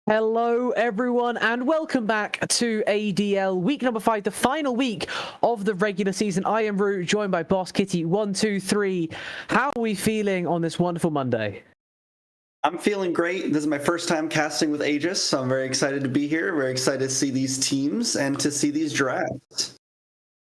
Hello everyone and welcome back to ADL week number 5, the final week of the regular season. I am Rue, joined by Boss Kitty 123. How are we feeling on this wonderful Monday? I'm feeling great. This is my first time casting with Aegis, so I'm very excited to be here. Very excited to see these teams and to see these drafts.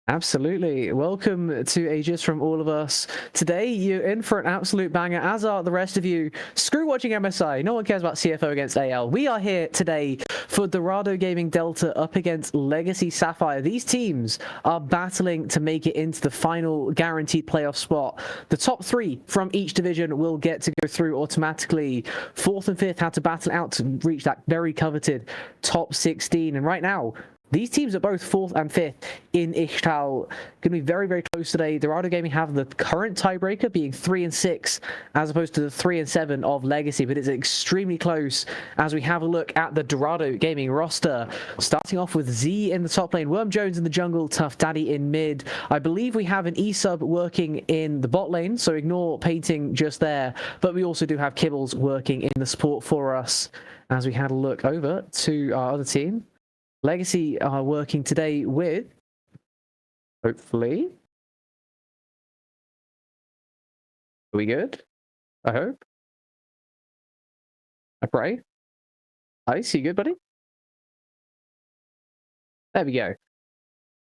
Absolutely. Welcome to Aegis from all of us. Today, you're in for an absolute banger, as are the rest of you. Screw watching MSI. No one cares about CFO against AL. We are here today for Dorado Gaming Delta up against Legacy Sapphire. These teams are battling to make it into the final guaranteed playoff spot. The top 3 from each division will get to go through automatically. 4th and 5th have to battle out to reach that very coveted top 16. And right now, these teams are both 4th and 5th in Ishtal. Going to be very, very close today. Dorado Gaming have the current tiebreaker being 3 and 6 as opposed to the 3 and 7 of Legacy, but it's extremely close as we have a look at the Dorado Gaming roster. Starting off with Z in the top lane, Worm Jones in the jungle, Tough Daddy in mid. I believe we have an E-sub working in the bot lane, so ignore painting just there, but we also do have Kibbles working in the support for us as we had a look over to our other team. Legacy are working today with, hopefully, are we good? I hope. I pray. Ice, you good, buddy? There we go.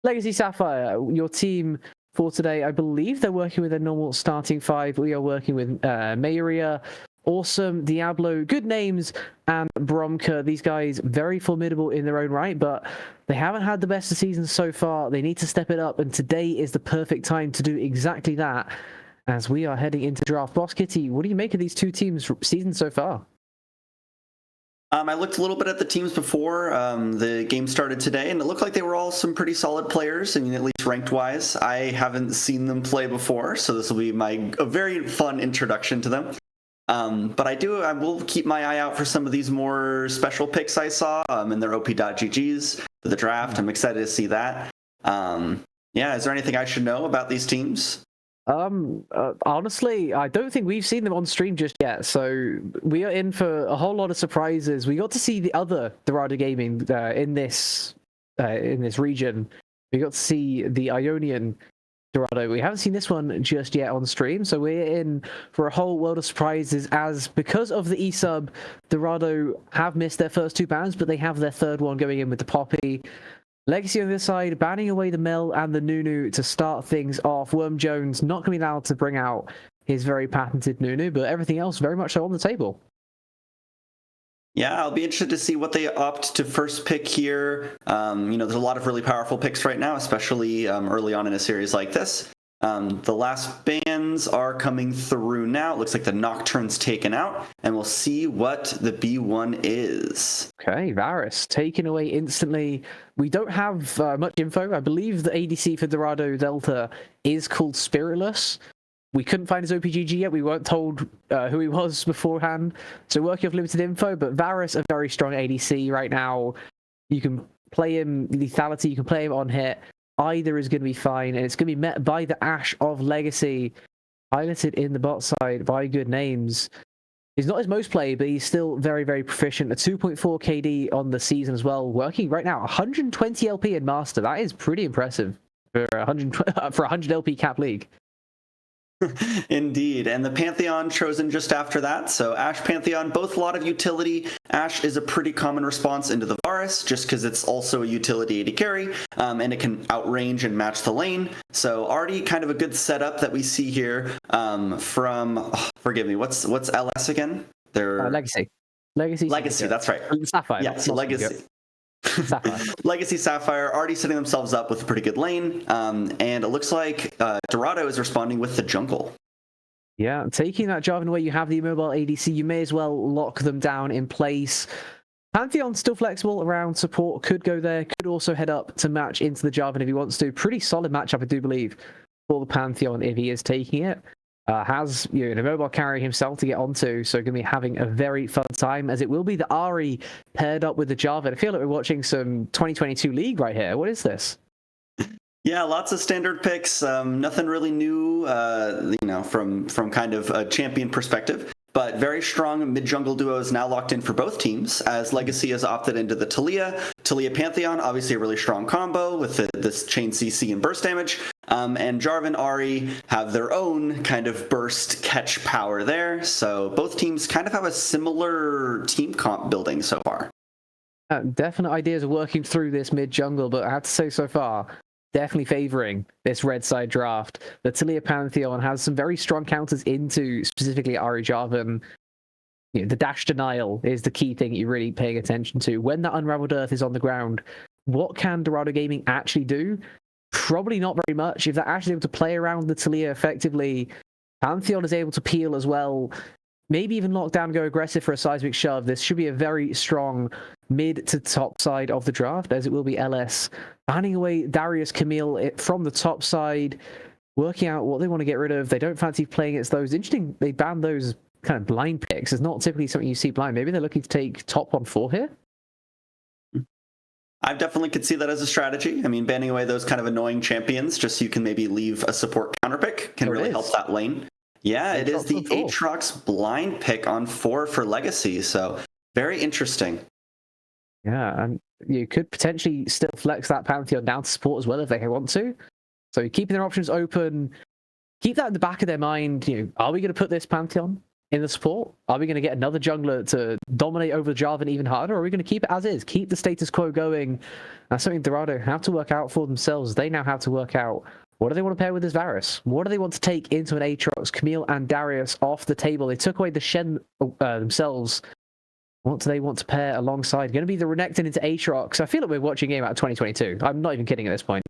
Legacy Sapphire, your team for today, I believe they're working with a normal starting 5. We are working with Mayoria, Awesome, Diablo, good names, and Bromka. These guys very formidable in their own right, but they haven't had the best of seasons so far. They need to step it up, and today is the perfect time to do exactly that as we are heading into draft. Boss Kitty, what do you make of these two teams' seasons so far? I looked a little bit at the teams before the game started today, and it looked like they were all some pretty solid players. I mean, at least ranked-wise. I haven't seen them play before, so this will be a very fun introduction to them. But I will keep my eye out for some of these more special picks I saw in their OP.GGs for the draft. I'm excited to see that. Yeah, is there anything I should know about these teams? Honestly, I don't think we've seen them on stream just yet, so we are in for a whole lot of surprises. We got to see the other Dorado Gaming in this region. We got to see the Ionian Dorado. We haven't seen this one just yet on stream, so we're in for a whole world of surprises as because of the E-sub, Dorado have missed their first 2 bans, but they have their 3rd one going in with the Poppy. Legacy on this side, banning away the Mel and the Nunu to start things off. Worm Jones not going to be allowed to bring out his very patented Nunu, but everything else very much so on the table. Yeah, I'll be interested to see what they opt to first pick here. There's a lot of really powerful picks right now, especially early on in a series like this. The last bans are coming through now. It looks like the Nocturne's taken out, and we'll see what the B1 is. Okay, Varus taken away instantly. We don't have much info. I believe the ADC for Dorado Delta is called Spiritless. We couldn't find his OPGG yet. We weren't told who he was beforehand. So working off limited info, but Varus, a very strong ADC right now. You can play him lethality, you can play him on hit. Either is going to be fine, and it's going to be met by the Ashe of Legacy, piloted in the bot side by good names. He's not his most played, but he's still very, very proficient. A 2.4 KD on the season as well. Working right now, 120 LP in Master. That is pretty impressive for 100 LP cap league. Indeed, and the Pantheon chosen just after that. So Ashe Pantheon, both a lot of utility. Ashe is a pretty common response into the Varus, just because it's also a utility AD carry, and it can outrange and match the lane. So already kind of a good setup that we see here forgive me, what's LS again? Legacy. Legacy, that's right. Sapphire. Yeah, Legacy. Legacy Sapphire already setting themselves up with a pretty good lane, and it looks like Dorado is responding with the jungle. Yeah, taking that Jarvan away, you have the immobile ADC, you may as well lock them down in place. Pantheon still flexible around support, could go there, could also head up to match into the Jarvan if he wants to. Pretty solid matchup, I do believe, for the Pantheon if he is taking it. Has an immobile carry himself to get onto, so going to be having a very fun time, as it will be the Ahri paired up with the Jarvan. I feel like we're watching some 2022 League right here. What is this? Yeah, lots of standard picks. Nothing really new, from kind of a champion perspective. But very strong mid-jungle duos now locked in for both teams, as Legacy has opted into the Taliyah Pantheon, obviously a really strong combo with this chain CC and burst damage. And Jarvan Ahri have their own kind of burst catch power there. So both teams kind of have a similar team comp building so far. Definite ideas of working through this mid-jungle, but I have to say so far, definitely favoring this red side draft. The Taliyah Pantheon has some very strong counters into specifically Ahri Jarvan. You know, the dash denial is the key thing you're really paying attention to. When that Unraveled Earth is on the ground, what can Dorado Gaming actually do? Probably not very much. If they're actually able to play around the Taliyah effectively, Pantheon is able to peel as well. Maybe even lock down, go aggressive for a seismic shove. This should be a very strong mid to top side of the draft, as it will be LS banning away Darius Camille from the top side, working out what they want to get rid of. They don't fancy playing against those. Interesting, they banned those kind of blind picks. It's not typically something you see blind. Maybe they're looking to take top 1-4 here. I definitely could see that as a strategy. I mean, banning away those kind of annoying champions just so you can maybe leave a support counter pick can really help that lane. Yeah, it is the Aatrox blind pick on 4 for Legacy, so very interesting. Yeah, and you could potentially still flex that Pantheon down to support as well if they want to. So keeping their options open, keep that in the back of their mind. You know, are we going to put this Pantheon in the support? Are we going to get another jungler to dominate over Jarvan even harder? Or are we going to keep it as is? Keep the status quo going. That's something Dorado have to work out for themselves. They now have to work out, what do they want to pair with this Varus? What do they want to take into an Aatrox? Camille and Darius off the table. They took away the Shen themselves. What do they want to pair alongside? Going to be the Renekton into Aatrox. I feel like we're watching a game out of 2022. I'm not even kidding at this point.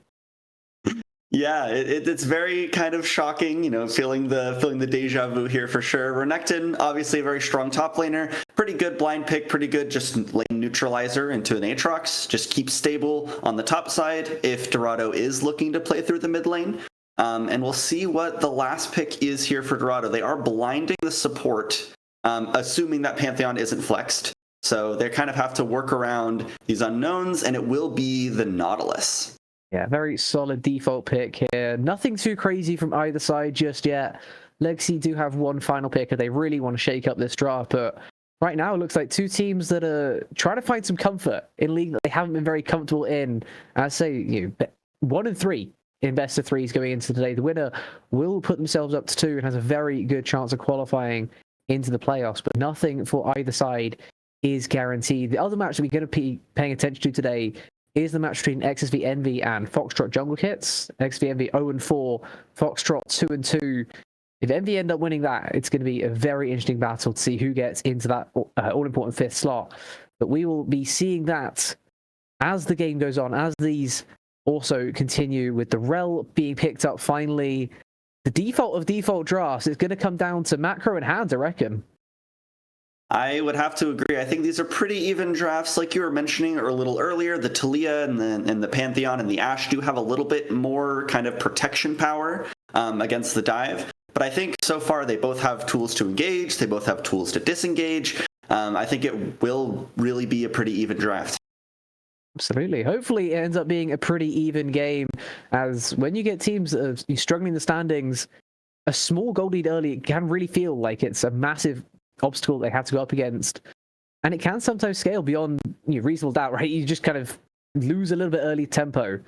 Yeah, it's very kind of shocking, you know, feeling the deja vu here for sure. Renekton, obviously a very strong top laner, pretty good blind pick, pretty good just lane neutralizer into an Aatrox. Just keep stable on the top side if Dorado is looking to play through the mid lane. And we'll see what the last pick is here for Dorado. They are blinding the support, assuming that Pantheon isn't flexed. So they kind of have to work around these unknowns, and it will be the Nautilus. Yeah, very solid default pick here. Nothing too crazy from either side just yet. Legacy do have one final pick if they really want to shake up this draft, but right now it looks like two teams that are trying to find some comfort in a league that they haven't been very comfortable in. I'd say, you know, 1 and 3 in best of threes going into today. The winner will put themselves up to 2 and has a very good chance of qualifying into the playoffs, but nothing for either side is guaranteed. The other match that we're going to be paying attention to today is the match between XSV Envy and Foxtrot Jungle Kits. XSV Envy 0-4, Foxtrot 2-2. If Envy end up winning that, it's going to be a very interesting battle to see who gets into that all-important 5th slot. But we will be seeing that as the game goes on, as these also continue with the Rel being picked up finally. The default of default drafts is going to come down to macro and hands, I reckon. I would have to agree. I think these are pretty even drafts, like you were mentioning or a little earlier. The Taliyah and the Pantheon and the Ashe do have a little bit more kind of protection power against the dive. But I think so far they both have tools to engage. They both have tools to disengage. I think it will really be a pretty even draft. Absolutely. Hopefully it ends up being a pretty even game, as when you get teams that are struggling in the standings, a small goal lead early can really feel like it's a massive obstacle they have to go up against, and it can sometimes scale beyond reasonable doubt, right? You just kind of lose a little bit early tempo,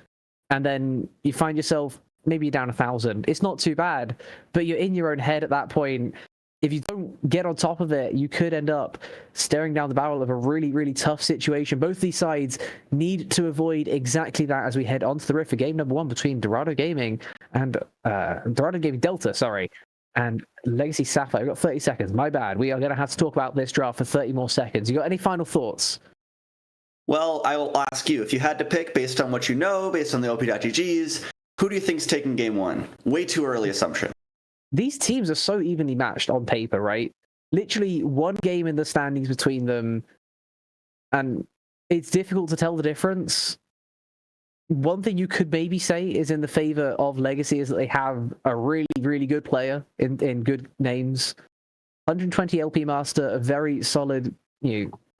and then you find yourself maybe down 1,000. It's not too bad, but you're in your own head at that point. If you don't get on top of it, you could end up staring down the barrel of a really, really tough situation. Both these sides need to avoid exactly that as we head on to the Rift for game number 1 between Dorado Gaming and Dorado Gaming Delta, and Legacy Sapphire. We've got 30 seconds. My bad. We are going to have to talk about this draft for 30 more seconds. You got any final thoughts? Well, I will ask you, if you had to pick based on what you know, based on the OP.GGs, who do you think's taking game 1? Way too early assumption. These teams are so evenly matched on paper, right? Literally one game in the standings between them, and it's difficult to tell the difference. One thing you could maybe say is in the favor of Legacy is that they have a really, really good player in good names. 120 LP Master, a very solid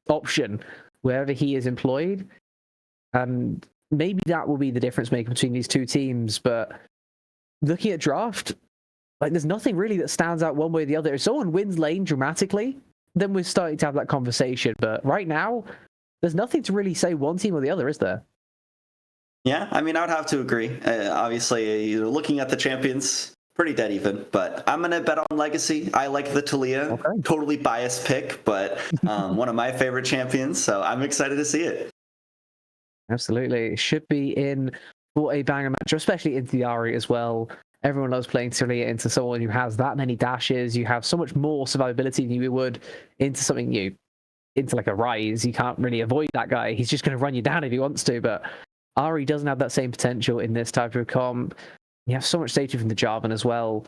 option wherever he is employed. And maybe that will be the difference maker between these two teams. But looking at draft, Like, there's nothing really that stands out one way or the other. If someone wins lane dramatically, then we're starting to have that conversation. But right now, there's nothing to really say one team or the other, is there? Yeah, I mean, I would have to agree. Obviously, looking at the champions, pretty dead even. But I'm going to bet on Legacy. I like the Talia. Okay. Totally biased pick, but one of my favorite champions. So I'm excited to see it. Absolutely. It should be in for a banger match, especially into the Ari as well. Everyone loves playing Talia into someone who has that many dashes. You have so much more survivability than you would into something new. Into like a Rise, you can't really avoid that guy. He's just going to run you down if he wants to, but Ari doesn't have that same potential in this type of comp. You have so much safety from the Jarvan as well.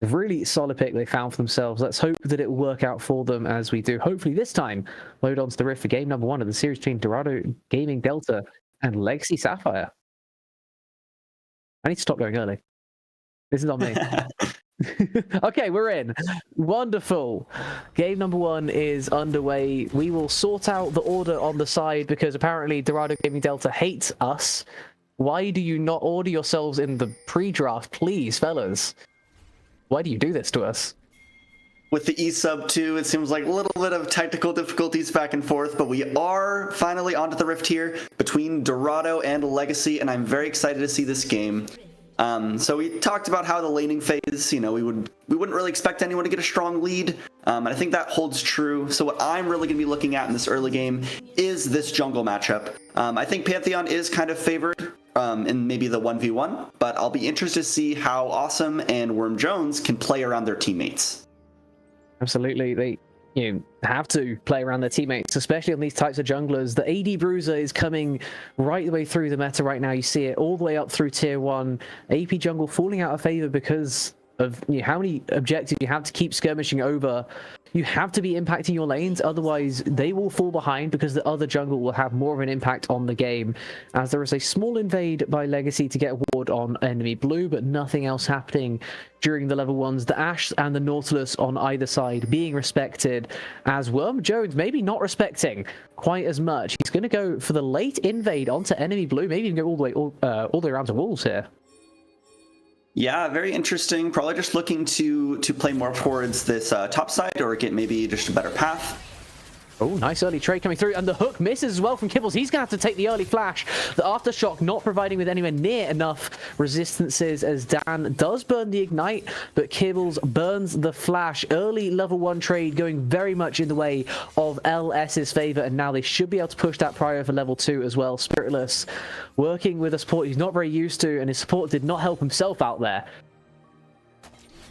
A really solid pick they found for themselves. Let's hope that it will work out for them as we do. Hopefully this time, load onto the Rift for game number 1 of the series between Dorado Gaming Delta and Legacy Sapphire. I need to stop going early. This is on me. Okay, we're in. Wonderful. Game number 1 is underway. We will sort out the order on the side because apparently Dorado Gaming Delta hates us. Why do you not order yourselves in the pre-draft, please, fellas? Why do you do this to us? With the E-sub 2, it seems like a little bit of technical difficulties back and forth, but we are finally onto the Rift here between Dorado and Legacy, and I'm very excited to see this game. So we talked about how the laning phase, we wouldn't really expect anyone to get a strong lead, and I think that holds true. So what I'm really going to be looking at in this early game is this jungle matchup. I think Pantheon is kind of favored in maybe the 1v1, but I'll be interested to see how Awesome and Worm Jones can play around their teammates. Absolutely, they have to play around their teammates, especially on these types of junglers. The AD Bruiser is coming right the way through the meta right now. You see it all the way up through tier 1. AP jungle falling out of favor because of how many objectives you have to keep skirmishing over. You have to be impacting your lanes, otherwise they will fall behind because the other jungle will have more of an impact on the game. As there is a small invade by Legacy to get a ward on enemy blue, but nothing else happening during the level 1s. The Ashe and the Nautilus on either side being respected, as Worm Jones maybe not respecting quite as much. He's going to go for the late invade onto enemy blue, maybe even go all the way around to Wolves here. Yeah, very interesting. Probably just looking to play more towards this top side or get maybe just a better path. Oh, nice early trade coming through, and the hook misses as well from Kibbles. He's going to have to take the early flash. The Aftershock not providing with anywhere near enough resistances as Dan does burn the Ignite, but Kibbles burns the flash. Early level 1 trade going very much in the way of LS's favor, and now they should be able to push that prior for level 2 as well. Spiritless working with a support he's not very used to, and his support did not help himself out there.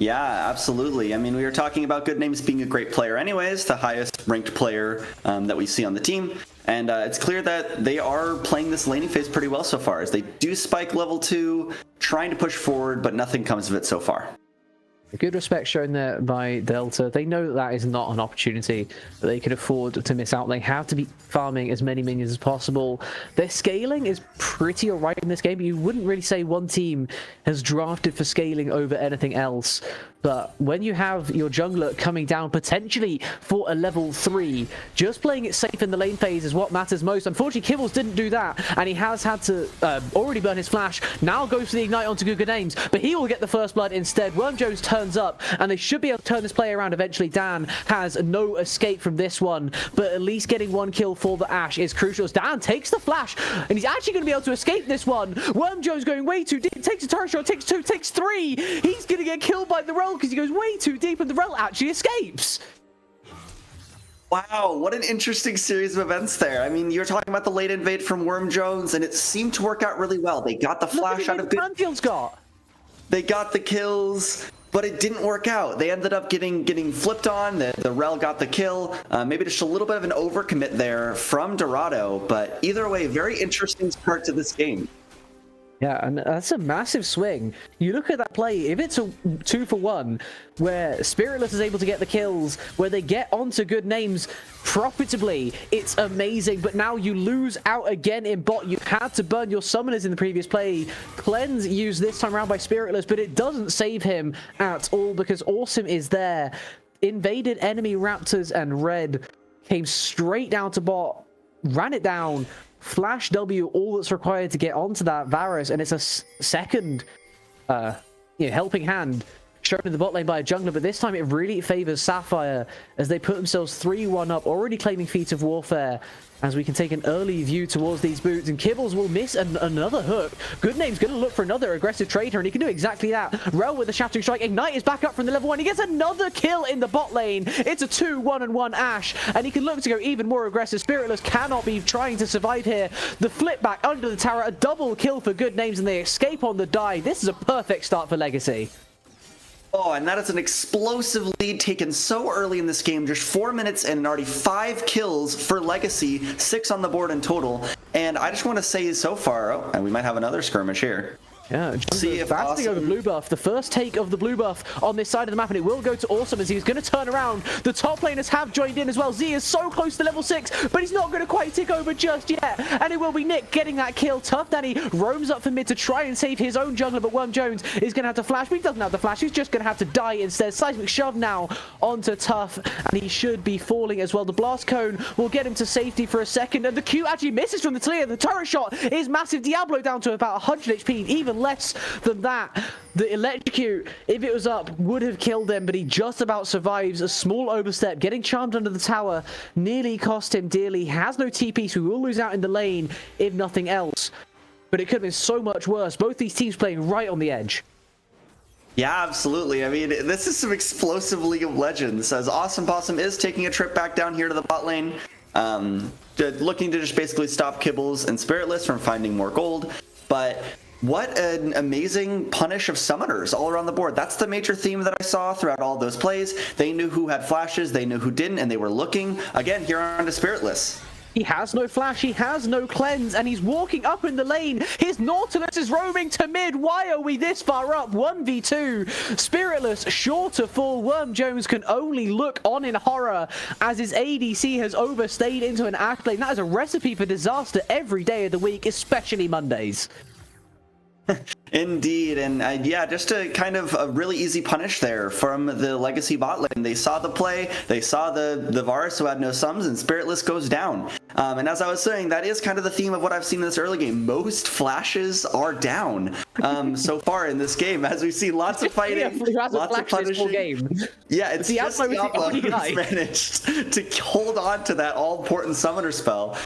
Yeah, absolutely. I mean, we were talking about Good Names being a great player anyways, the highest ranked player that we see on the team. And it's clear that they are playing this laning phase pretty well so far, as they do spike level 2, trying to push forward, but nothing comes of it so far. A good respect shown there by Delta. They know that that is not an opportunity that they can afford to miss out. They have to be farming as many minions as possible. Their scaling is pretty alright in this game. You wouldn't really say one team has drafted for scaling over anything else. But when you have your jungler coming down potentially for a level 3, just playing it safe in the lane phase is what matters most. Unfortunately, Kibbles didn't do that, and he has had to already burn his flash. Now goes for the Ignite onto Good Names, but he will get the first blood instead. Worm Jones turns up, and they should be able to turn this play around eventually. Dan has no escape from this one, but at least getting 1 kill for the Ashe is crucial. As Dan takes the flash, and he's actually going to be able to escape this one. Worm Jones going way too deep, takes a turret shot, takes 2, takes 3. He's going to get killed by the Rel because he goes way too deep, and the Rel actually escapes. Wow, what an interesting series of events there. I mean, you're talking about the late invade from Worm Jones, and it seemed to work out really well. They got the flash out of good. Pantheon's got. They got the kills, but it didn't work out. They ended up getting flipped on. The Rel got the kill. Maybe just a little bit of an overcommit there from Dorado, but either way, very interesting start to this game. Yeah, and that's a massive swing. You look at that play, if it's a 2-for-1, where Spiritless is able to get the kills, where they get onto Good Names profitably, it's amazing. But now you lose out again in bot. You had to burn your summoners in the previous play. Cleanse used this time around by Spiritless, but it doesn't save him at all because Awesome is there. Invaded enemy Raptors and Red came straight down to bot, ran it down, Flash W, all that's required to get onto that Varus, and it's a second helping hand shown in the bot lane by a jungler, but this time it really favors Sapphire as they put themselves 3-1 up, already claiming Feat of Warfare, as we can take an early view towards these boots, and Kibbles will miss another hook. Goodname's going to look for another aggressive trader, and he can do exactly that. Rel with the Shattering Strike. Ignite is back up from the level 1. He gets another kill in the bot lane. It's a 2-1-1 Ashe, and he can look to go even more aggressive. Spiritless cannot be trying to survive here. The flip back under the tower, a double kill for Goodnames, and they escape on the die. This is a perfect start for Legacy. Oh, and that is an explosive lead taken so early in this game, just 4 minutes and already 5 kills for Legacy, 6 on the board in total. And I just want to say so far, oh, and we might have another skirmish here. Yeah, see if Basting over blue buff. The first take of the blue buff on this side of the map, and it will go to Awesome as he's going to turn around. The top laners have joined in as well. Z is so close to level 6, but he's not going to quite tick over just yet. And it will be Nick getting that kill. Tough Danny roams up for mid to try and save his own jungler, but Worm Jones is going to have to flash. But he doesn't have to flash. He's just going to have to die instead. Seismic shove now onto Tough, and he should be falling as well. The blast cone will get him to safety for a second, and the Q actually misses from the clear. The turret shot is massive. Diablo down to about 100 HP, even less than that. The electrocute, if it was up, would have killed him, but he just about survives. A small overstep, getting charmed under the tower, nearly cost him dearly. He has no TP, so we will lose out in the lane if nothing else. But it could have been so much worse. Both these teams playing right on the edge. Yeah, absolutely. I mean, this is some explosive League of Legends, as Awesome Possum is taking a trip back down here to the bot lane, looking to just basically stop Kibbles and Spiritless from finding more gold. But what an amazing punish of summoners all around the board. That's the major theme that I saw throughout all those plays. They knew who had flashes, they knew who didn't, and they were looking. Again, here on to Spiritless. He has no flash, he has no cleanse, and he's walking up in the lane. His Nautilus is roaming to mid. Why are we this far up? 1v2. Spiritless sure to fall. Worm Jones can only look on in horror as his ADC has overstayed into an Ashe lane. That is a recipe for disaster every day of the week, especially Mondays. Indeed, and yeah, just a kind of a really easy punish there from the Legacy bot lane. They saw the play, they saw the Varus who had no sums, and Spiritless goes down. And as I was saying, that is kind of the theme of what I've seen in this early game. Most flashes are down so far in this game, as we see lots of fighting, lots of punishing. Game. Yeah, it's just Diablo who's managed to hold on to that all-important summoner spell.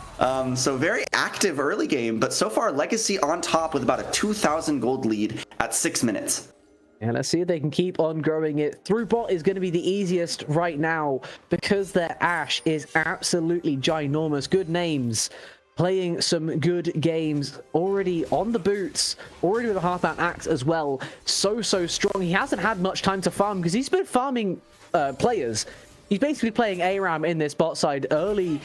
So very active early game, but so far Legacy on top with about a 2,000 gold lead at 6 minutes. And let's see if they can keep on growing it. Through bot is going to be the easiest right now because their Ashe is absolutely ginormous. Good names, playing some good games, already on the boots, already with a half-mount axe as well. So strong. He hasn't had much time to farm because he's been farming players. He's basically playing ARAM in this bot side early.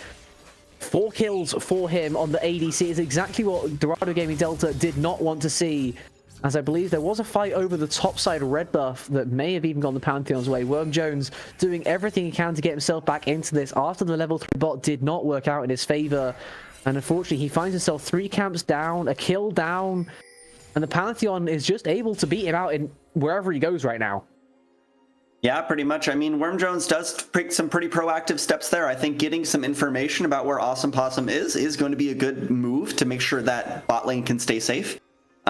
4 kills for him on the ADC is exactly what Dorado Gaming Delta did not want to see, as I believe there was a fight over the top side red buff that may have even gone the Pantheon's way. Worm Jones doing everything he can to get himself back into this after the level 3 bot did not work out in his favor, and unfortunately he finds himself 3 camps down, a kill down, and the Pantheon is just able to beat him out in wherever he goes right now. Yeah, pretty much. I mean, Worm Jones does take some pretty proactive steps there. I think getting some information about where Awesome Possum is going to be a good move to make sure that bot lane can stay safe.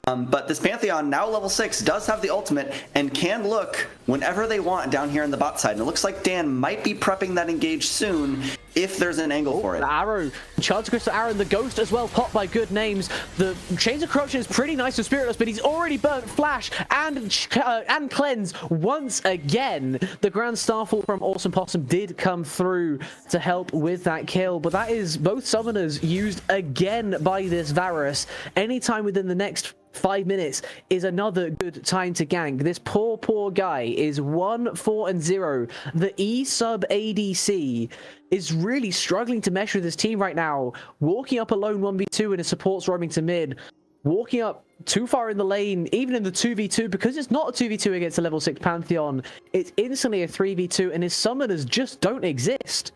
But this Pantheon, now level 6, does have the ultimate and can look whenever they want down here on the bot side. And it looks like Dan might be prepping that engage soon if there's an angle for it. The arrow, Charged Crystal Arrow, and the Ghost as well, popped by good names. The Chains of Corruption is pretty nice for Spiritless, but he's already burnt Flash and Cleanse once again. The Grand Starfall from Awesome Possum did come through to help with that kill, but that is both summoners used again by this Varus. Anytime within the next 5 minutes is another good time to gank. This poor guy is 1-4-0. The E sub ADC is really struggling to mesh with his team right now. Walking up alone 1v2 and his supports roaming to mid. Walking up too far in the lane, even in the 2v2, because it's not a 2v2 against a level 6 Pantheon. It's instantly a 3v2 and his summoners just don't exist.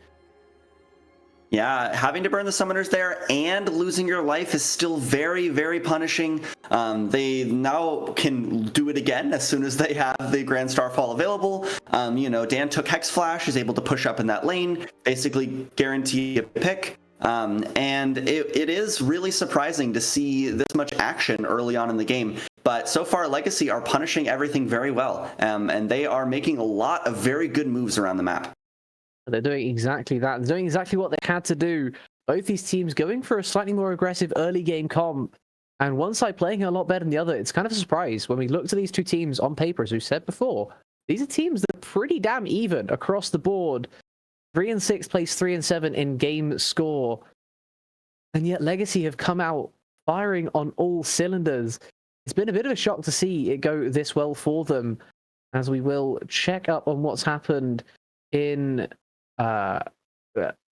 Yeah, having to burn the summoners there and losing your life is still very punishing. They now can do it again as soon as they have the Grand Starfall available. You know, Dan took Hex Flash, is able to push up in that lane, basically guarantee a pick. And it is really surprising to see this much action early on in the game. But so far, Legacy are punishing everything very well, and they are making a lot of very good moves around the map. They're doing exactly that. They're doing exactly what they had to do. Both these teams going for a slightly more aggressive early game comp, and one side playing a lot better than the other. It's kind of a surprise when we look to these two teams on paper, as we said before. These are teams that are pretty damn even across the board. 3 and 6 plays 3 and 7 in game score. And yet Legacy have come out firing on all cylinders. It's been a bit of a shock to see it go this well for them, as we will check up on what's happened in... I'm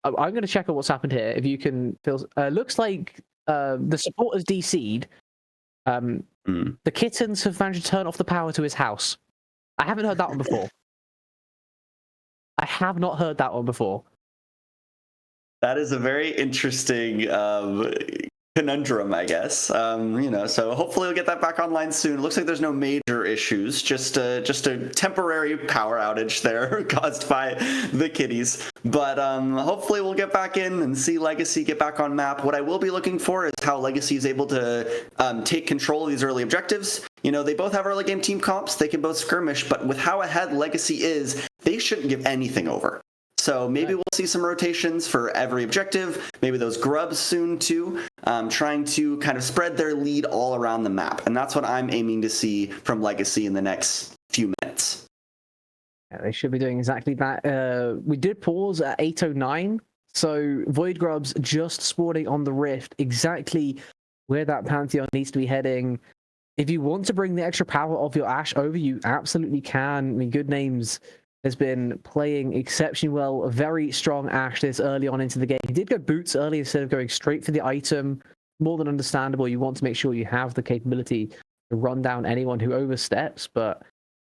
going to check on what's happened here. If you can feel... looks like the supporters DC'd. The kittens have managed to turn off the power to his house. I haven't heard that one before. I have not heard that one before. That is a very interesting conundrum, I guess. So hopefully we'll get that back online soon. It looks like there's no major issues, just a temporary power outage there caused by the kitties. But hopefully we'll get back in and see Legacy get back on map. What I will be looking for is how Legacy is able to take control of these early objectives. They both have early game team comps. They can both skirmish, but with how ahead Legacy is, they shouldn't give anything over. So maybe we'll see some rotations for every objective, maybe those grubs soon too, trying to kind of spread their lead all around the map. And that's what I'm aiming to see from Legacy in the next few minutes. Yeah, they should be doing exactly that. We did pause at 8:09, so Void Grubs just spawning on the Rift, exactly where that Pantheon needs to be heading. If you want to bring the extra power of your Ashe over, you absolutely can. I mean, Good Names has been playing exceptionally well. A very strong Ashe this early on into the game. He did go boots early instead of going straight for the item. More than understandable. You want to make sure you have the capability to run down anyone who oversteps, but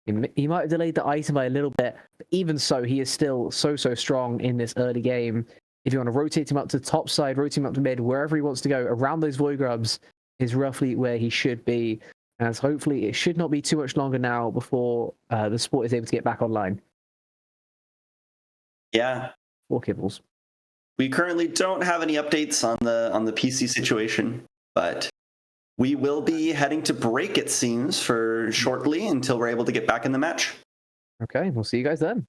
he might have delayed the item by a little bit. But even so, he is still so strong in this early game. If you want to rotate him up to the top side, rotate him up to mid, wherever he wants to go, around those Void Grubs is roughly where he should be. As hopefully it should not be too much longer now before the sport is able to get back online. Yeah. 4 kibbles. We currently don't have any updates on the PC situation, but we will be heading to break, it seems, for shortly until we're able to get back in the match. Okay, we'll see you guys then.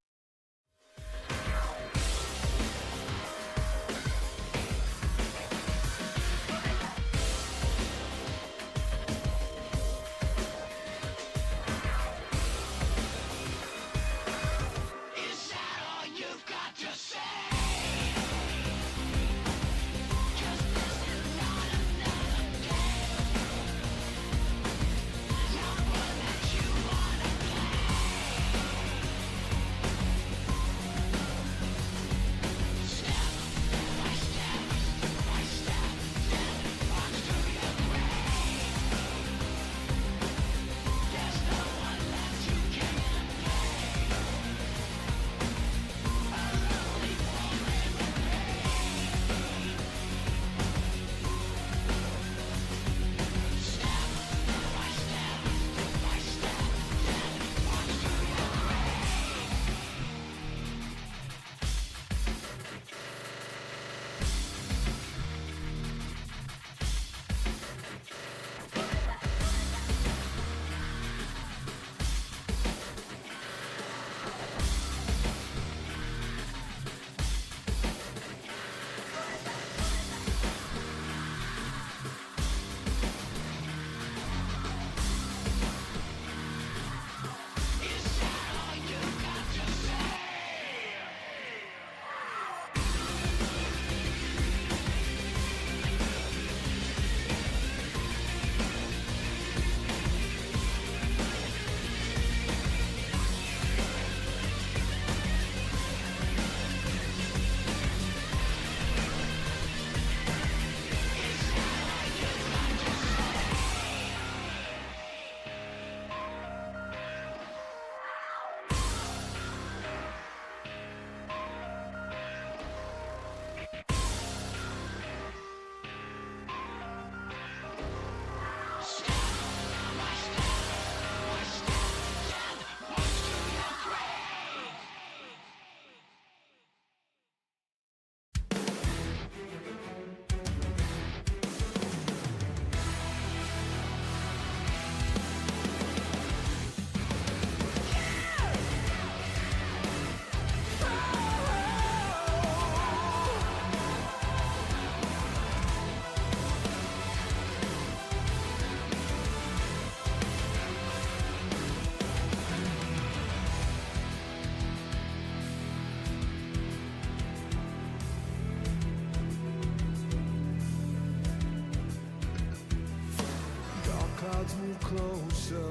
crowds move closer,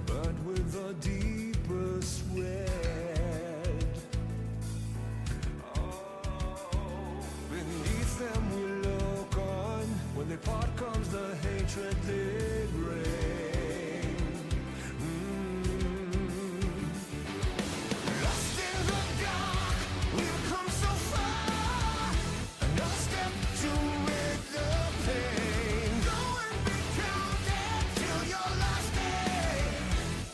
but with a deeper sweat. Oh, beneath them we look on. When they part comes the hatred they bring. Lost in the dark, we've come so far. Another step to rid the pain. Go and be counted till your last day.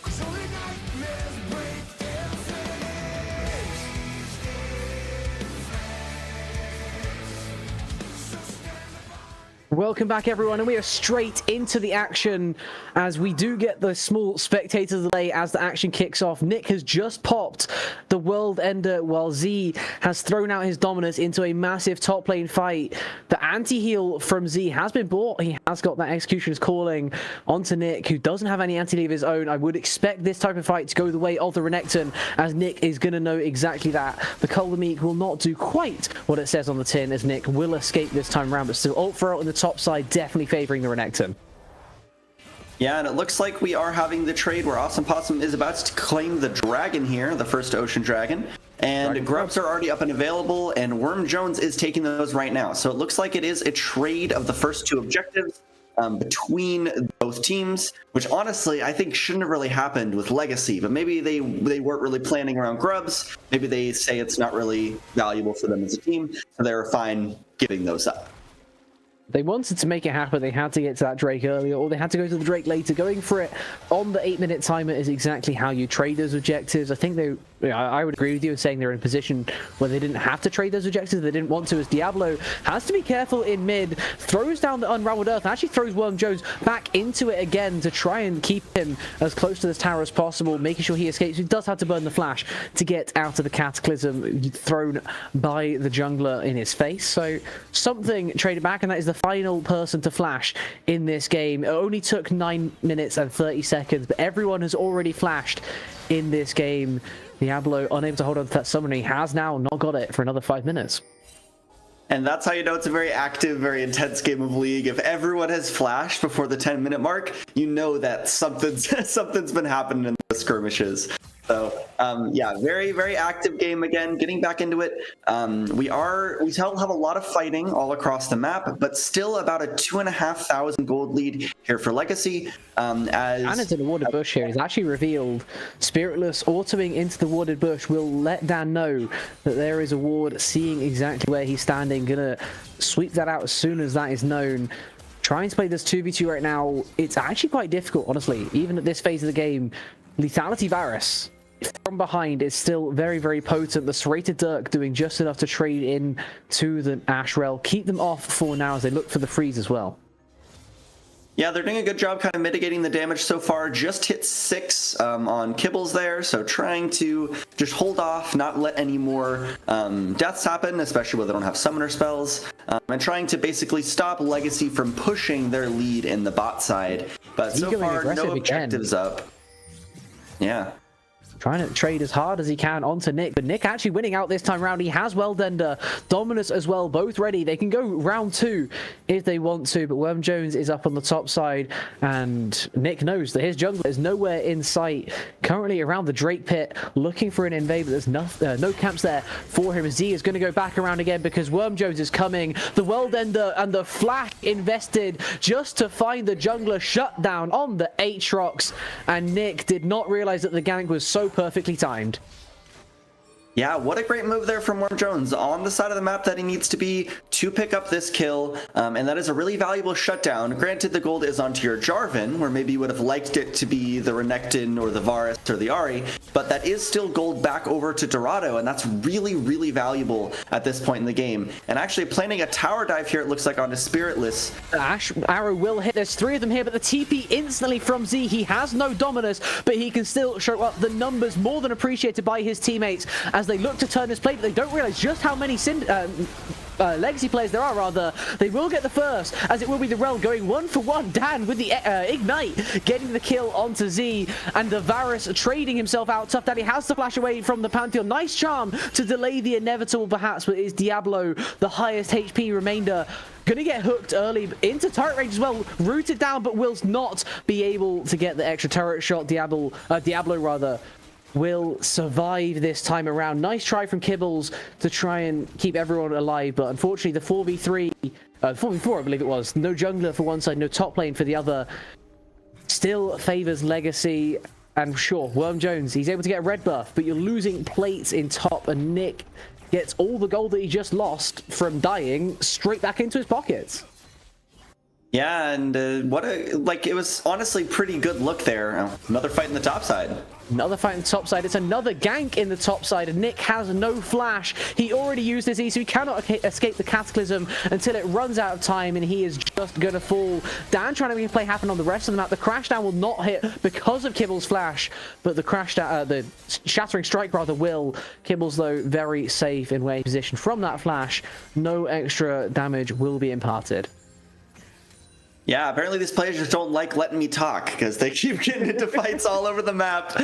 'Cause only nightmares break their face. So stand upon. Welcome back, everyone, and we are straight into the action as we do get the small spectator delay as the action kicks off. Nick has just popped the World Ender while Z has thrown out his dominance into a massive top lane fight. The anti-heal from Z has been bought. He has got that Executioner's Calling onto Nick, who doesn't have any anti-leave of his own. I would expect this type of fight to go the way of the Renekton, as Nick is going to know exactly that. The Colder will not do quite what it says on the tin, as Nick will escape this time around, but still ult throw on the top side, definitely favoring the Renekton. Yeah, and it looks like we are having the trade where Awesome Possum is about to claim the dragon here, the first ocean dragon. And grubs are already up and available, and Worm Jones is taking those right now. So it looks like it is a trade of the first two objectives between both teams, which honestly I think shouldn't have really happened with Legacy. But maybe they weren't really planning around grubs. Maybe they say it's not really valuable for them as a team, so they're fine giving those up. They wanted to make it happen. They had to get to that Drake earlier, or they had to go to the Drake later. Going for it on the 8-minute timer is exactly how you trade those objectives. I think I would agree with you in saying they're in a position where they didn't have to trade those objectives. They didn't want to, as Diablo has to be careful in mid, throws down the Unraveled Earth, and actually throws Worm Jones back into it again to try and keep him as close to this tower as possible, making sure he escapes. He does have to burn the flash to get out of the Cataclysm thrown by the jungler in his face. So something traded back, and that is the final person to flash in this game. It only took 9 minutes and 30 seconds, but everyone has already flashed in this game. Diablo, unable to hold on to that summoning, has now not got it for another 5 minutes. And that's how you know it's a very active, very intense game of League. If everyone has flashed before the 10-minute mark, you know that something's been happening in the skirmishes. So yeah, very, very active game again, getting back into it. We still have a lot of fighting all across the map, but still about a 2,500 gold lead here for Legacy. And into the warded bush here is actually revealed. Spiritless autoing into the warded bush will let Dan know that there is a ward, seeing exactly where he's standing. Gonna sweep that out as soon as that is known. Trying to play this 2v2 right now, it's actually quite difficult, honestly. Even at this phase of the game, Lethality Varus from behind is still very, very potent. The Serrated Dirk doing just enough to trade in to the Ashrel, keep them off for now as they look for the freeze as well. Yeah, they're doing a good job kind of mitigating the damage so far. Just hit 6 on Kibbles there, so trying to just hold off, not let any more deaths happen, especially when they don't have summoner spells, and trying to basically stop Legacy from pushing their lead in the bot side. But so far, no objectives up. Yeah. Trying to trade as hard as he can onto Nick, but Nick actually winning out this time around. He has Worldender, Dominus as well, both ready. They can go round 2 if they want to, but Worm Jones is up on the top side, and Nick knows that his jungler is nowhere in sight. Currently around the Drake pit, looking for an invade, but there's no camps there for him. Z is going to go back around again because Worm Jones is coming. The Worldender and the Flash invested just to find the jungler shut down on the Aatrox, and Nick did not realize that the gank was so perfectly timed. Yeah, what a great move there from Worm Jones on the side of the map that he needs to be to pick up this kill, and that is a really valuable shutdown. Granted, the gold is onto your Jarvan, where maybe you would have liked it to be the Renekton or the Varus or the Ahri, but that is still gold back over to Dorado, and that's really, really valuable at this point in the game. And actually planning a tower dive here, it looks like, onto Spiritless. Ash Arrow will hit. There's 3 of them here, but the TP instantly from Z. He has no Dominus, but he can still show up the numbers more than appreciated by his teammates as they look to turn this play, but they don't realize just how many Legacy players there are, rather. They will get the first, as it will be the Rel going 1-for-1. Dan with the Ignite, getting the kill onto Z, and the Varus trading himself out. Tough Daddy has to flash away from the Pantheon. Nice charm to delay the inevitable, perhaps, but is Diablo the highest HP remainder. Gonna get hooked early into turret range as well, rooted down, but will not be able to get the extra turret shot. Diablo rather will survive this time around. Nice try from Kibbles to try and keep everyone alive, but unfortunately the 4v3, 4v4 I believe it was, no jungler for one side, no top lane for the other, still favors Legacy. And sure, Worm Jones, he's able to get a red buff, but you're losing plates in top, and Nick gets all the gold that he just lost from dying straight back into his pockets. Yeah, and it was honestly pretty good look there. Another fight in the top side. Another fight in the top side. It's another gank in the top side, and Nick has no flash. He already used his E, so he cannot escape the Cataclysm until it runs out of time, and he is just going to fall. Dan trying to make a play happen on the rest of the map. The Crashdown will not hit because of Kibble's flash, but the the Shattering Strike rather will. Kibbles, though, very safe in where he positioned from that flash. No extra damage will be imparted. Yeah, apparently these players just don't like letting me talk because they keep getting into fights all over the map.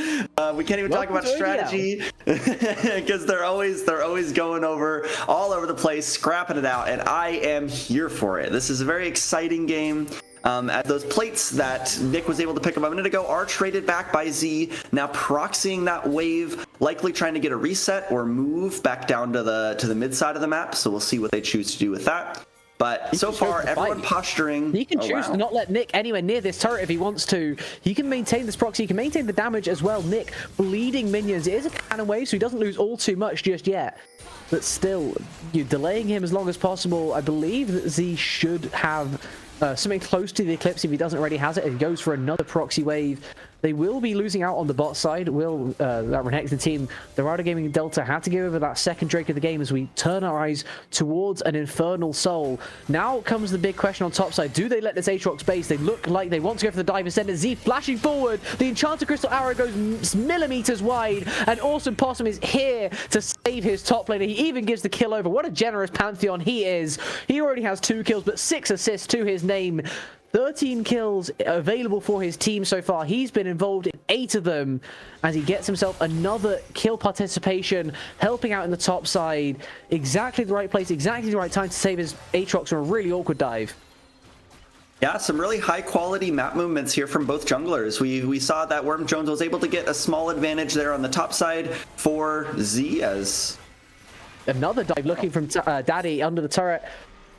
We can't even talk about strategy because they're always going all over the place, scrapping it out, and I am here for it. This is a very exciting game. At those plates that Nick was able to pick up a minute ago are traded back by Z, now proxying that wave, likely trying to get a reset or move back down to the mid side of the map. So we'll see what they choose to do with that. But so far, everyone posturing. He can choose to not let Nick anywhere near this turret if he wants to. He can maintain this proxy. He can maintain the damage as well. Nick bleeding minions. It is a cannon wave, so he doesn't lose all too much just yet. But still, you're delaying him as long as possible. I believe that Z should have something close to the Eclipse if he doesn't already has it. He goes for another proxy wave. They will be losing out on the bot side. Will that Renekton the team? Dorado Gaming and Delta had to give over that second Drake of the game as we turn our eyes towards an Infernal Soul. Now comes the big question on top side. Do they let this Aatrox base? They look like they want to go for the dive instead. Z flashing forward. The Enchanted Crystal Arrow goes millimeters wide, and Awesome Possum is here to save his top laner. He even gives the kill over. What a generous Pantheon he is. He already has 2 kills, but 6 assists to his name. 13 kills available for his team so far. He's been involved in 8 of them as he gets himself another kill participation, helping out in the top side. Exactly the right place, exactly the right time to save his Aatrox from a really awkward dive. Yeah, some really high quality map movements here from both junglers. We saw that Worm Jones was able to get a small advantage there on the top side for Z as another dive looking from Daddy under the turret.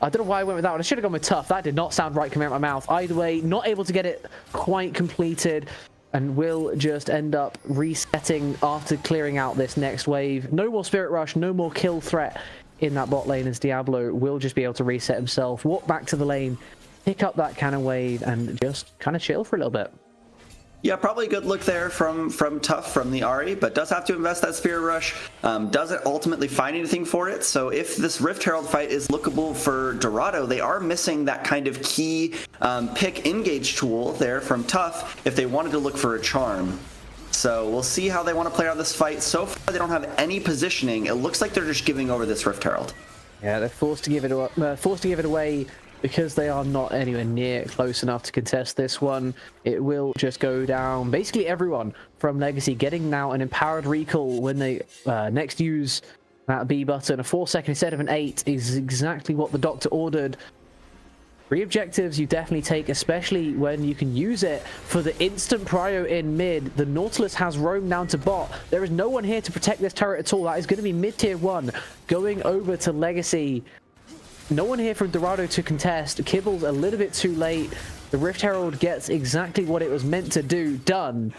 I don't know why I went with that one. I should have gone with Tough. That did not sound right coming out of my mouth. Either way, not able to get it quite completed, and will just end up resetting after clearing out this next wave. No more Spirit Rush, no more kill threat in that bot lane, as Diablo will just be able to reset himself, walk back to the lane, pick up that cannon wave, and just kind of chill for a little bit. Yeah, probably a good look there from Tough, from the Ahri, but does have to invest that Spirit Rush. Doesn't ultimately find anything for it. So if this Rift Herald fight is lookable for Dorado, they are missing that kind of key pick engage tool there from Tough if they wanted to look for a charm. So we'll see how they want to play out this fight. So far, they don't have any positioning. It looks like they're just giving over this Rift Herald. Yeah, they're forced to give it away. Because they are not anywhere near close enough to contest this one. It will just go down. Basically everyone from Legacy getting now an empowered recall when they next use that B button. A 4-second instead of an 8 is exactly what the doctor ordered. 3 objectives you definitely take, especially when you can use it for the instant prio in mid. The Nautilus has roamed down to bot. There is no one here to protect this turret at all. That is going to be mid-tier 1 going over to Legacy. No one here from Dorado to contest. Kibbles a little bit too late. The Rift Herald gets exactly what it was meant to do, done.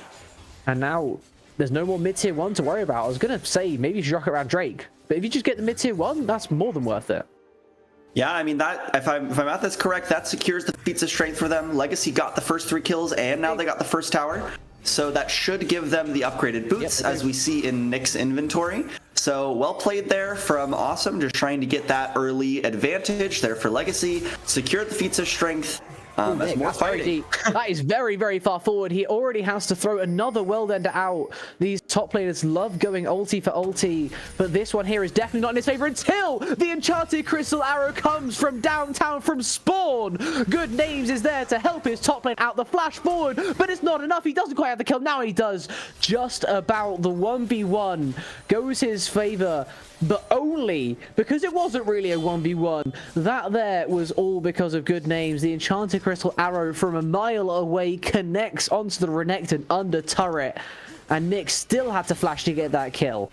And now there's no more mid-tier 1 to worry about. I was going to say maybe you should rock around Drake. But if you just get the mid-tier 1, that's more than worth it. Yeah, I mean, that if my math is correct, that secures the feats of strength for them. Legacy got the first 3 kills, and now they got the first tower. So that should give them the upgraded boots, as we see in Nick's inventory. So well played there from Awesome, just trying to get that early advantage there for Legacy. Secure the feats of strength. As more That's very fighting. deep. That is very, very far forward. He already has to throw another world ender out. These top players love going ulti for ulti, but this one here is definitely not in his favor until the enchanted crystal arrow comes from downtown from spawn. Good Names is there to help his top lane out the flash forward, but it's not enough. He doesn't quite have the kill. Now he does. Just about the 1v1 goes his favor, but only because it wasn't really a 1v1. That there was all because of Good Names. The enchanted crystal arrow from a mile away connects onto the Renekton under turret, and Nick still had to flash to get that kill.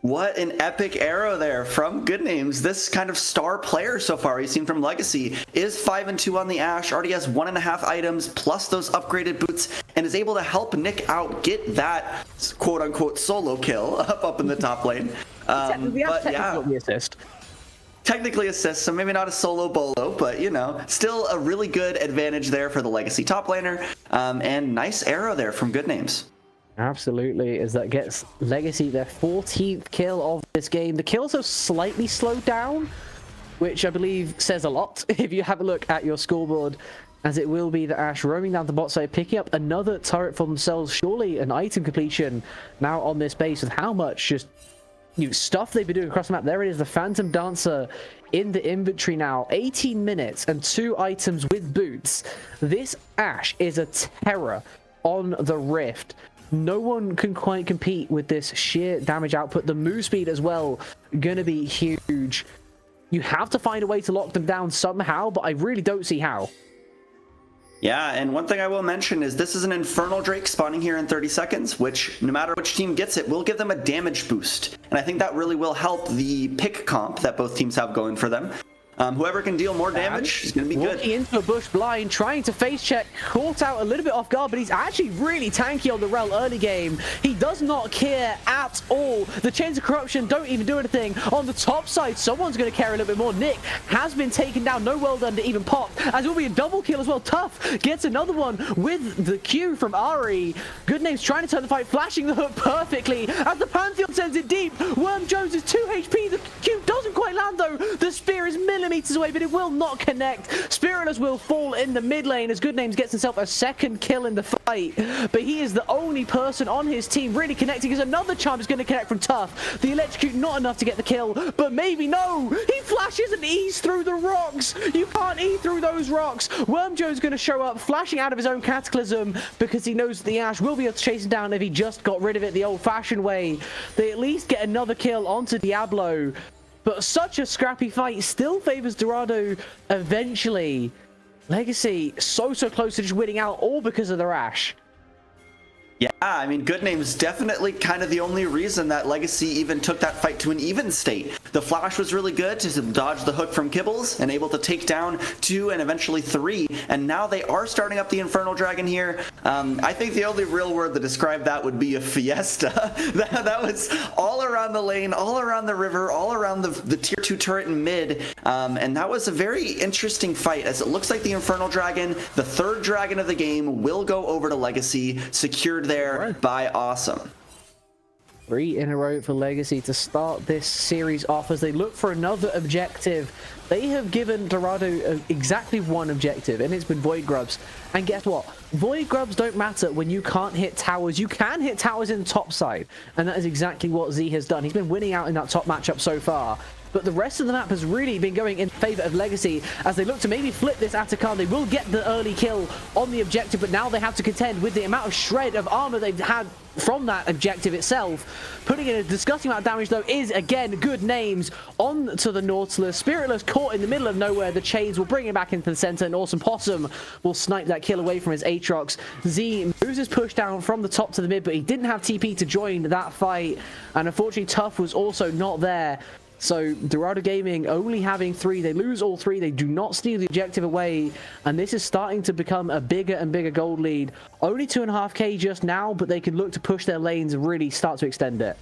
What an epic arrow there from Good Names. This kind of star player so far we've seen from Legacy is 5-2 on the Ashe, already has 1.5 items plus those upgraded boots, and is able to help Nick out get that quote-unquote solo kill up in the top lane. But yeah, the assist. Technically assist, so maybe not a solo bolo, but you know, still a really good advantage there for the Legacy top laner, and nice arrow there from Good Names. Absolutely, as that gets Legacy their 14th kill of this game. The kills have slightly slowed down, which I believe says a lot if you have a look at your scoreboard, as it will be the Ashe roaming down the bot side, picking up another turret for themselves. Surely an item completion now on this base with how much just stuff they've been doing across the map. There it is, the Phantom Dancer in the inventory now. 18 minutes and 2 items with boots. This Ashe is a terror on the Rift. No one can quite compete with this sheer damage output. The move speed as well, gonna be huge. You have to find a way to lock them down somehow, but I really don't see how. Yeah, and one thing I will mention is this is an Infernal Drake spawning here in 30 seconds, which no matter which team gets it, will give them a damage boost. And I think that really will help the pick comp that both teams have going for them. Whoever can deal more damage is going to be good. Walking into a bush blind, trying to face check, caught out a little bit off guard, but he's actually really tanky on the Rel early game. He does not care at all. The Chains of Corruption don't even do anything. On the top side, someone's going to care a little bit more. Nick has been taken down. No world under even popped, as it will be a double kill as well. Tough gets another one with the Q from Ari. Good Names trying to turn the fight, flashing the hook perfectly as the Pantheon sends it deep. Worm Jones is 2 HP. The Q doesn't quite land though. The spear is millimeters away, but it will not connect. Spiritless will fall in the mid lane as Good Names gets himself a second kill in the fight, but he is the only person on his team really connecting, as another charm is going to connect from Tough. The electrocute not enough to get the kill, but maybe no. He flashes and ease through the rocks. You can't eat through those rocks. Worm Joe's going to show up, flashing out of his own Cataclysm, because he knows that the Ashe will be able to chase him down if he just got rid of it the old-fashioned way. They at least get another kill onto Diablo. But such a scrappy fight still favors Dorado eventually. Legacy so close to just winning out, all because of their Ashe. Yeah, I mean, Good Names definitely kind of the only reason that Legacy even took that fight to an even state. The flash was really good to dodge the hook from Kibbles and able to take down 2 and eventually 3, and now they are starting up the Infernal Dragon here. I think the only real word to describe that would be a fiesta. that was all around the lane, all around the river, all around the tier 2 turret in mid, and that was a very interesting fight, as it looks like the Infernal Dragon, the 3rd dragon of the game, will go over to Legacy, secured there by Awesome. 3 in a row for Legacy to start this series off as they look for another objective. They have given Dorado exactly one objective, and it's been Void Grubs. And guess what? Void Grubs don't matter when you can't hit towers. You can hit towers in the top side, and that is exactly what Z has done. He's been winning out in that top matchup so far. But the rest of the map has really been going in favor of Legacy as they look to maybe flip this Atakan. They will get the early kill on the objective, but now they have to contend with the amount of shred of armor they've had from that objective itself. Putting in a disgusting amount of damage, though, is, again, Good Names onto the Nautilus. Spiritless caught in the middle of nowhere. The Chains will bring him back into the center, and Awesome Possum will snipe that kill away from his Aatrox. Z moves his push down from the top to the mid, but he didn't have TP to join that fight, and unfortunately, Tough was also not there. So Dorado Gaming only having 3, they lose all 3, they do not steal the objective away, and this is starting to become a bigger and bigger gold lead. Only 2.5k just now, but they can look to push their lanes and really start to extend it.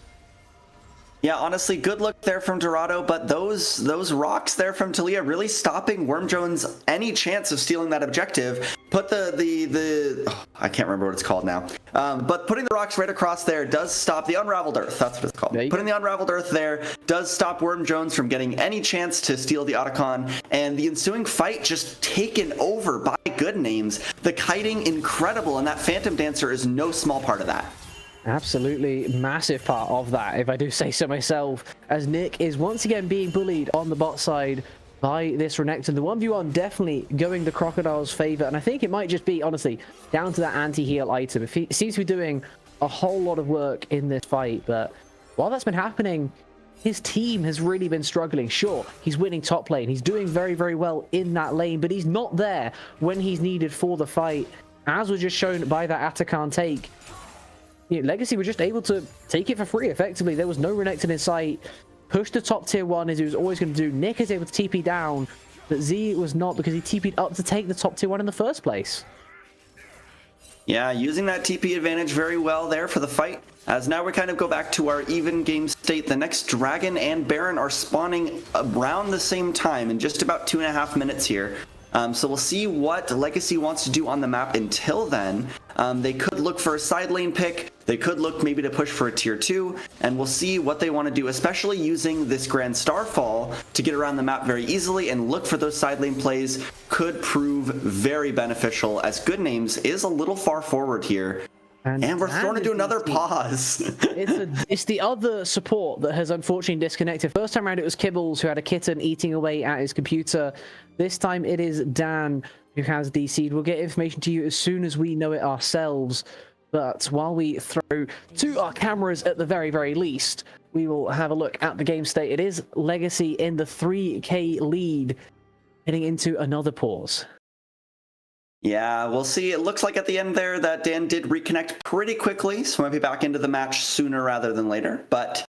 Yeah, honestly, good look there from Dorado, but those rocks there from Talia really stopping Worm Jones any chance of stealing that objective. Put I can't remember what it's called now. But putting the rocks right across there does stop the Unraveled Earth. That's what it's called. Putting the Unraveled Earth there does stop Worm Jones from getting any chance to steal the Otacon, and the ensuing fight just taken over by Good Names. The kiting incredible, and that Phantom Dancer is no small part of that. Absolutely massive part of that, if I do say so myself, as Nick is once again being bullied on the bot side by this Renekton. The 1v1 definitely going the Crocodile's favor, and I think it might just be, honestly, down to that anti-heal item. It seems to be doing a whole lot of work in this fight, but while that's been happening, his team has really been struggling. Sure, he's winning top lane, he's doing very, very well in that lane, but he's not there when he's needed for the fight, as was just shown by that Atacon take. You know, Legacy were just able to take it for free, effectively. There was no Renekton in sight. Push the top tier 1 as he was always going to do. Nick is able to TP down, but Z was not, because he TP'd up to take the top tier 1 in the first place. Yeah, using that TP advantage very well there for the fight. As now we kind of go back to our even game state. The next Dragon and Baron are spawning around the same time in just about 2.5 minutes here. So we'll see what Legacy wants to do on the map until then. They could look for a side lane pick. They could look maybe to push for a tier 2, and we'll see what they want to do, especially using this Grand Starfall to get around the map very easily and look for those side lane plays could prove very beneficial, as Good Names is a little far forward here. And we're thrown into another pause. It's the other support that has unfortunately disconnected. First time around it was Kibbles, who had a kitten eating away at his computer. This time it is Dan who has DC'd. We'll get information to you as soon as we know it ourselves. But while we throw to our cameras at the very, very least, we will have a look at the game state. It is Legacy in the 3K lead, heading into another pause. Yeah, we'll see. It looks like at the end there that Dan did reconnect pretty quickly, so might be back into the match sooner rather than later. But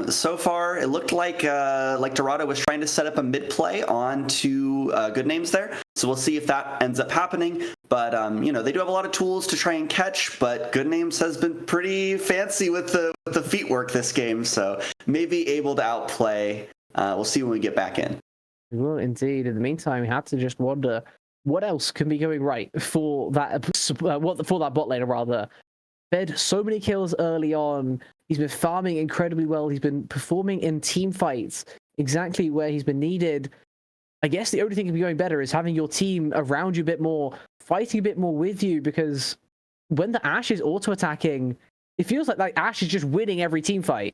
so far, it looked like Dorado was trying to set up a mid play onto Good Names there. So we'll see if that ends up happening. But you know, they do have a lot of tools to try and catch. But Good Names has been pretty fancy with the feet work this game, so maybe able to outplay. We'll see when we get back in. We will indeed. In the meantime, we had to just wonder what else can be going right for that for that bot laner, rather. Fed so many kills early on. He's been farming incredibly well. He's been performing in team fights exactly where he's been needed. I guess the only thing that can be going better is having your team around you a bit more, fighting a bit more with you, because when the Ashe is auto-attacking, it feels like Ashe is just winning every team fight.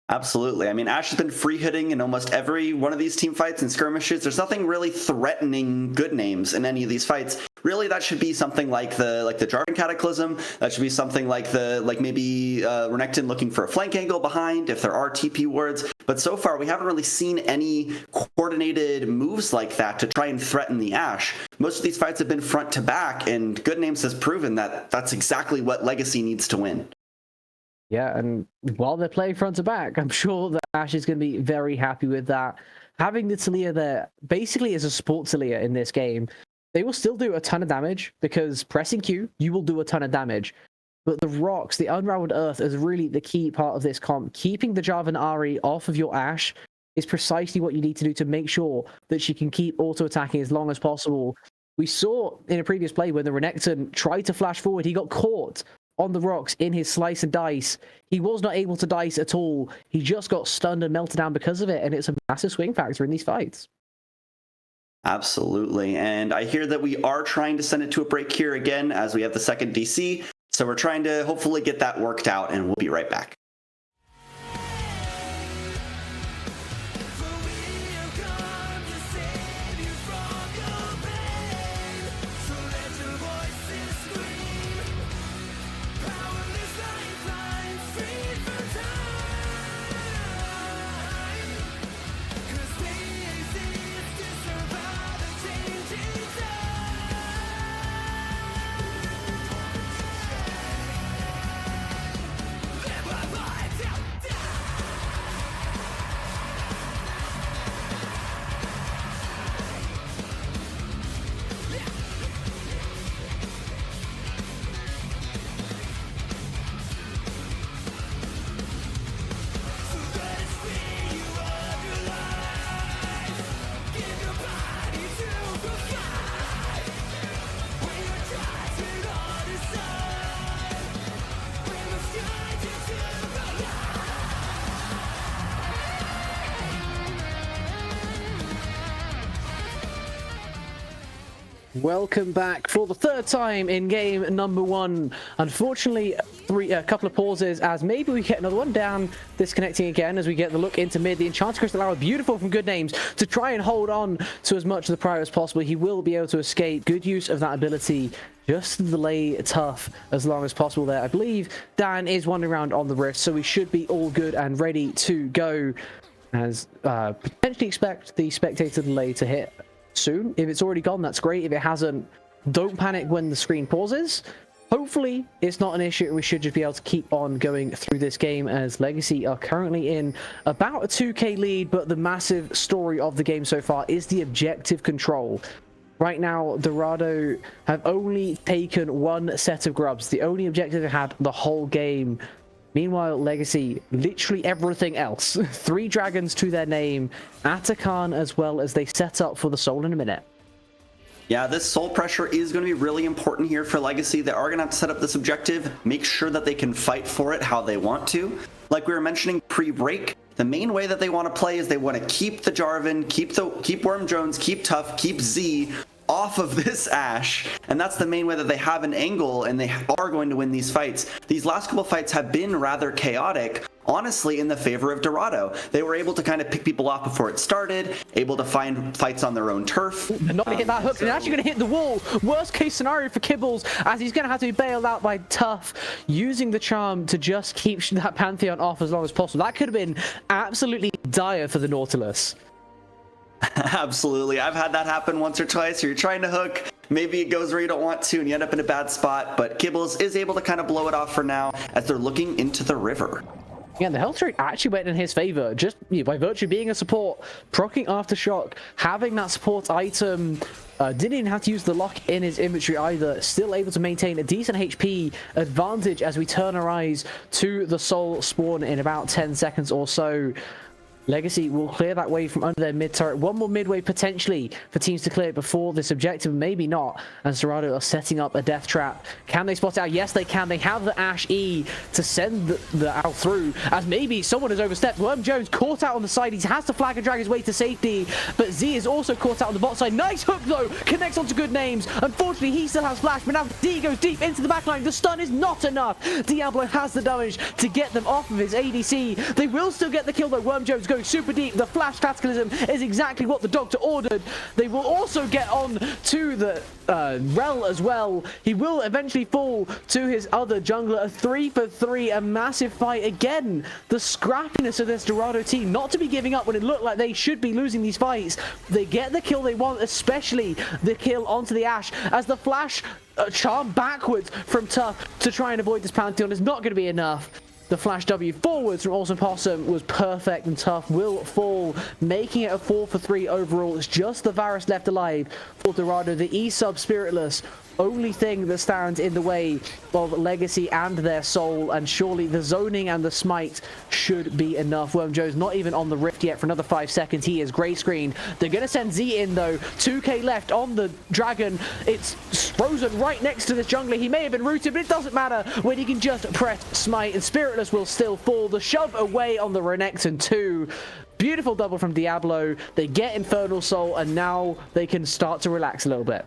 Absolutely. I mean, Ashe has been free hitting in almost every one of these team fights and skirmishes. There's nothing really threatening Good Names in any of these fights. Really, that should be something like the Jarvan Cataclysm. That should be something like maybe Renekton looking for a flank angle behind if there are TP wards. But so far, we haven't really seen any coordinated moves like that to try and threaten the Ashe. Most of these fights have been front to back, and Good Names has proven that that's exactly what Legacy needs to win. Yeah, and while they're playing front to back, I'm sure that Ashe is going to be very happy with that. Having the Talia there basically is a support Talia in this game. They will still do a ton of damage, because pressing Q, you will do a ton of damage. But the rocks, the Unraveled Earth, is really the key part of this comp. Keeping the Jarvan Ahri off of your Ashe is precisely what you need to do to make sure that she can keep auto-attacking as long as possible. We saw in a previous play when the Renekton tried to flash forward, he got caught on the rocks in his slice and dice. He was not able to dice at all. He just got stunned and melted down because of it, and it's a massive swing factor in these fights. Absolutely. And I hear that we are trying to send it to a break here again as we have the second DC. So we're trying to hopefully get that worked out, and we'll be right back. Welcome back for the third time in game number one. Unfortunately, a couple of pauses as maybe we get another one down, disconnecting again as we get the look into mid. The Enchanted Crystal Arrow, beautiful from Good Names to try and hold on to as much of the prior as possible. He will be able to escape. Good use of that ability just to delay Tough as long as possible there. I believe Dan is wandering around on the rift, so we should be all good and ready to go. As potentially expect the spectator delay to hit soon. If it's already gone, that's great. If it hasn't, don't panic when the screen pauses. Hopefully it's not an issue. We should just be able to keep on going through this game as Legacy are currently in about a 2k lead, but the massive story of the game so far is the objective control. Right now, Dorado have only taken one set of grubs, the only objective they had the whole game. Meanwhile, Legacy, literally everything else. 3 dragons to their name, Atakan as well, as they set up for the soul in a minute. Yeah, this soul pressure is going to be really important here for Legacy. They are going to have to set up this objective, make sure that they can fight for it how they want to. Like we were mentioning pre-break, the main way that they want to play is they want to keep the Jarvan, keep Worm Jones, keep Tough, keep Z off of this Ashe, and that's the main way that they have an angle, and they are going to win these fights. These last couple fights have been rather chaotic, honestly, in the favor of Dorado. They were able to kind of pick people off before it started, able to find fights on their own turf. They're not going to hit that hook, they're actually going to hit the wall. Worst case scenario for Kibbles, as he's going to have to be bailed out by Tough, using the charm to just keep that Pantheon off as long as possible. That could have been absolutely dire for the Nautilus. Absolutely. I've had that happen once or twice. You're trying to hook, maybe it goes where you don't want to, and you end up in a bad spot, but Kibbles is able to kind of blow it off for now as they're looking into the river. Yeah, the health rate actually went in his favor, just by virtue of being a support, proccing Aftershock, having that support item, didn't even have to use the lock in his inventory either, still able to maintain a decent HP advantage as we turn our eyes to the soul spawn in about 10 seconds or so. Legacy will clear that way from under their mid turret. One more mid wave potentially for teams to clear before this objective, maybe not, as Dorado are setting up a death trap. Can they spot it out? Yes, they can. They have the Ashe E to send the owl through, as maybe someone has overstepped. Worm Jones caught out on the side. He has to flag and drag his way to safety, but Z is also caught out on the bot side. Nice hook though, connects onto Good Names. Unfortunately, he still has flash, but now D goes deep into the backline. The stun is not enough. Diablo has the damage to get them off of his ADC. They will still get the kill though. Worm Jones goes super deep. The flash tacticalism is exactly what the doctor ordered. They will also get on to the Rel as well. He will eventually fall to his other jungler. A 3-for-3, a massive fight again. The scrappiness of this Dorado team, not to be giving up when it looked like they should be losing these fights. They get the kill they want, especially the kill onto the Ashe, as the flash charm backwards from Tough to try and avoid this Pantheon is not going to be enough. The flash W forwards from Awesome Possum was perfect, and Tough will fall, making it a 4-for-3 overall. It's just the Varus left alive for Dorado. The E-sub Spiritless, only thing that stands in the way of Legacy and their soul, and surely the zoning and the smite should be enough. Worm Joe's not even on the rift yet for another 5 seconds. He is gray screened. They're going to send Z in though. 2k left on the dragon. It's frozen right next to this jungler. He may have been rooted, but it doesn't matter when he can just press smite, and Spiritless will still fall. The shove away on the Renekton 2. Beautiful double from Diablo. They get Infernal Soul, and now they can start to relax a little bit.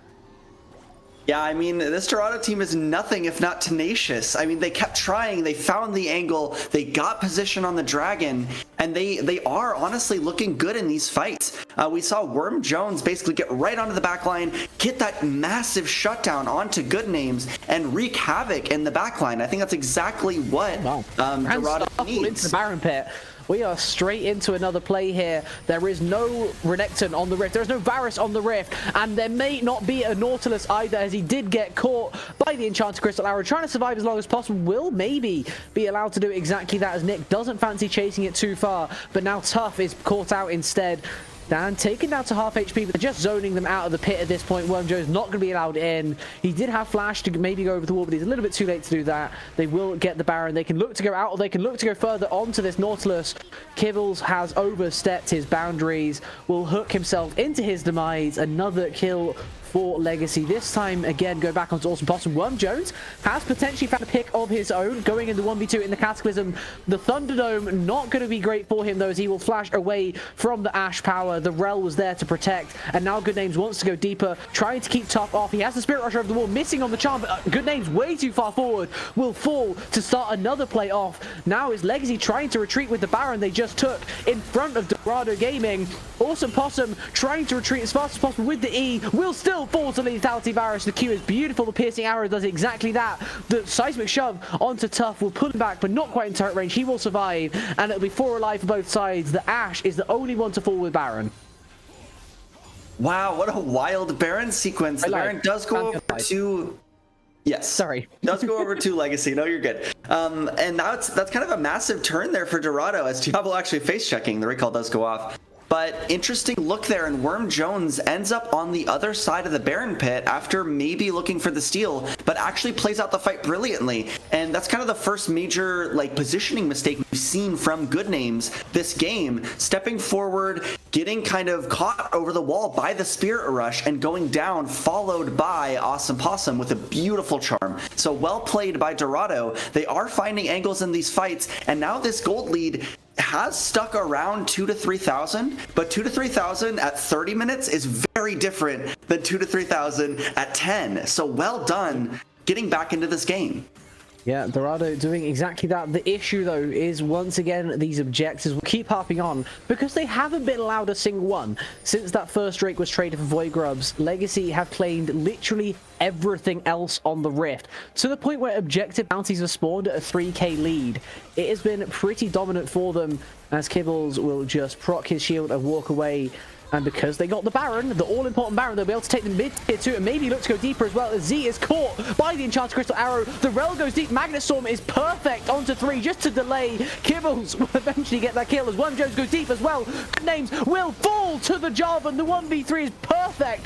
Yeah, I mean, this Dorado team is nothing if not tenacious. I mean, they kept trying, they found the angle, they got position on the dragon, and they are honestly looking good in these fights. We saw Worm Jones basically get right onto the back line, get that massive shutdown onto Good Names, and wreak havoc in the back line. I think that's exactly what Dorado needs. Into the Baron Pit. We are straight into another play here. There is no Renekton on the rift. There is no Varus on the rift. And there may not be a Nautilus either, as he did get caught by the Enchanted Crystal Arrow. Trying to survive as long as possible. Will maybe be allowed to do exactly that, as Nick doesn't fancy chasing it too far. But now Tough is caught out instead. Dan taken down to half HP, but they're just zoning them out of the pit at this point. Worm Joe's not going to be allowed in. He did have flash to maybe go over the wall, but he's a little bit too late to do that. They will get the Baron. They can look to go out, or they can look to go further onto this Nautilus. Kibbles has overstepped his boundaries, will hook himself into his demise. Another kill for Legacy. This time, again, go back onto Awesome Possum. Worm Jones has potentially found a pick of his own, going in the 1v2 in the Cataclysm. The Thunderdome, not going to be great for him, though, as he will flash away from the Ash power. The Rel was there to protect, and now Good Names wants to go deeper, trying to keep Tough off. He has the Spirit Rush over the wall, missing on the charm, but Good Names way too far forward, will fall to start another play off. Now is Legacy trying to retreat with the Baron they just took in front of Dorado Gaming. Awesome Possum trying to retreat as fast as possible with the E, will still fall to lethality. Varus, the Q is beautiful, the piercing arrow does exactly that. The seismic shove onto Tough will pull him back, but not quite in turret range. He will survive, and it'll be 4 alive for both sides. The Ash is the only one to fall with Baron. Wow, what a wild Baron sequence. The Baron does go over to... Yes. Sorry. Does go over to Legacy. No, you're good. And now that's kind of a massive turn there for Dorado, as Diablo actually face checking. The recall does go off. But interesting look there, and Worm Jones ends up on the other side of the Baron pit after maybe looking for the steal, but actually plays out the fight brilliantly. And that's kind of the first major positioning mistake we've seen from Good Names this game. Stepping forward, getting kind of caught over the wall by the Spirit Rush, and going down, followed by Awesome Possum with a beautiful charm. So well played by Dorado. They are finding angles in these fights, and now this gold lead has stuck around 2,000 to 3,000, but 2,000 to 3,000 at 30 minutes is very different than 2,000 to 3,000 at 10. So well done getting back into this game. Yeah, Dorado doing exactly that. The issue, though, is once again these objectives will keep harping on because they haven't been allowed a single one. Since that first Drake was traded for Void Grubs, Legacy have claimed literally everything else on the Rift, to the point where objective bounties have spawned at a 3k lead. It has been pretty dominant for them, as Kibbles will just proc his shield and walk away. And because they got the Baron, the all-important Baron, they'll be able to take the mid-tier 2 and maybe look to go deeper as well. As Z is caught by the Enchanted Crystal Arrow. The Rel goes deep. Magnet Storm is perfect onto 3 just to delay. Kibbles will eventually get that kill as Worm Jones goes deep as well. Good Names will fall to the job, and the 1v3 is perfect.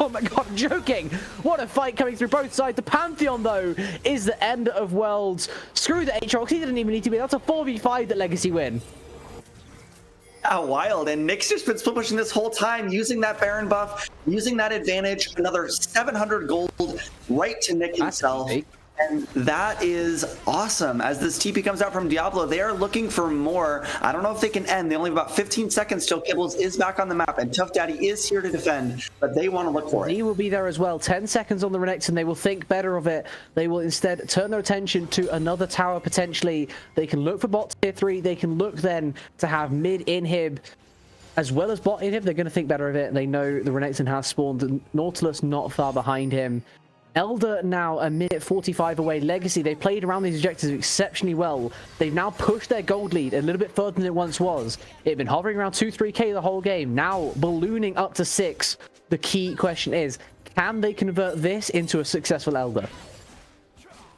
Oh my god, I'm joking. What a fight coming through both sides. The Pantheon, though, is the end of Worlds. Screw the Aatrox. He didn't even need to be. That's a 4v5 that Legacy win. Wild, and Nick's just been split pushing this whole time, using that Baron buff, using that advantage. Another 700 gold right to Nick himself. And that is awesome. As this TP comes out from Diablo, they are looking for more. I don't know if they can end. They only have about 15 seconds till Kibbles is back on the map, and Tough Daddy is here to defend, but they want to look for it. He will be there as well. 10 seconds on the Renekton. They will think better of it. They will instead turn their attention to another tower potentially. They can look for bot tier 3. They can look then to have mid inhib as well as bot inhib. They're going to think better of it. They know the Renekton has spawned. Nautilus not far behind him. Elder now a minute 45 away. Legacy, they played around these objectives exceptionally well. They've now pushed their gold lead a little bit further than it once was. It had been hovering around 2-3k the whole game, now ballooning up to 6. The key question is, can they convert this into a successful Elder?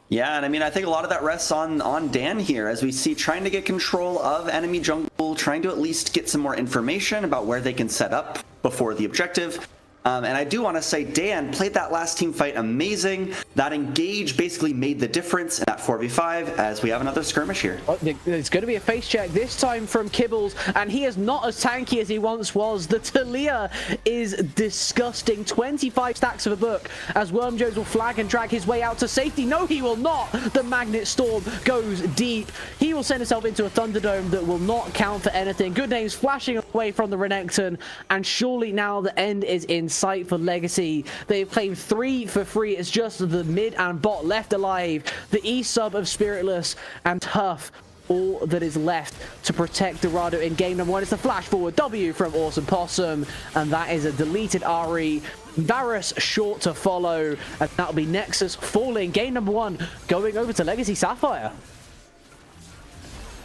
Yeah, and I mean, I think a lot of that rests on Dan here, as we see trying to get control of enemy jungle, trying to at least get some more information about where they can set up before the objective. And I do want to say Dan played that last team fight amazing. That engage basically made the difference in that 4v5, as we have another skirmish here. It's going to be a face check this time from Kibbles, and he is not as tanky as he once was. The Talia is disgusting. 25 stacks of a book as Worm Jones will flag and drag his way out to safety. No, he will not. The Magnet Storm goes deep. He will send himself into a Thunderdome that will not count for anything. Good Names flashing away from the Renekton, and surely now the end is in sight for Legacy. They've claimed 3 for free. It's just the mid and bot left alive. The E sub of Spiritless and Tough, all that is left to protect Dorado in game number 1. It's the flash forward W from Awesome Possum, and that is a deleted RE. Varus short to follow, and that'll be Nexus falling. Game number 1 going over to Legacy Sapphire.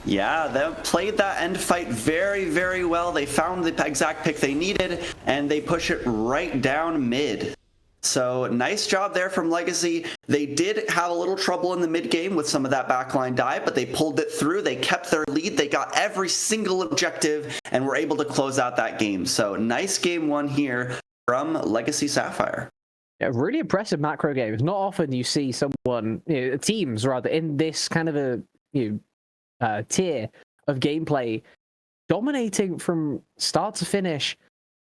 Yeah, they played that end fight very, very well. They found the exact pick they needed, and they push it right down mid. So nice job there from Legacy. They did have a little trouble in the mid game with some of that backline dive, but they pulled it through. They kept their lead. They got every single objective and were able to close out that game. So nice game 1 here from Legacy Sapphire. Yeah, really impressive macro game. It's not often you see someone, teams rather, in this kind of a tier of gameplay dominating from start to finish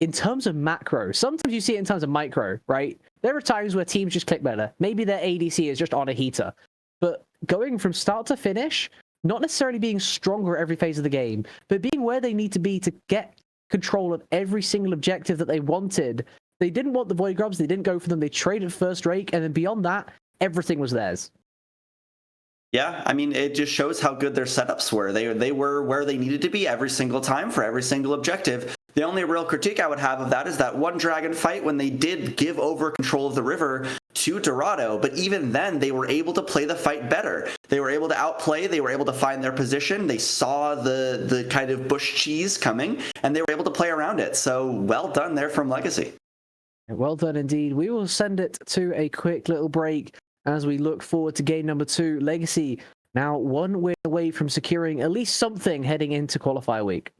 in terms of macro, sometimes you see it in terms of micro, right? There are times where teams just click better. Maybe their ADC is just on a heater. But going from start to finish, not necessarily being stronger at every phase of the game, but being where they need to be to get control of every single objective that they wanted. They didn't want the Void Grubs, they didn't go for them, they traded first Drake, and then beyond that, everything was theirs. Yeah, I mean, it just shows how good their setups were. They were where they needed to be every single time for every single objective. The only real critique I would have of that is that one dragon fight when they did give over control of the river to Dorado, but even then they were able to play the fight better. They were able to outplay, they were able to find their position, they saw the kind of bush cheese coming, and they were able to play around it. So well done there from Legacy. Well done indeed. We will send it to a quick little break as we look forward to game number 2. Legacy now 1 win away from securing at least something heading into qualifier week.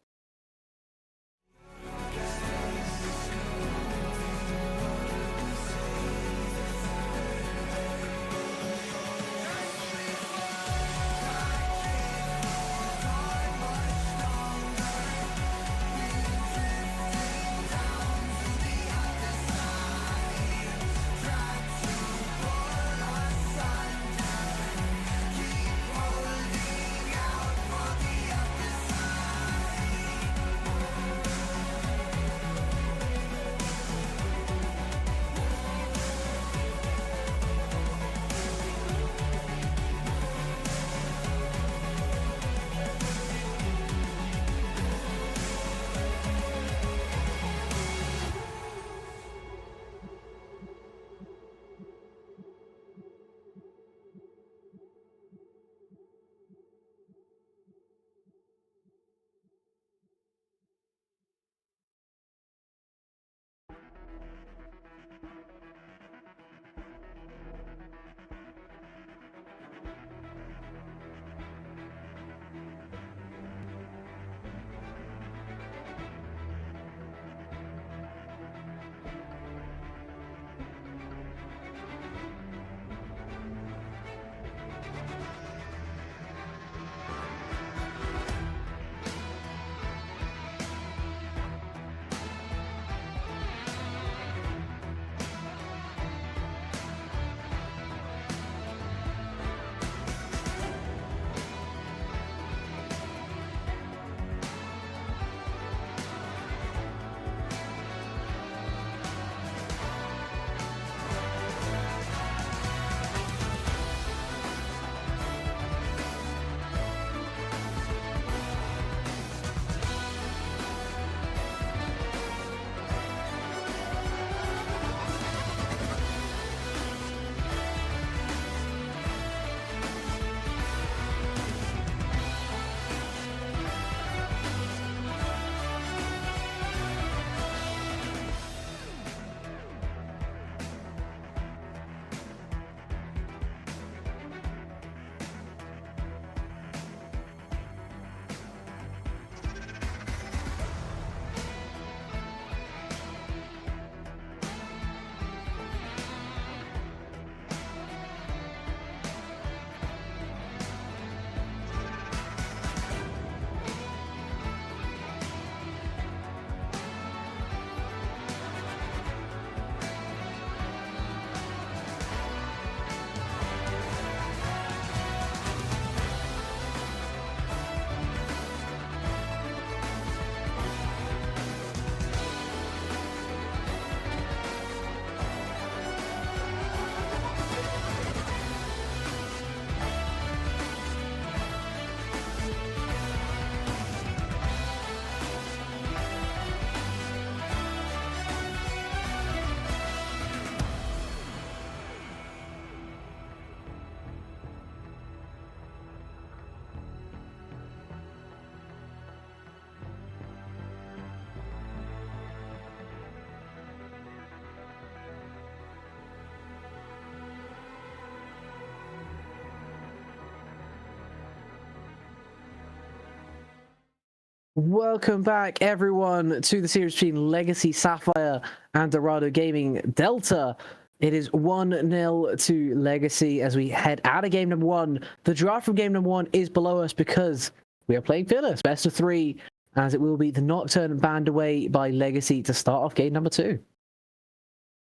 Welcome back, everyone, to the series between Legacy Sapphire and Dorado Gaming Delta. It is 1-0 to Legacy as we head out of game number 1. The draft from game number 1 is below us because we are playing Fearless, best of 3. as it will be the Nocturne banned away by Legacy to start off game number 2.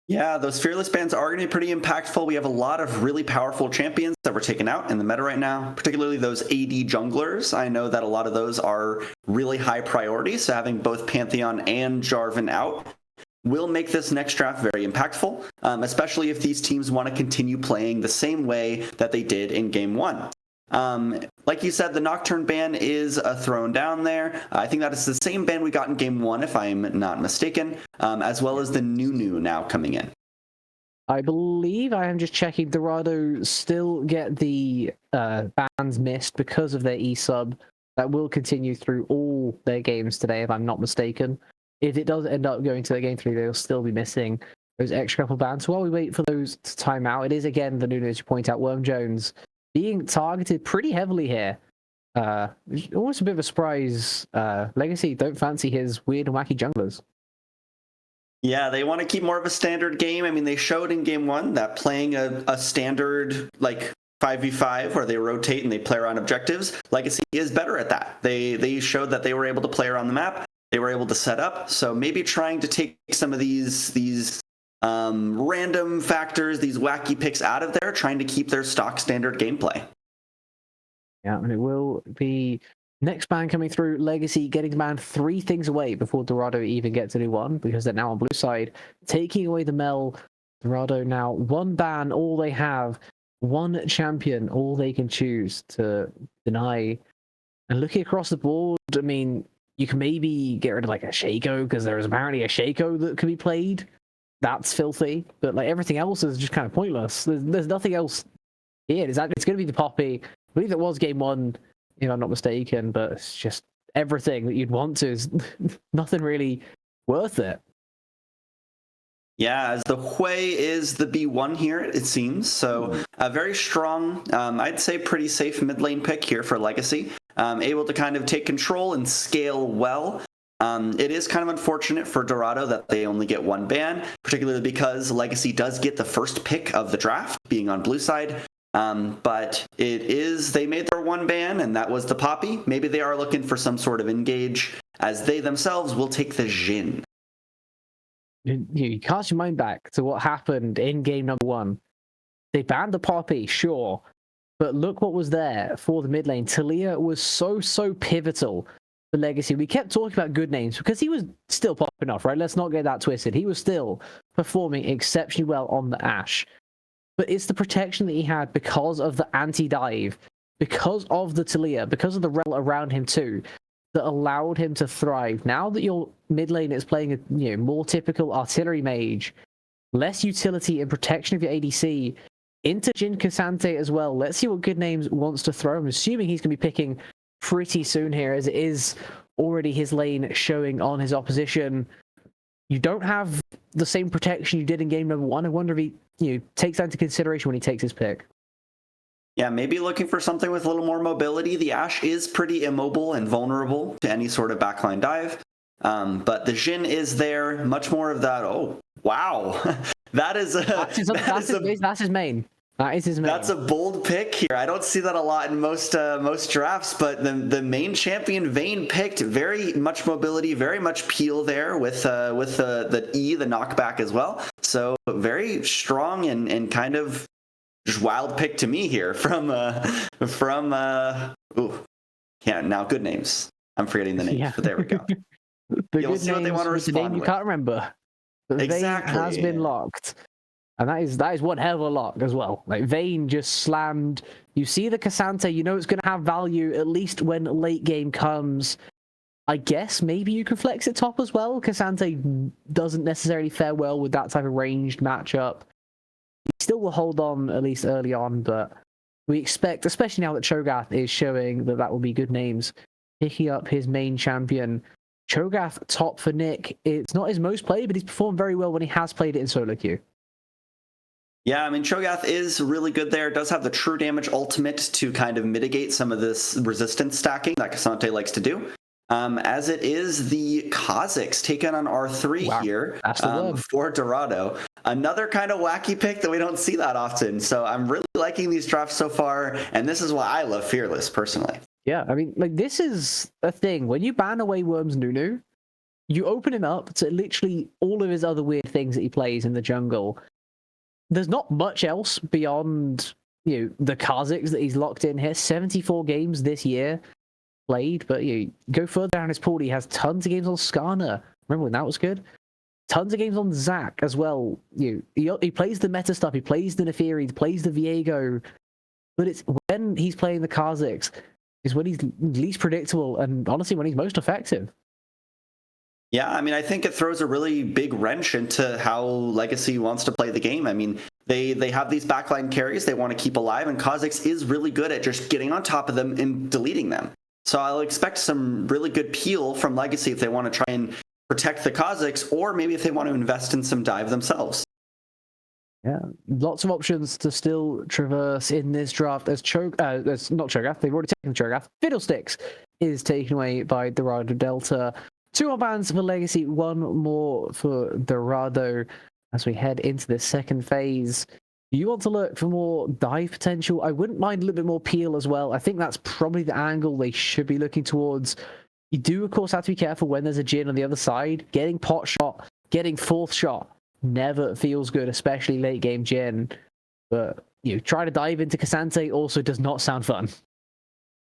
Yeah, those Fearless bans are going to be pretty impactful. We have a lot of really powerful champions that were taken out in the meta right now, particularly those AD junglers. I know that a lot of those are really high priority, so having both Pantheon and Jarvan out will make this next draft very impactful, especially if these teams want to continue playing the same way that they did in Game 1. Like you said, the Nocturne ban is thrown down there. I think that is the same ban we got in Game 1, if I'm not mistaken, as well as the Nunu now coming in. I believe, I am just checking, Dorado still get the bans missed because of their E-sub. That will continue through all their games today, if I'm not mistaken. If it does end up going to the Game 3, they'll still be missing those extra couple bans. So while we wait for those to time out, it is again the Nunu, as you point out, Worm Jones being targeted pretty heavily here. Almost a bit of a surprise. Legacy don't fancy his weird and wacky junglers. Yeah, they want to keep more of a standard game. I mean, they showed in Game 1 that playing a standard, like, 5v5 where they rotate and they play around objectives, Legacy is better at that. They showed that they were able to play around the map. They were able to set up. So maybe trying to take some of these random factors, these wacky picks out of there, trying to keep their stock standard gameplay. Yeah, and it will be next ban coming through. Legacy getting to ban 3 things away before Dorado even gets to do 1, because they're now on blue side, taking away the Mel. Dorado now 1 ban, all they have, 1 champion, all they can choose to deny. And looking across the board, I mean, you can maybe get rid of like a Shaco, because there is apparently a Shaco that can be played. That's filthy, but like everything else is just kind of pointless. There's nothing else here. It's going to be the Poppy. I believe it was Game 1, if I'm not mistaken, but it's just everything that you'd want to is nothing really worth it. Yeah, as the Hui is the B1 here, it seems. So a very strong, I'd say pretty safe mid lane pick here for Legacy. Able to kind of take control and scale well. It is kind of unfortunate for Dorado that they only get 1 ban, particularly because Legacy does get the first pick of the draft, being on blue side. But they made their 1 ban, and that was the Poppy. Maybe they are looking for some sort of engage, as they themselves will take the Jhin. You cast your mind back to what happened in game number 1. They banned the Poppy, sure, but look what was there for the mid lane. Talia was so pivotal for Legacy. We kept talking about good names because he was still popping off, right? Let's not get that twisted. He was still performing exceptionally well on the Ashe. But it's the protection that he had because of the anti-dive, because of the Talia, because of the rel around him too, that allowed him to thrive. Now that your mid lane is playing a more typical artillery mage, less utility and protection of your ADC, into Jhin Cassante as well. Let's see what Good Names wants to throw. I'm assuming he's going to be picking pretty soon here, as it is already his lane showing on his opposition. You don't have the same protection you did in game number 1. I wonder if he takes that into consideration when he takes his pick. Yeah, maybe looking for something with a little more mobility. The Ashe is pretty immobile and vulnerable to any sort of backline dive. But the Jhin is there. Much more of that. Oh, wow. That's his main. That is his main. That's a bold pick here. I don't see that a lot in most drafts, but the main champion Vayne picked very much mobility, very much peel there with the E, the knockback as well. So very strong and kind of just wild pick to me here from now Good Names. I'm forgetting the names, but there we go. We'll see what they want to respond the name you can't remember. But exactly. Vayne has been locked. And that is one hell of a lock as well. Like, Vayne just slammed. You see the Cassante, you know it's going to have value, at least when late game comes. I guess maybe you can flex it top as well. Cassante doesn't necessarily fare well with that type of ranged matchup. He still will hold on, at least early on, but we expect, especially now that Cho'Gath is showing that will be Good Names, picking up his main champion. Cho'Gath top for Nick. It's not his most played, but he's performed very well when he has played it in solo queue. Yeah, I mean, Cho'Gath is really good there. Does have the true damage ultimate to kind of mitigate some of this resistance stacking that Cassante likes to do. As it is the Kha'Zix taken on R3 here for Dorado. Another kind of wacky pick that we don't see that often. So I'm really liking these drafts so far, and this is why I love Fearless, personally. Yeah, I mean, like, this is a thing. When you ban away Worm's Nunu, you open him up to literally all of his other weird things that he plays in the jungle. There's not much else beyond, the Kha'Zix that he's locked in here. 74 games this year played, but you go further down his pool, he has tons of games on Skarner. Remember when that was good? Tons of games on Zac as well. He plays the meta stuff, he plays the Neferi, he plays the Viego, but it's when he's playing the Kha'Zix is when he's least predictable and honestly when he's most effective. Yeah, I mean, I think it throws a really big wrench into how Legacy wants to play the game. I mean, they have these backline carries they want to keep alive, and Kha'Zix is really good at just getting on top of them and deleting them. So I'll expect some really good peel from Legacy if they want to try and protect the Kha'Zix, or maybe if they want to invest in some dive themselves. Yeah, lots of options to still traverse in this draft. As not Cho'Gath, they've already taken Cho'Gath. Fiddlesticks is taken away by Dorado Delta. 2 more bans for Legacy, 1 more for Dorado as we head into the second phase. You want to look for more dive potential? I wouldn't mind a little bit more peel as well. I think that's probably the angle they should be looking towards. You do, of course, have to be careful when there's a Jhin on the other side. Getting pot shot, getting fourth shot never feels good, especially late game Jhin. But try to dive into Cassante also does not sound fun.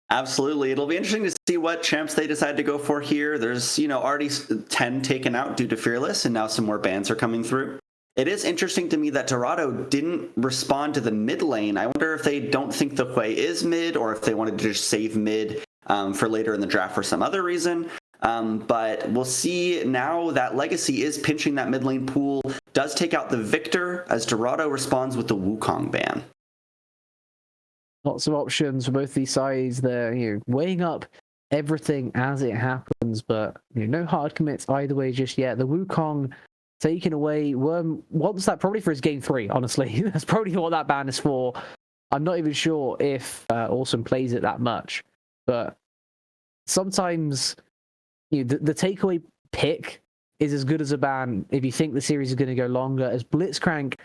Absolutely. It'll be interesting to see what champs they decide to go for here. There's, already 10 taken out due to Fearless, and now some more bans are coming through. It is interesting to me that Dorado didn't respond to the mid lane. I wonder if they don't think the Hui is mid, or if they wanted to just save mid for later in the draft for some other reason. But we'll see now that Legacy is pinching that mid lane pool, does take out the Victor as Dorado responds with the Wukong ban. Lots of options for both these sides. They're weighing up everything as it happens, but no hard commits either way just yet. The Wukong taken away. Worm wants that probably for his game 3, honestly. That's probably what that ban is for. I'm not even sure if Awesome plays it that much, but sometimes the takeaway pick is as good as a ban if you think the series is going to go longer, as Blitzcrank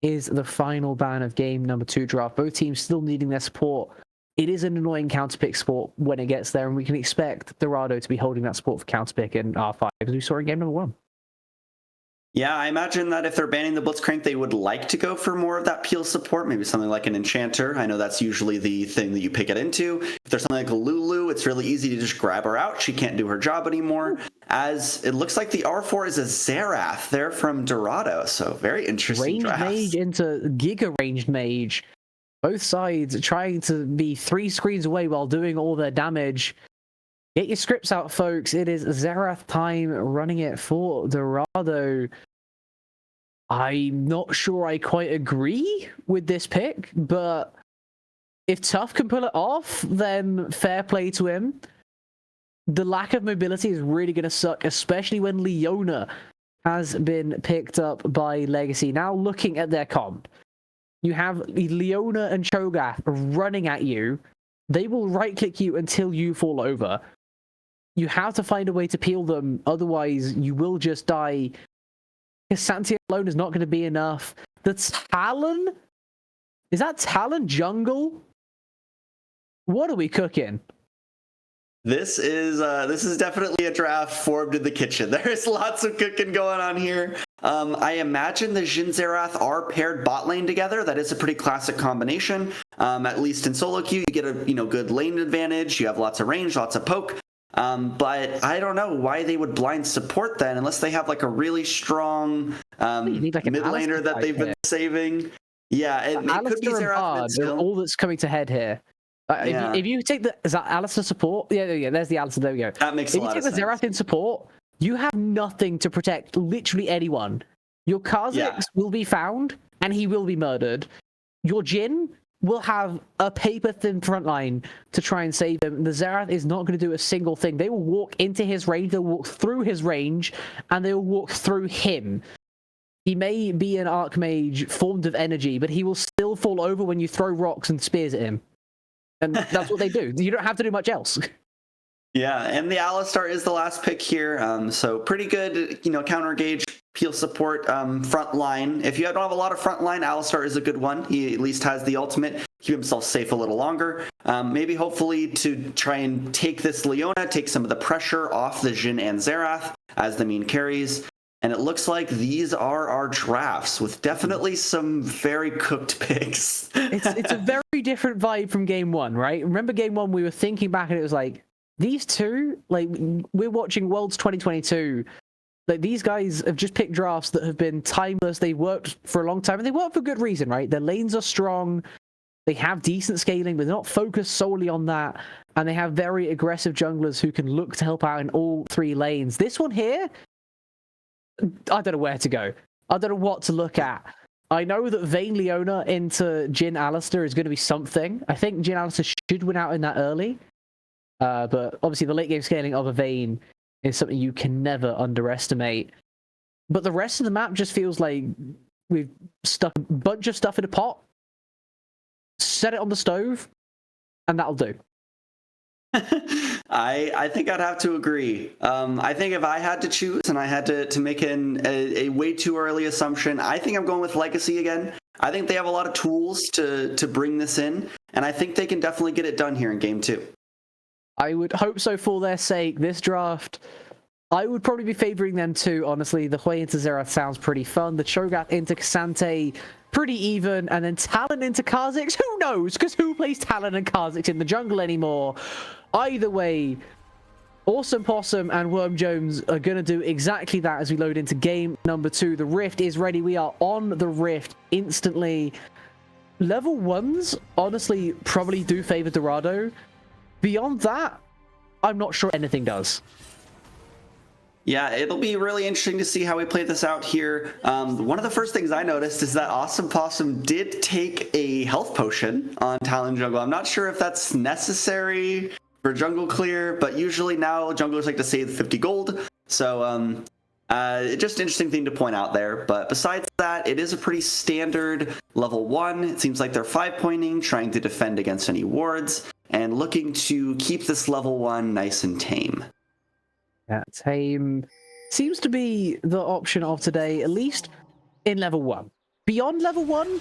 is the final ban of game number 2 draft. Both teams still needing their support. It is an annoying counterpick sport when it gets there, and we can expect Dorado to be holding that support for counterpick in R5, as we saw in game number 1. Yeah, I imagine that if they're banning the Blitzcrank, they would like to go for more of that peel support, maybe something like an Enchanter. I know that's usually the thing that you pick it into. If there's something like a Lulu, it's really easy to just grab her out. She can't do her job anymore. As it looks like the R4 is a Xerath there from Dorado, so very interesting Ranged drafts. Mage into Giga Ranged Mage. Both sides trying to be 3 screens away while doing all their damage. Get your scripts out, folks. It is Xerath time, running it for Dorado. I'm not sure I quite agree with this pick, but if Tough can pull it off, then fair play to him. The lack of mobility is really going to suck, especially when Leona has been picked up by Legacy. Now looking at their comp, you have Leona and Cho'Gath running at you. They will right-click you until you fall over. You have to find a way to peel them, otherwise you will just die. Cassante alone is not going to be enough. The Talon? Is that Talon jungle? What are we cooking? This is definitely a draft formed in the kitchen. There's lots of cooking going on here. I imagine the Jhin Xerath are paired bot lane together. That is a pretty classic combination. At least in solo queue, you get a good lane advantage. You have lots of range, lots of poke. But I don't know why they would blind support then, unless they have like a really strong mid laner that they've been saving. Yeah, it could be Xerath mid-skill. All that's coming to head here. If you take is that Alistair support? Yeah, there's the Alistair. There we go. That makes a lot of sense. If you take the Xerath in support, you have nothing to protect literally anyone. Your Kha'Zix will be found, and he will be murdered. Your Jhin will have a paper-thin front line to try and save him. The Xerath is not going to do a single thing. They will walk into his range, they'll walk through his range, and they will walk through him. He may be an Archmage formed of energy, but he will still fall over when you throw rocks and spears at him. And that's what they do. You don't have to do much else. Yeah, and the Alistar is the last pick here. So pretty good, counter gauge, peel support, front line. If you don't have a lot of front line, Alistar is a good one. He at least has the ultimate. keep himself safe a little longer. Maybe hopefully to try and take this Leona, take some of the pressure off the Jhin and Xerath as the main carries. And it looks like these are our drafts with definitely some very cooked picks. It's a very different vibe from game one, right? Remember game one, we were thinking back and it was like, these two, like, we're watching Worlds 2022. Like, these guys have just picked drafts that have been timeless. They worked for a long time and they work for good reason, right? Their lanes are strong. They have decent scaling, but they're not focused solely on that. And they have very aggressive junglers who can look to help out in all three lanes. This one here, I don't know where to go. I don't know what to look at. I know that Vayne Leona into Jhin Alistair is going to be something. I think Jhin Alistair should win out in that early. But obviously the late game scaling of a Vayne is something you can never underestimate. But the rest of the map just feels like we've stuck a bunch of stuff in a pot, set it on the stove, and that'll do. I think I'd have to agree. I think if I had to choose and I had to make a way too early assumption, I think I'm going with Legacy again. I think they have a lot of tools to bring this in, and I think they can definitely get it done here in game 2. I would hope so for their sake. This draft, I would probably be favoring them too, honestly. The Hui into Xerath sounds pretty fun. The Cho'Gath into K'Sante, pretty even. And then Talon into Kha'Zix, who knows? Because who plays Talon and Kha'Zix in the jungle anymore? Either way, Awesome Possum and Worm Jones are going to do exactly that as we load into game number 2. The Rift is ready. We are on the Rift instantly. Level 1s, honestly, probably do favor Dorado. Beyond that, I'm not sure anything does. Yeah, it'll be really interesting to see how we play this out here. One of the first things I noticed is that Awesome Possum did take a health potion on Talon Jungle. I'm not sure if that's necessary for jungle clear, but usually now junglers like to save 50 gold. So just an interesting thing to point out there. But besides that, it is a pretty standard level 1. It seems like they're 5-pointing, trying to defend against any wards, and looking to keep this level 1 nice and tame. Yeah, tame seems to be the option of today, at least in level 1. Beyond level 1,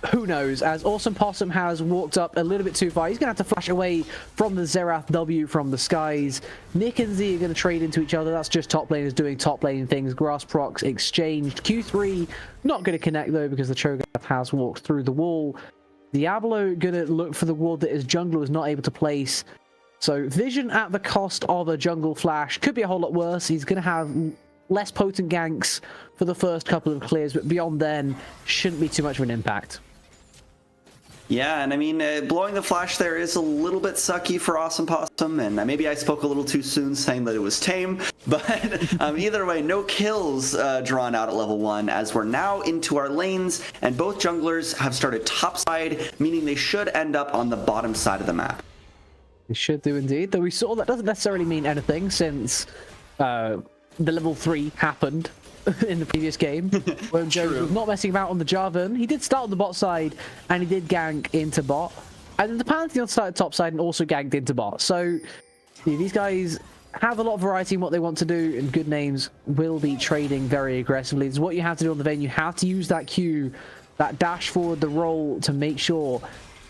who knows, as Awesome Possum has walked up a little bit too far. He's going to have to flash away from the Xerath W from the skies. Nick and Z are going to trade into each other. That's just top laners doing top lane things. Grass procs exchanged. Q3 not going to connect though because the Cho'Gath has walked through the wall. Diablo going to look for the ward that his jungler was not able to place. So vision at the cost of a jungle flash. Could be a whole lot worse. He's going to have less potent ganks for the first couple of clears, but beyond then, shouldn't be too much of an impact. Yeah, and I mean, blowing the flash there is a little bit sucky for Awesome Possum, and maybe I spoke a little too soon saying that it was tame, but either way, no kills drawn out at level 1, as we're now into our lanes, and both junglers have started topside, meaning they should end up on the bottom side of the map. They should do indeed, though we saw that doesn't necessarily mean anything since the level 3 happened in the previous game. Worm Jones was not messing about on the Jarvan. He did start on the bot side and he did gank into bot. And then the Pantheon started top side and also ganked into bot. So these guys have a lot of variety in what they want to do, and good names will be trading very aggressively. It's what you have to do on the Vayne. You have to use that Q, that dash forward, the roll to make sure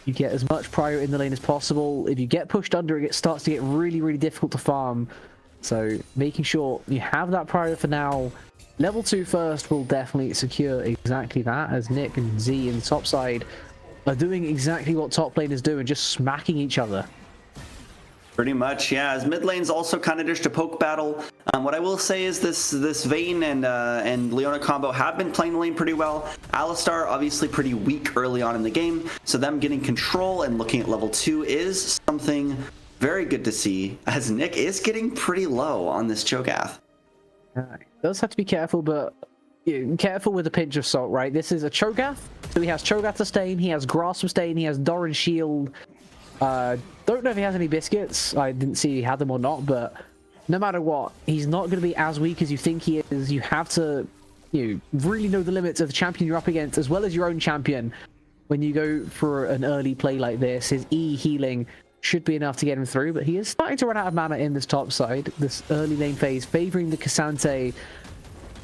you get as much prior in the lane as possible. If you get pushed under, it starts to get really, really difficult to farm. So making sure you have that prior for now. Level 2 first will definitely secure exactly that, as Nick and Z in the top side are doing exactly what top laners do and just smacking each other. Pretty much, yeah. As mid lane's also kind of just a poke battle. What I will say is this Vayne and Leona combo have been playing the lane pretty well. Alistar obviously pretty weak early on in the game, so them getting control and looking at level 2 is something very good to see, as Nick is getting pretty low on this Cho'Gath. Does have to be careful, but careful with a pinch of salt, right? This is a Cho'Gath, so he has Cho'Gath sustain, he has Grass sustain, he has Doran shield. Don't know if he has any biscuits. I didn't see he had them or not, but no matter what, he's not going to be as weak as you think he is. You have to really know the limits of the champion you're up against, as well as your own champion. When you go for an early play like this, his E healing should be enough to get him through, but he is starting to run out of mana in this top side. This early lane phase favoring the K'Sante.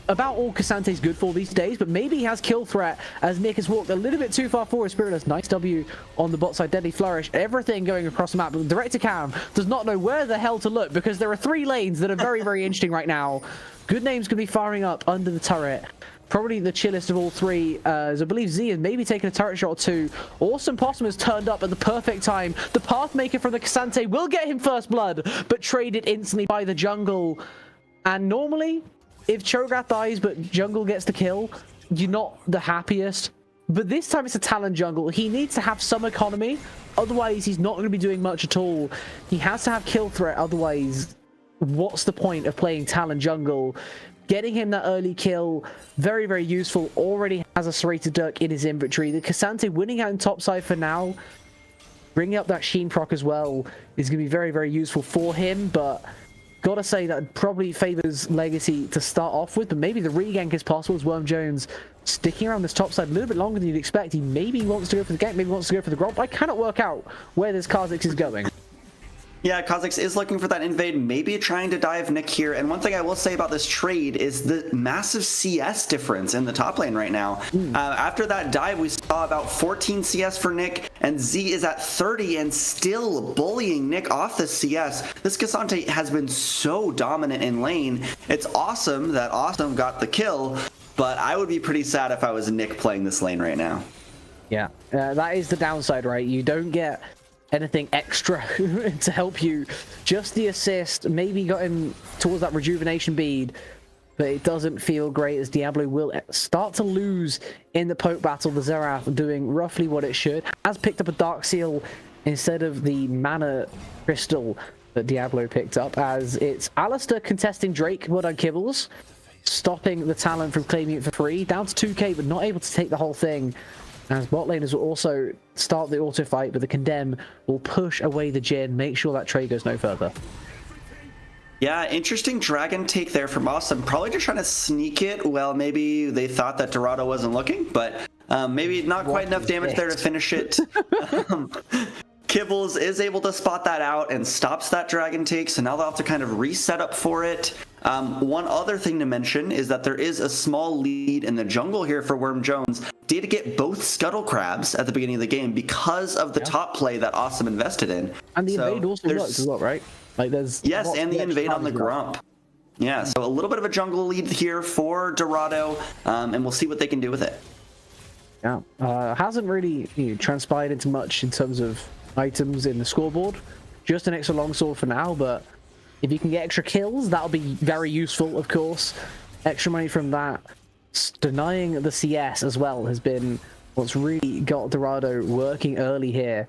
about all Casante's good for these days, but maybe he has kill threat as Nick has walked a little bit too far forward. Spiritless, nice W on the bot side, deadly flourish, everything going across the map. But the director Cam does not know where the hell to look because there are 3 lanes that are very, very interesting right now. Good names could be firing up under the turret. Probably the chillest of all 3, as I believe Z has maybe taken a turret shot or 2. Awesome Possum has turned up at the perfect time. The Pathmaker from the Casante will get him first blood, but traded instantly by the jungle. And normally, if Cho'Gath dies but jungle gets the kill, you're not the happiest. But this time it's a Talon jungle. He needs to have some economy, otherwise he's not going to be doing much at all. He has to have kill threat, otherwise what's the point of playing Talon jungle? Getting him that early kill, very, very useful. Already has a Serrated Dirk in his inventory. The Casante winning out in topside for now. Bringing up that Sheen proc as well is going to be very, very useful for him. But gotta say that probably favors Legacy to start off with. But maybe the regank is possible as Worm Jones sticking around this top side a little bit longer than you'd expect. He maybe wants to go for the gank, maybe wants to go for the gromp. I cannot work out where this Kha'Zix is going. Yeah, Kha'Zix is looking for that invade, maybe trying to dive Nick here. And one thing I will say about this trade is the massive CS difference in the top lane right now. After that dive, we saw about 14 CS for Nick, and Z is at 30 and still bullying Nick off the CS. This Casante has been so dominant in lane. It's awesome that Awesome got the kill, but I would be pretty sad if I was Nick playing this lane right now. Yeah, that is the downside, right? You don't get anything extra to help you. Just the assist, maybe got him towards that rejuvenation bead, but it doesn't feel great as Diablo will start to lose in the poke battle. The Xerath doing roughly what it should. Has picked up a Dark Seal instead of the mana crystal that Diablo picked up, as it's Alistair contesting Drake, well done Kibbles, stopping the Talon from claiming it for free. Down to 2k, but not able to take the whole thing. As bot laners will also start the auto fight, but the Condemn will push away the Jhin, make sure that trade goes no further. Yeah, interesting dragon take there from Awesome. Probably just trying to sneak it. Well, maybe they thought that Dorado wasn't looking, but maybe not quite enough damage there to finish it. Kibbles is able to spot that out and stops that dragon take, so now they'll have to kind of reset up for it. One other thing to mention is that there is a small lead in the jungle here for Worm Jones. Did get both Scuttle Crabs at the beginning of the game because of the top play that Awesome invested in. And the invade also works as well, right? Like there's and the invade on the grump. Yeah, so a little bit of a jungle lead here for Dorado, and we'll see what they can do with it. Yeah, hasn't really transpired into much in terms of items in the scoreboard. Just an extra longsword for now, but if you can get extra kills, that'll be very useful, of course. Extra money from that. Denying the CS as well has been what's really got Dorado working early here.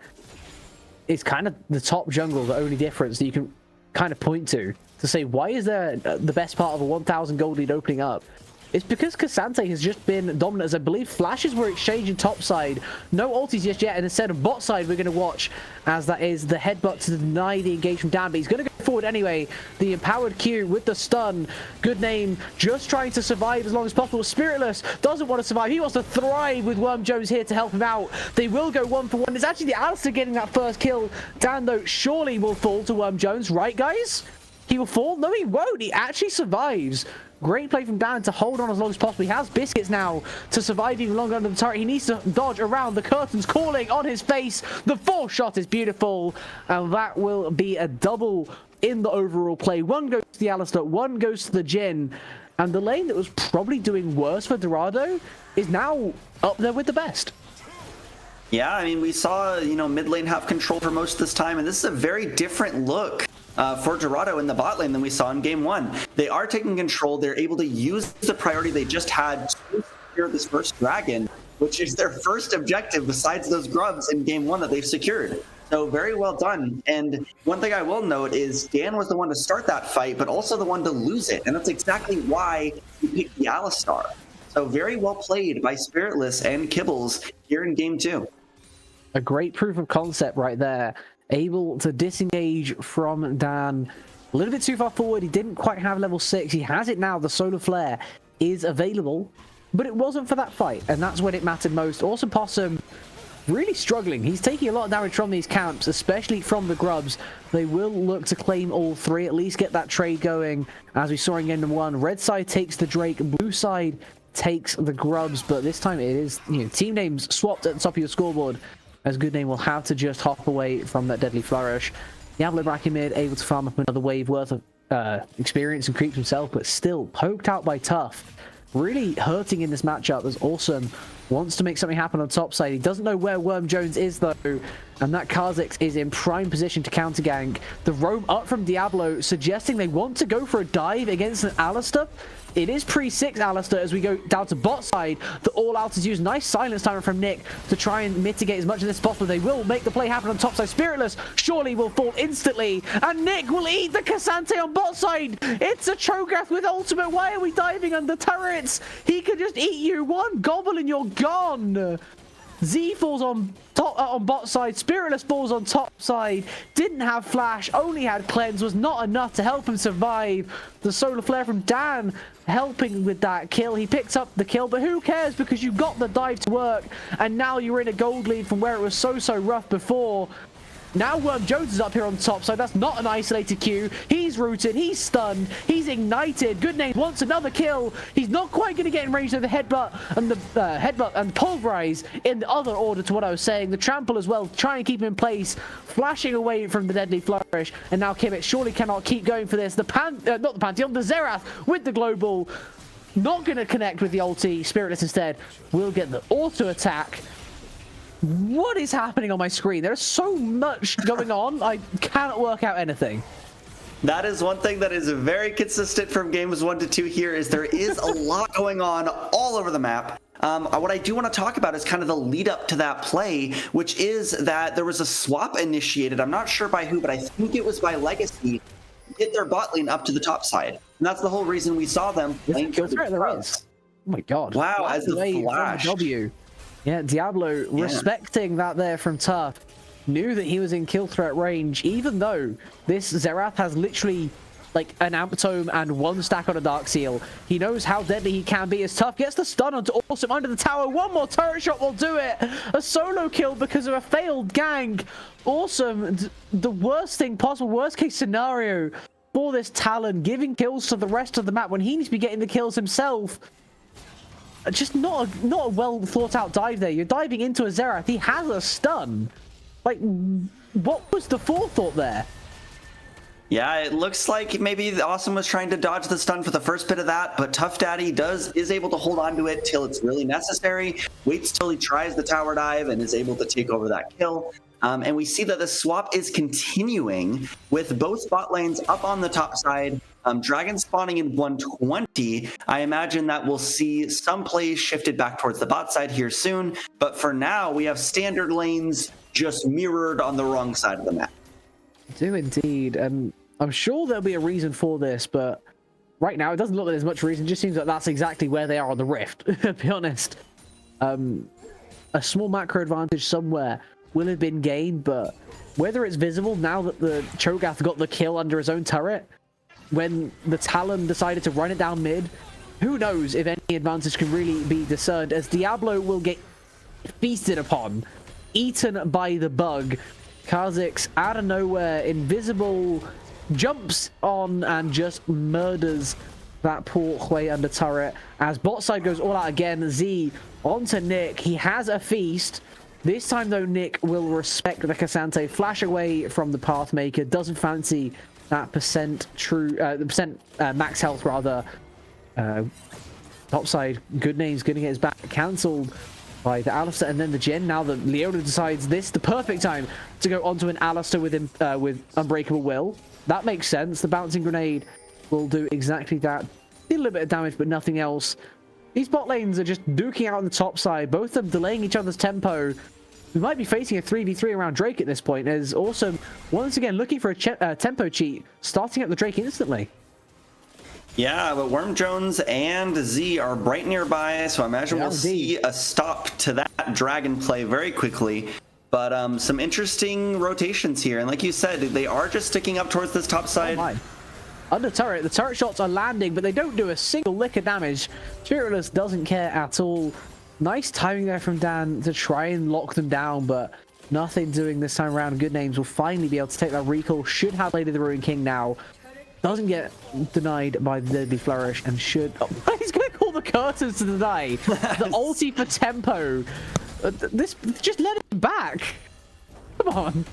It's kind of the top jungle, the only difference that you can kind of point to say, why is there the best part of a 1,000 gold lead opening up? It's because Casante has just been dominant, as I believe flashes were exchanging topside. No ultis just yet, and instead of bot side, we're going to watch as that is the headbutt to deny the engage from Dan, but he's going to go forward anyway. The empowered Q with the stun. Good name, just trying to survive as long as possible. Spiritless doesn't want to survive. He wants to thrive with Worm Jones here to help him out. They will go 1-for-1. It's actually the Alistair getting that first kill. Dan, though, surely will fall to Worm Jones, right, guys? He will fall? No, he won't. He actually survives. Great play from Dan to hold on as long as possible. He has biscuits now to survive even longer under the turret. He needs to dodge around. The curtains calling on his face. The 4th shot is beautiful. And that will be a double in the overall play. One goes to the Alistair, one goes to the Jhin. And the lane that was probably doing worse for Dorado is now up there with the best. Yeah, I mean, we saw, mid lane have control for most of this time, and this is a very different look for Dorado in the bot lane than we saw in game 1. They are taking control. They're able to use the priority they just had to secure this first dragon, which is their first objective besides those grubs in game 1 that they've secured. So very well done. And one thing I will note is Dan was the one to start that fight, but also the one to lose it. And that's exactly why he picked the Alistar. So very well played by Spiritless and Kibbles here in game 2. A great proof of concept right there. Able to disengage from Dan. A little bit too far forward. He didn't quite have level 6. He has it now. The Solar Flare is available, but it wasn't for that fight, and that's when it mattered most. Awesome Possum, really struggling. He's taking a lot of damage from these camps, especially from the grubs. They will look to claim all three, at least get that trade going. As we saw in game number 1, red side takes the Drake, blue side takes the grubs, but this time it is, you know, team names swapped at the top of your scoreboard, as Good Name will have to just hop away from that deadly flourish. Diablo back in mid, able to farm up another wave worth of experience and creeps himself, but still poked out by Tough. Really hurting in this matchup as Awesome wants to make something happen on top side. He doesn't know where Worm Jones is though, and that Kha'Zix is in prime position to counter gank. The roam up from Diablo suggesting they want to go for a dive against an Alistar. It is pre-6 Alistar as we go down to bot side. The all-out is used. Nice silence timer from Nick to try and mitigate as much of this as possible. They will make the play happen on top side. Spiritless surely will fall instantly, and Nick will eat the Cassante on bot side. It's a Cho'Gath with ultimate. Why are we diving under turrets? He could just eat you. One gobble and you're gone. Z falls on top on bot side. Spiritless falls on top side. Didn't have flash, only had cleanse. Was not enough to help him survive. The solar flare from Dan helping with that kill. He picks up the kill, but who cares, because you got the dive to work, and now you're in a gold lead from where it was so rough before. Now Worm Jones is up here on top, so that's not an isolated Q. He's rooted, he's stunned, he's ignited. Good Name wants another kill. He's not quite going to get in range of the headbutt and the headbutt and pulverize in the other order to what I was saying. The trample as well, try and keep him in place, flashing away from the deadly flourish. And now Kimmich surely cannot keep going for this. The not the Pantheon, the Xerath with the global. Not going to connect with the ulti. Spiritless instead will get the auto attack. What is happening on my screen? There's so much going on. I cannot work out anything. That is one thing that is very consistent from games 1 to 2 here, is there is a lot going on all over the map. What I do want to talk about is kind of the lead up to that play, which is that there was a swap initiated. I'm not sure by who, but I think it was by Legacy. Hit their bot lane up to the top side. And that's the whole reason we saw them playing for the grubs. Oh my god. Wow, as the flash. W. Yeah, Diablo respecting that there from Tough. Knew that he was in kill threat range, even though this Xerath has literally like an Amp Tome and 1 stack on a Dark Seal. He knows how deadly he can be as Tough gets the stun onto Awesome under the tower. One more turret shot will do it. A solo kill because of a failed gank. Awesome, the worst thing possible, worst case scenario for this Talon, giving kills to the rest of the map when he needs to be getting the kills himself. Just not a well thought out dive there. You're diving into a Xerath. He has a stun. Like, what was the forethought there? Yeah, it looks like maybe Awesome was trying to dodge the stun for the first bit of that, but Tough Daddy is able to hold on to it till it's really necessary. Waits till he tries the tower dive and is able to take over that kill. And we see that the swap is continuing with both bot lanes up on the top side. Dragon spawning in 120. I imagine that we'll see some plays shifted back towards the bot side here soon. But for now, we have standard lanes just mirrored on the wrong side of the map. I do indeed. I'm sure there'll be a reason for this, but right now it doesn't look like there's much reason. It just seems like that's exactly where they are on the rift, to be honest. A small macro advantage somewhere will have been gained, but whether it's visible now that the Cho'Gath got the kill under his own turret, when the Talon decided to run it down mid, who knows if any advantage can really be discerned, as Diablo will get feasted upon, eaten by the bug. Kha'Zix out of nowhere, invisible, jumps on and just murders that poor Hui under turret. As bot side goes all out again, Z onto Nick. He has a feast. This time though, Nick will respect the Cassante, flash away from the Pathmaker, doesn't fancy that max health rather. Topside, Good Name's gonna get his back cancelled by the Alistar and then the Jhin. Now that Leona decides this the perfect time to go onto an Alistar with Unbreakable Will. That makes sense. The bouncing grenade will do exactly that. Did a little bit of damage, but nothing else. These bot lanes are just duking out on the top side, both of them delaying each other's tempo. We might be facing a 3v3 around Drake at this point, as Awesome once again looking for a tempo cheat, starting up the Drake instantly. Yeah, but Worm Jones and Z are right nearby, so I imagine we'll see a stop to that dragon play very quickly. But some interesting rotations here, and like you said, they are just sticking up towards this top side. Oh my. Under turret, the turret shots are landing, but they don't do a single lick of damage. Spiritless doesn't care at all. Nice timing there from Dan to try and lock them down, but nothing doing this time around. Good Names will finally be able to take that recall. Should have Lady the Ruin King now. Doesn't get denied by the Deadly Flourish and should... Oh, he's going to call the curtains to deny. The ulti for tempo. This just let it back. Come on.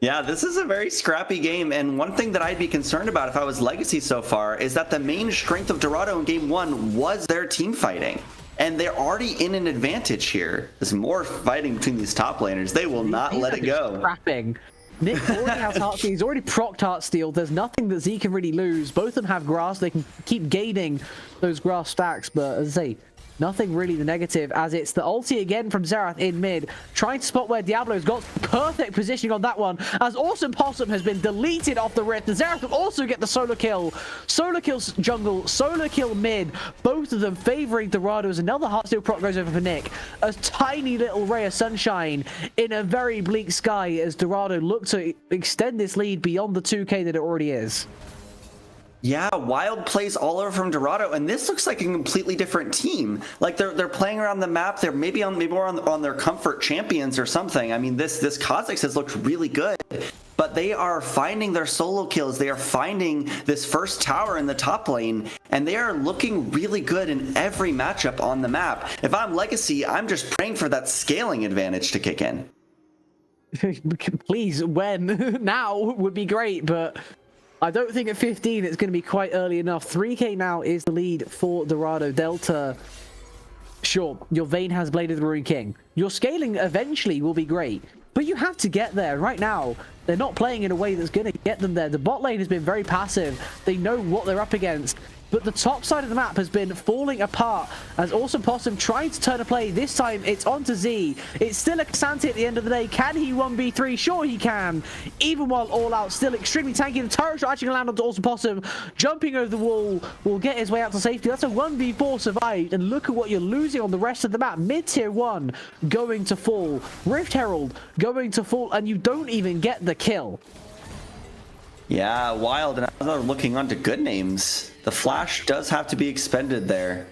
Yeah, this is a very scrappy game, and one thing that I'd be concerned about if I was Legacy so far is that the main strength of Dorado in game 1 was their team fighting. And they're already in an advantage here. There's more fighting between these top laners. They will not let it go. Scrapping. Nick already has Heartsteel. He's already procced Heartsteel. There's nothing that Z can really lose. Both of them have grass. They can keep gaining those grass stacks, but as I say, nothing really the negative, as it's the ulti again from Xerath in mid, trying to spot where Diablo's got perfect positioning on that one, as Awesome Possum has been deleted off the Rift. The Xerath will also get the solo kill. Solo kill jungle, solo kill mid, both of them favoring Dorado as another Heartsteel proc goes over for Nick. A tiny little ray of sunshine in a very bleak sky as Dorado look to extend this lead beyond the 2k that it already is. Yeah, wild plays all over from Dorado, and this looks like a completely different team. Like they're playing around the map. They're maybe more on their comfort champions or something. I mean, this Kha'Zix has looked really good, but they are finding their solo kills. They are finding this first tower in the top lane, and they are looking really good in every matchup on the map. If I'm Legacy, I'm just praying for that scaling advantage to kick in. Please, when? Now would be great, but I don't think at 15 it's going to be quite early enough. 3k now is the lead for Dorado. Delta, sure, your Vayne has Blade of the Ruin King. Your scaling eventually will be great, but you have to get there. Right now, they're not playing in a way that's going to get them there. The bot lane has been very passive. They know what they're up against, but the top side of the map has been falling apart as Awesome Possum trying to turn a play. This time it's onto Z. It's still a Casante at the end of the day. Can he 1v3? Sure he can. Even while all out, still extremely tanky. The turret shot actually going to land onto Awesome Possum. Jumping over the wall will get his way out to safety. That's a 1v4 survived. And look at what you're losing on the rest of the map. Mid-tier 1 going to fall. Rift Herald going to fall. And you don't even get the kill. Yeah, wild. And now they're looking onto Good Names. The flash does have to be expended there.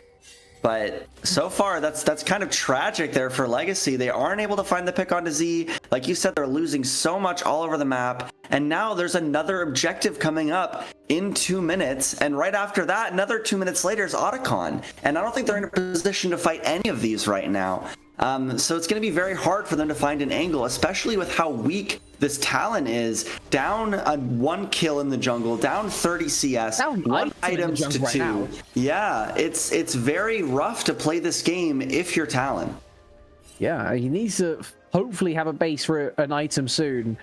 But so far, that's kind of tragic there for Legacy. They aren't able to find the pick onto Z. Like you said, they're losing so much all over the map. And now there's another objective coming up in 2 minutes. And right after that, another 2 minutes later is Otacon. And I don't think they're in a position to fight any of these right now. So it's going to be very hard for them to find an angle, especially with how weak this Talon is. Down 1 kill in the jungle, down 30 CS, Down 1 items to right 2. now. Yeah, it's very rough to play this game if you're Talon. Yeah, he needs to hopefully have a base for an item soon.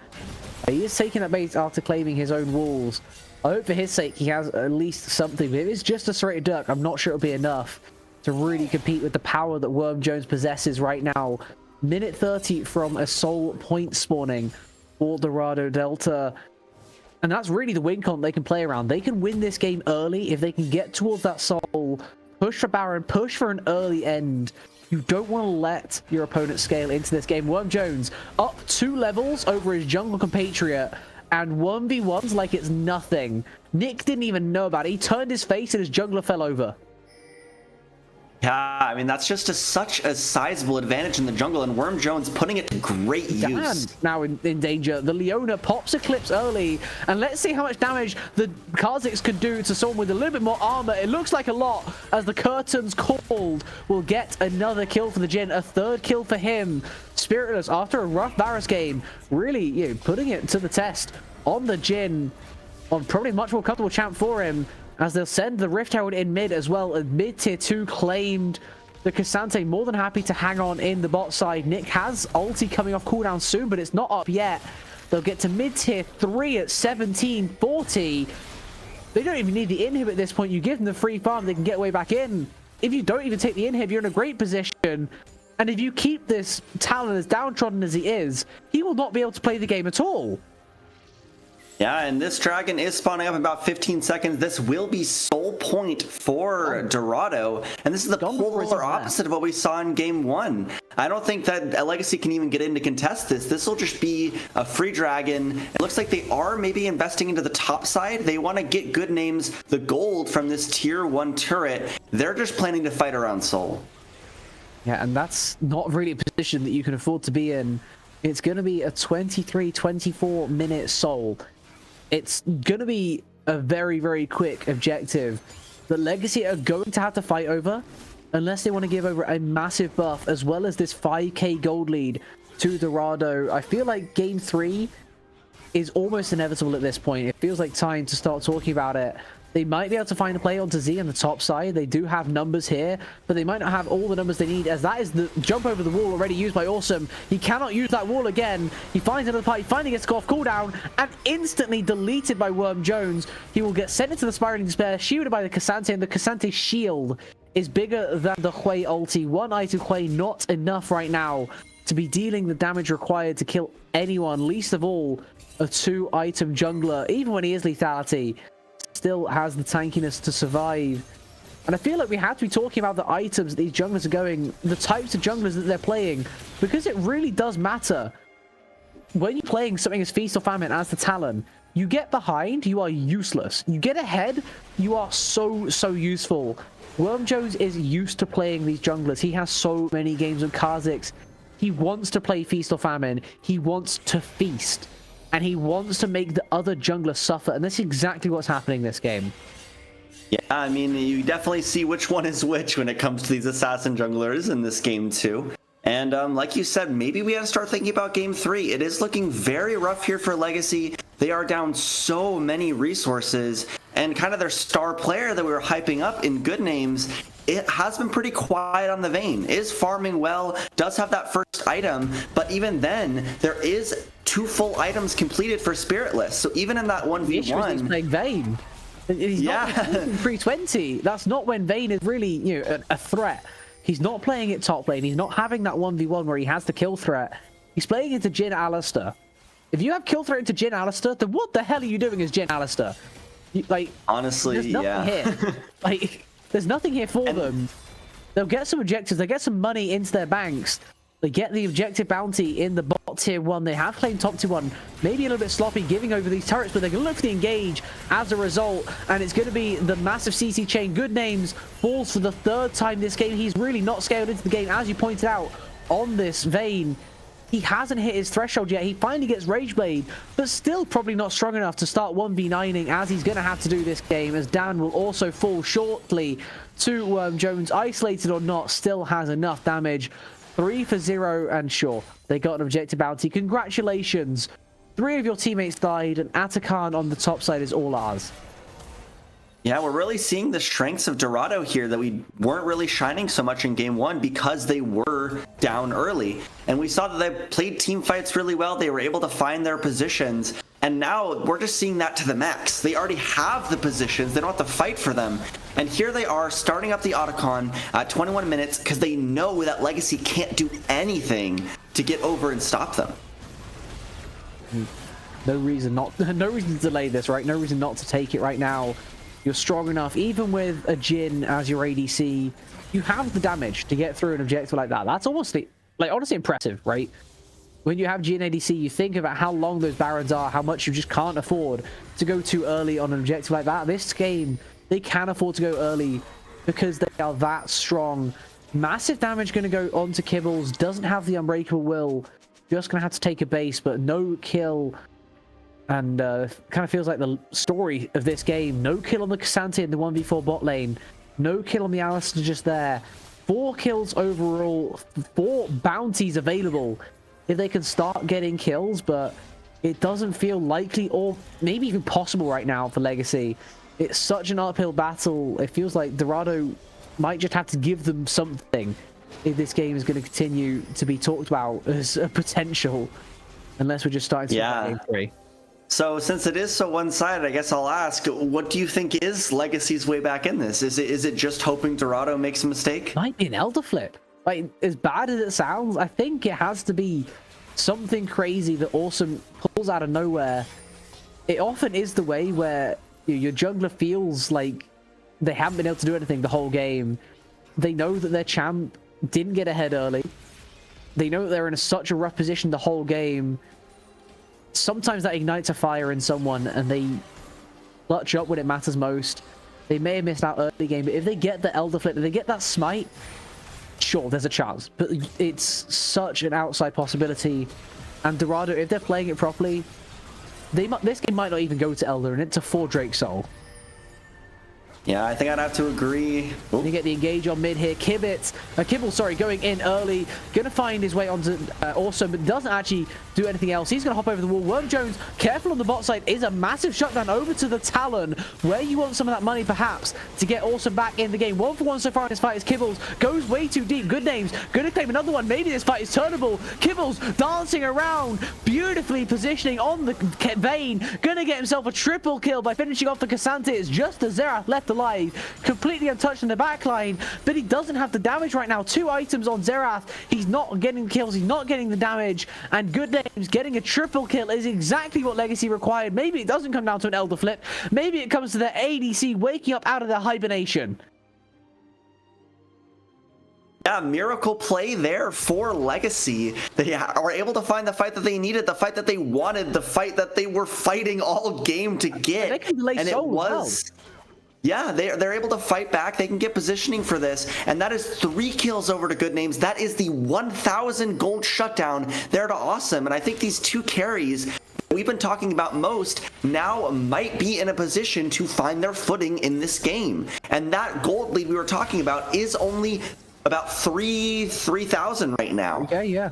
He is taking that base after claiming his own walls. I hope for his sake he has at least something. But if it's just a serrated duck, I'm not sure it'll be enough to really compete with the power that Worm Jones possesses right now. Minute 30 from a soul point spawning for Dorado Delta. And that's really the win con they can play around. They can win this game early if they can get towards that soul, push for Baron, push for an early end. You don't want to let your opponent scale into this game. Worm Jones up 2 levels over his jungle compatriot and 1v1s like it's nothing. Nick didn't even know about it. He turned his face and his jungler fell over. Yeah, I mean, that's just such a sizable advantage in the jungle, and Worm Jones putting it to great use. Now in danger. The Leona pops Eclipse early, and let's see how much damage the Kha'Zix could do to someone with a little bit more armor. It looks like a lot, as the curtains called will get another kill for the Jhin, a 3rd kill for him. Spiritless, after a rough Varus game, really putting it to the test on the Jhin, on probably a much more comfortable champ for him, as they'll send the Rift Herald in mid as well. Mid tier 2 claimed. The Casante more than happy to hang on in the bot side. Nick has ulti coming off cooldown soon, but it's not up yet. They'll get to mid tier 3 at 1740. They don't even need the inhib at this point. You give them the free farm, they can get way back in. If you don't even take the inhib, you're in a great position. And if you keep this Talon as downtrodden as he is, he will not be able to play the game at all. Yeah, and this dragon is spawning up in about 15 seconds. This will be soul point for Dorado, and this is the polar opposite of what we saw in game 1. I don't think that Legacy can even get in to contest this. This will just be a free dragon. It looks like they are maybe investing into the top side. They want to get Good Names the gold from this tier 1 turret. They're just planning to fight around soul. Yeah, and that's not really a position that you can afford to be in. It's going to be a 23-24 minute soul. It's going to be a very, very quick objective that Legacy are going to have to fight over unless they want to give over a massive buff as well as this 5k gold lead to Dorado. I feel like game 3 is almost inevitable at this point. It feels like time to start talking about it. They might be able to find a play onto Z on the top side. They do have numbers here, but they might not have all the numbers they need, as that is the jump over the wall already used by Awesome. He cannot use that wall again. He finds another part. He finally gets to go off cooldown and instantly deleted by Worm Jones. He will get sent into the Spiraling Despair, shielded by the Cassante, and the Cassante shield is bigger than the Hui ulti. One item Hui not enough right now to be dealing the damage required to kill anyone, least of all a 2-item jungler. Even when he is lethality, still has the tankiness to survive. And I feel like we have to be talking about the items that these junglers are going, the types of junglers that they're playing, because it really does matter. When you're playing something as Feast or Famine, as the Talon, you get behind, you are useless. You get ahead, you are so useful. Worm Jones is used to playing these junglers. He has so many games with Kha'Zix. He wants to play Feast or Famine. He wants to feast. And he wants to make the other jungler suffer. And that's exactly what's happening this game. Yeah, I mean, you definitely see which one is which when it comes to these assassin junglers in this game too. And like you said, maybe we have to start thinking about game 3. It is looking very rough here for Legacy. They are down so many resources, and kind of their star player that we were hyping up in good names, it has been pretty quiet on the Vayne. Is farming well, does have that first item, but even then, there is 2 full items completed for Spiritless. So even in that 1v1... He's playing Vayne. He's not 320. That's not when Vayne is really, you know, a threat. He's not playing it top lane. He's not having that 1v1 where he has the kill threat. He's playing into Jhin Alistar. If you have kill threat into Jhin Alistar, then what the hell are you doing as Jhin Alistar? Like, honestly, there's nothing here. Like, there's nothing here for them. They'll get some objectives. They get some money into their banks. They get the objective bounty in the bot tier 1. They have claimed top tier 1. Maybe a little bit sloppy giving over these turrets, but they're going to look for the engage as a result. And it's going to be the massive CC chain. Good Names falls for the 3rd time this game. He's really not scaled into the game, as you pointed out, on this Vayne. He hasn't hit his threshold yet. He finally gets Rage Blade, but still probably not strong enough to start 1v9ing, as he's going to have to do this game, as Dan will also fall shortly to Jones. Isolated or not, still has enough damage. 3 for 0, and sure, they got an objective bounty. Congratulations. 3 of your teammates died, and Atakan on the top side is all ours. Yeah, we're really seeing the strengths of Dorado here that we weren't really shining so much in game 1 because they were down early. And we saw that they played team fights really well. They were able to find their positions. And now we're just seeing that to the max. They already have the positions. They don't have to fight for them. And here they are starting up the Otacon at 21 minutes because they know that Legacy can't do anything to get over and stop them. No reason to delay this, right? No reason not to take it right now. You're strong enough, even with a Jhin as your ADC, you have the damage to get through an objective like that. That's almost, like, honestly impressive, right? When you have Jhin ADC, you think about how long those Barons are, how much you just can't afford to go too early on an objective like that. This game, they can afford to go early because they are that strong. Massive damage going to go onto Kibbles, doesn't have the Unbreakable Will, just going to have to take a base, but no kill. And kind of feels like the story of this game. No kill on the Cassante in the 1v4 bot lane. No kill on the Alistar just there. 4 kills overall. 4 bounties available if they can start getting kills, but it doesn't feel likely or maybe even possible right now for Legacy. It's such an uphill battle. It feels like Dorado might just have to give them something if this game is going to continue to be talked about as a potential, unless we're just starting to play game 3. So since it is so one-sided, I guess I'll ask, what do you think is Legacy's way back in this? Is it just hoping Dorado makes a mistake? Might be an Elder Flip. Like, as bad as it sounds, I think it has to be something crazy that Awesome pulls out of nowhere. It often is the way where your jungler feels like they haven't been able to do anything the whole game. They know that their champ didn't get ahead early. They know that they're in such a rough position the whole game. Sometimes that ignites a fire in someone and they clutch up when it matters most. They may have missed out early game, but if they get the Elder Flip, if they get that smite, sure, there's a chance, but it's such an outside possibility. And Dorado, if they're playing it properly, this game might not even go to Elder, and it's a 4 Drake Soul. Yeah, I think I'd have to agree. You get the engage on mid here. Kibble, sorry, going in early. Going to find his way onto Awesome, but doesn't actually do anything else. He's going to hop over the wall. Worm Jones, careful on the bot side, is a massive shutdown over to the Talon, where you want some of that money, perhaps, to get Awesome back in the game. 1-for-1 so far in this fight as Kibbles goes way too deep. Good names. Going to claim another one. Maybe this fight is turnable. Kibbles dancing around, beautifully positioning on the Vayne. Going to get himself a triple kill by finishing off the Cassantes just as Xerath left alive, completely untouched in the backline, but he doesn't have the damage right now. 2 items on Xerath. He's not getting kills, he's not getting the damage, and Good Names getting a triple kill is exactly what Legacy required. Maybe it doesn't come down to an Elder flip, maybe it comes to their ADC waking up out of their hibernation. Yeah, miracle play there for Legacy. They are able to find the fight that they needed, the fight that they wanted, the fight that they were fighting all game to get. They can delay and it was... well. Yeah, they're able to fight back. They can get positioning for this, and that is 3 kills over to Good Names. That is the 1,000 gold shutdown there to Awesome, and I think these 2 carries we've been talking about most now might be in a position to find their footing in this game. And that gold lead we were talking about is only about 3,000 right now. Okay, yeah.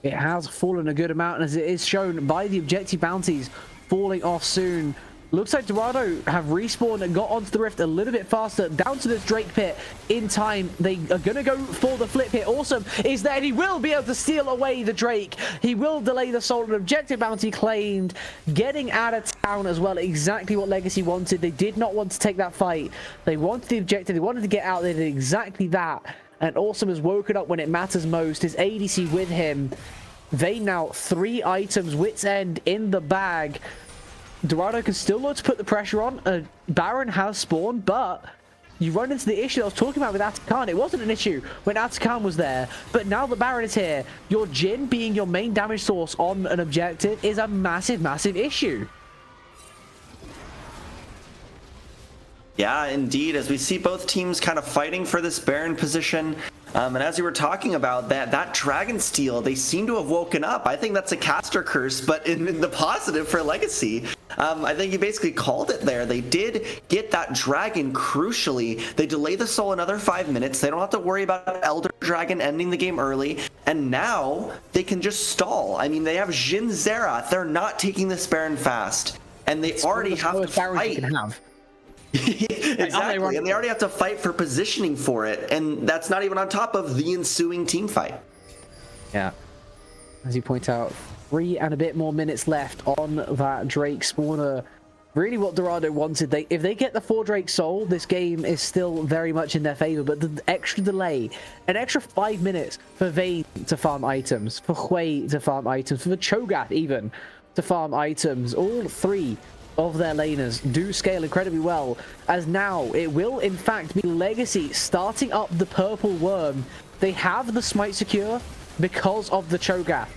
It has fallen a good amount, as it is shown by the objective bounties falling off soon. Looks like Dorado have respawned and got onto the rift a little bit faster, down to this Drake pit in time. They are going to go for the flip here. Awesome is there, and he will be able to steal away the Drake. He will delay the soul. An objective bounty claimed, getting out of town as well. Exactly what Legacy wanted. They did not want to take that fight. They wanted the objective. They wanted to get out. They did exactly that. And Awesome has woken up when it matters most. His ADC with him. They now 3 items, wits end in the bag. Dorado can still look to put the pressure on. Baron has spawned, but you run into the issue I was talking about with Atakan. It wasn't an issue when Atakan was there, but now that Baron is here, your Jhin being your main damage source on an objective is a massive, massive issue. Yeah, indeed, as we see both teams kind of fighting for this Baron position. And as you were talking about that Dragon Steel, they seem to have woken up. I think that's a caster curse, but in the positive for Legacy. I think you basically called it there. They did get that Dragon crucially. They delay the soul another 5 minutes. They don't have to worry about Elder Dragon ending the game early. And now they can just stall. I mean, they have Jhin Xerath. They're not taking this Baron fast. And they already have to fight. Exactly, and they already have to fight for positioning for it, and that's not even on top of the ensuing team fight. Yeah, as you point out, 3 and a bit more minutes left on that Drake spawner. Really what Dorado wanted, if they get the 4 Drake soul, this game is still very much in their favor, but the extra delay, an extra 5 minutes for Vayne to farm items, for Hui to farm items, for the Cho'Gath even to farm items, all 3 of their laners do scale incredibly well, as now it will in fact be Legacy starting up the purple worm. They have the smite secure because of the Cho'Gath.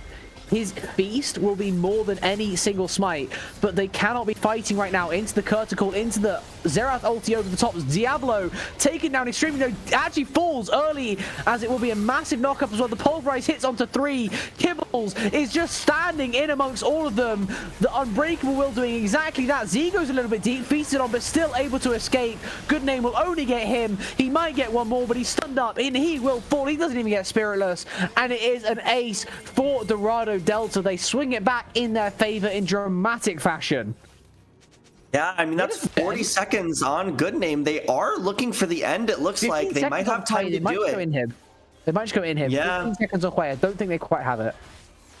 His feast will be more than any single smite, but they cannot be fighting right now into the Curtical, into the Xerath ulti over the top. Diablo taken down extremely, actually falls early, as it will be a massive knockup as well. The Pulverize hits onto 3. Kibbles is just standing in amongst all of them. The Unbreakable will doing exactly that. Z goes a little bit deep, feasted on, but still able to escape. Good Name will only get him. He might get one more, but he's stunned up, and he will fall. He doesn't even get Spiritless, and it is an ace for Dorado Delta. They swing it back in their favor in dramatic fashion. Yeah, I mean, that's 40 seconds on Good Name. They are looking for the end. It looks like they might have time to do it. They might just go in him. Yeah. 15 seconds away. I don't think they quite have it.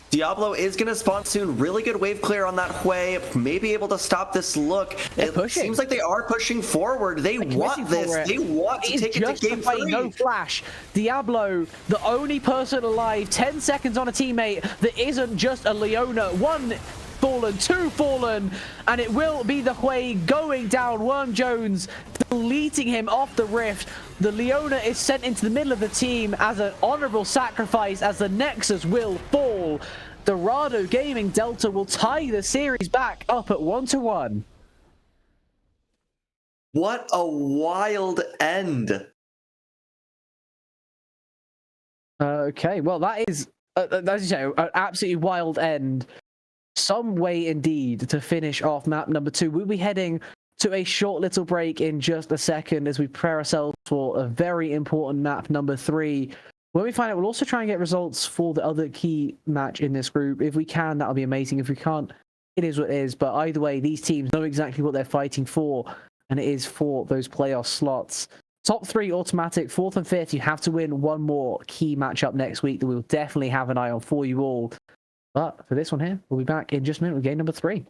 Diablo is going to spawn soon. Really good wave clear on that Hui. May be able to stop this look. It seems like they are pushing forward. They want this. They want to take it to game 3. No flash. Diablo, the only person alive, 10 seconds on a teammate that isn't just a Leona. 1 fallen, 2 fallen, and it will be the Hui going down. Worm Jones deleting him off the rift. The Leona is sent into the middle of the team as an honorable sacrifice, as the Nexus will fall. Dorado Gaming Delta will tie the series back up at 1-1. What a wild end. Okay, well, that is, as you say, an absolutely wild end. Some way indeed to finish off map number 2. We'll be heading to a short little break in just a second as we prepare ourselves for a very important map number 3. When we find out, we'll also try and get results for the other key match in this group. If we can, that'll be amazing. If we can't, it is what it is. But either way, these teams know exactly what they're fighting for, and it is for those playoff slots. Top 3 automatic, 4th and 5th. You have to win one more key matchup next week that we'll definitely have an eye on for you all. But for this one here, we'll be back in just a minute with game number 3.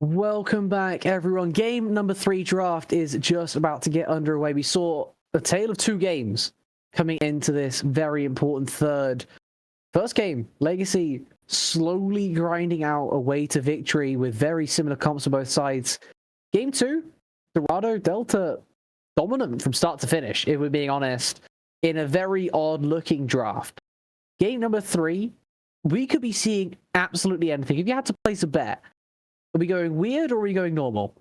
Welcome back, everyone. Game number 3 draft is just about to get underway. We saw a tale of 2 games coming into this very important third. First game, Legacy slowly grinding out a way to victory with very similar comps on both sides. Game 2, Dorado, Delta dominant from start to finish, if we're being honest, in a very odd-looking draft. Game number 3, we could be seeing absolutely anything. If you had to place a bet, are we going weird or are we going normal?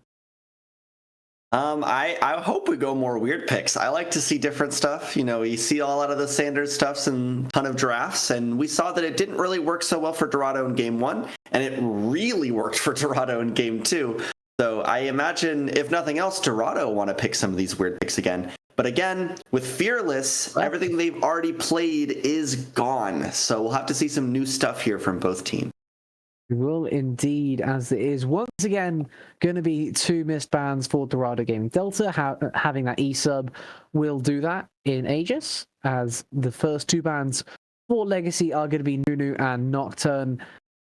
I hope we go more weird picks. I like to see different stuff. You know, you see a lot of the standard stuffs and ton of drafts, and we saw that it didn't really work so well for Dorado in game 1, and it really worked for Dorado in game 2. So I imagine, if nothing else, Dorado want to pick some of these weird picks again. But again, with Fearless, everything they've already played is gone. So we'll have to see some new stuff here from both teams. We will indeed, as it is once again going to be 2 missed bans for Dorado Gaming. Delta having that E-sub will do that in Aegis, as the first 2 bans for Legacy are going to be Nunu and Nocturne,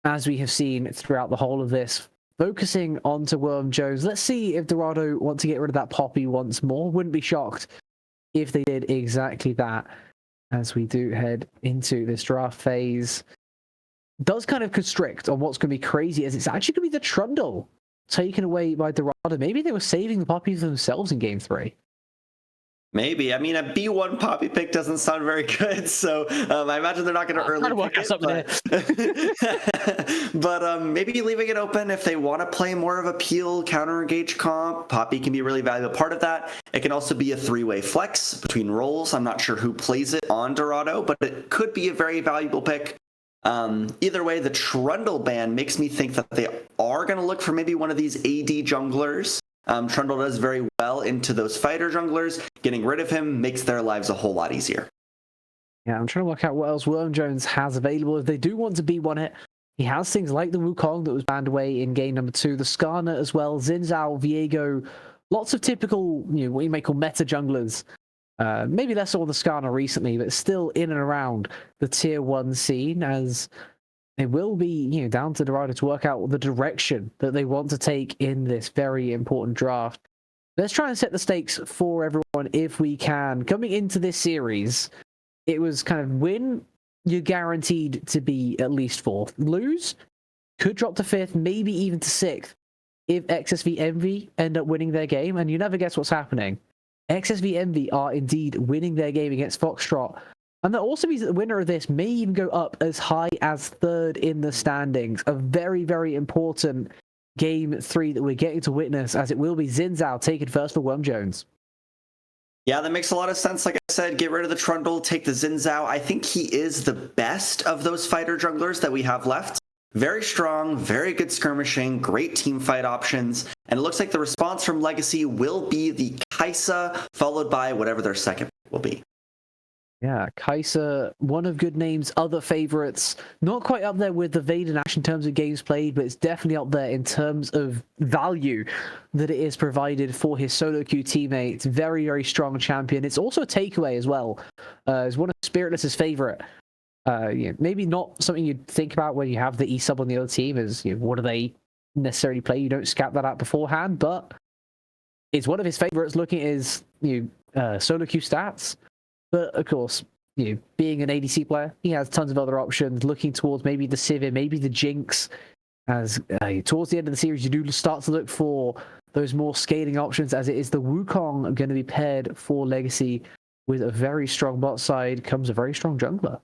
as we have seen throughout the whole of this. Focusing onto Worm Jones, let's see if Dorado want to get rid of that Poppy once more. Wouldn't be shocked if they did exactly that, as we do head into this draft phase. Does kind of constrict on what's going to be crazy, as it's actually going to be the Trundle taken away by Dorado. Maybe they were saving the Poppies themselves in game 3. Maybe. I mean, a B1 Poppy pick doesn't sound very good, so I imagine they're not going to early pick it. But maybe leaving it open if they want to play more of a peel counter engage comp. Poppy can be a really valuable part of that. It can also be a 3-way flex between roles. I'm not sure who plays it on Dorado, but it could be a very valuable pick. Either way, the Trundle ban makes me think that they are going to look for maybe one of these AD junglers. Trundle does very well into those fighter junglers. Getting rid of him makes their lives a whole lot easier. Yeah, I'm trying to work out what else Worm Jones has available. If they do want to B1 it, he has things like the Wukong that was banned away in game number 2, the Skarner as well, Xin Zhao, Viego, lots of typical, what you may call meta junglers. Maybe less so on the Skarner recently, but still in and around the tier 1 scene, as it will be, down to Dorado to work out the direction that they want to take in this very important draft. Let's try and set the stakes for everyone if we can. Coming into this series, it was kind of win, you're guaranteed to be at least 4th. Lose, could drop to 5th, maybe even to 6th, if XSV Envy end up winning their game, and you never guess what's happening. XSV Envy are indeed winning their game against Foxtrot. And that also means that the winner of this may even go up as high as 3rd in the standings. A very, very important game 3 that we're getting to witness, as it will be Xin Zhao taken first for Worm Jones. Yeah, that makes a lot of sense. Like I said, get rid of the Trundle, take the Xin Zhao. I think he is the best of those fighter junglers that we have left. Very strong, very good skirmishing, great team fight options. And it looks like the response from Legacy will be the Kaisa, followed by whatever their second will be. Yeah, Kaisa, one of good name's other favorites. Not quite up there with the Vader Nash in terms of games played, but it's definitely up there in terms of value that it is provided for his solo queue teammates. Very, very strong champion. It's also a takeaway as well. It's one of Spiritless's favorite. Maybe not something you'd think about when you have the E-sub on the other team, is what do they necessarily play? You don't scout that out beforehand, but it's one of his favorites looking at his solo queue stats. But of course, being an ADC player, he has tons of other options, looking towards maybe the Sivir, maybe the Jinx. As towards the end of the series, you do start to look for those more scaling options, as it is the Wukong going to be paired for Legacy with a very strong bot side, comes a very strong jungler.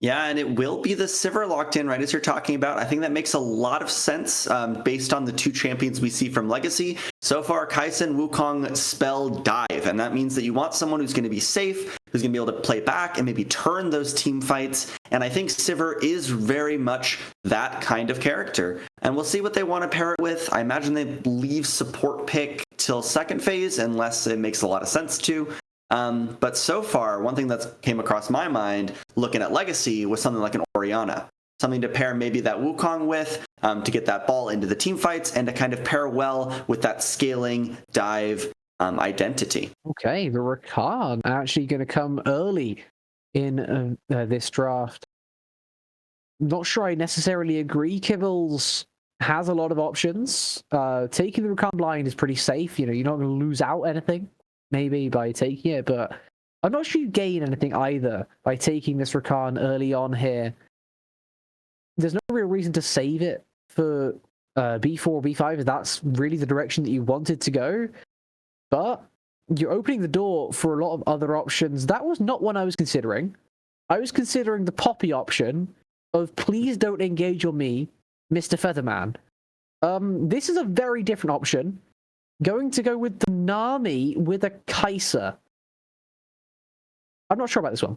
Yeah, and it will be the Sivir locked in, right, as you're talking about. I think that makes a lot of sense based on the 2 champions we see from Legacy. So far, Kaisa and Wukong spell dive, and that means that you want someone who's going to be safe, who's going to be able to play back and maybe turn those team fights. And I think Sivir is very much that kind of character. And we'll see what they want to pair it with. I imagine they leave support pick till second phase, unless it makes a lot of sense to. But so far, one thing that's came across my mind looking at Legacy was something like an Orianna. Something to pair maybe that Wukong with, to get that ball into the team fights and to kind of pair well with that scaling dive identity. Okay, the Rakan actually going to come early in this draft. Not sure I necessarily agree, Kibbles. has a lot of options. Taking the Rakan blind is pretty safe. You're not going to lose out anything, maybe, by taking it, but I'm not sure you gain anything either by taking this Rakan early on here. There's no real reason to save it for B4 or B5 if that's really the direction that you wanted to go. But you're opening the door for a lot of other options. That was not one I was considering. I was considering the Poppy option of please don't engage on me, Mr. Featherman. This is a very different option. Going to go with the Nami with a Kai'Sa. I'm not sure about this one.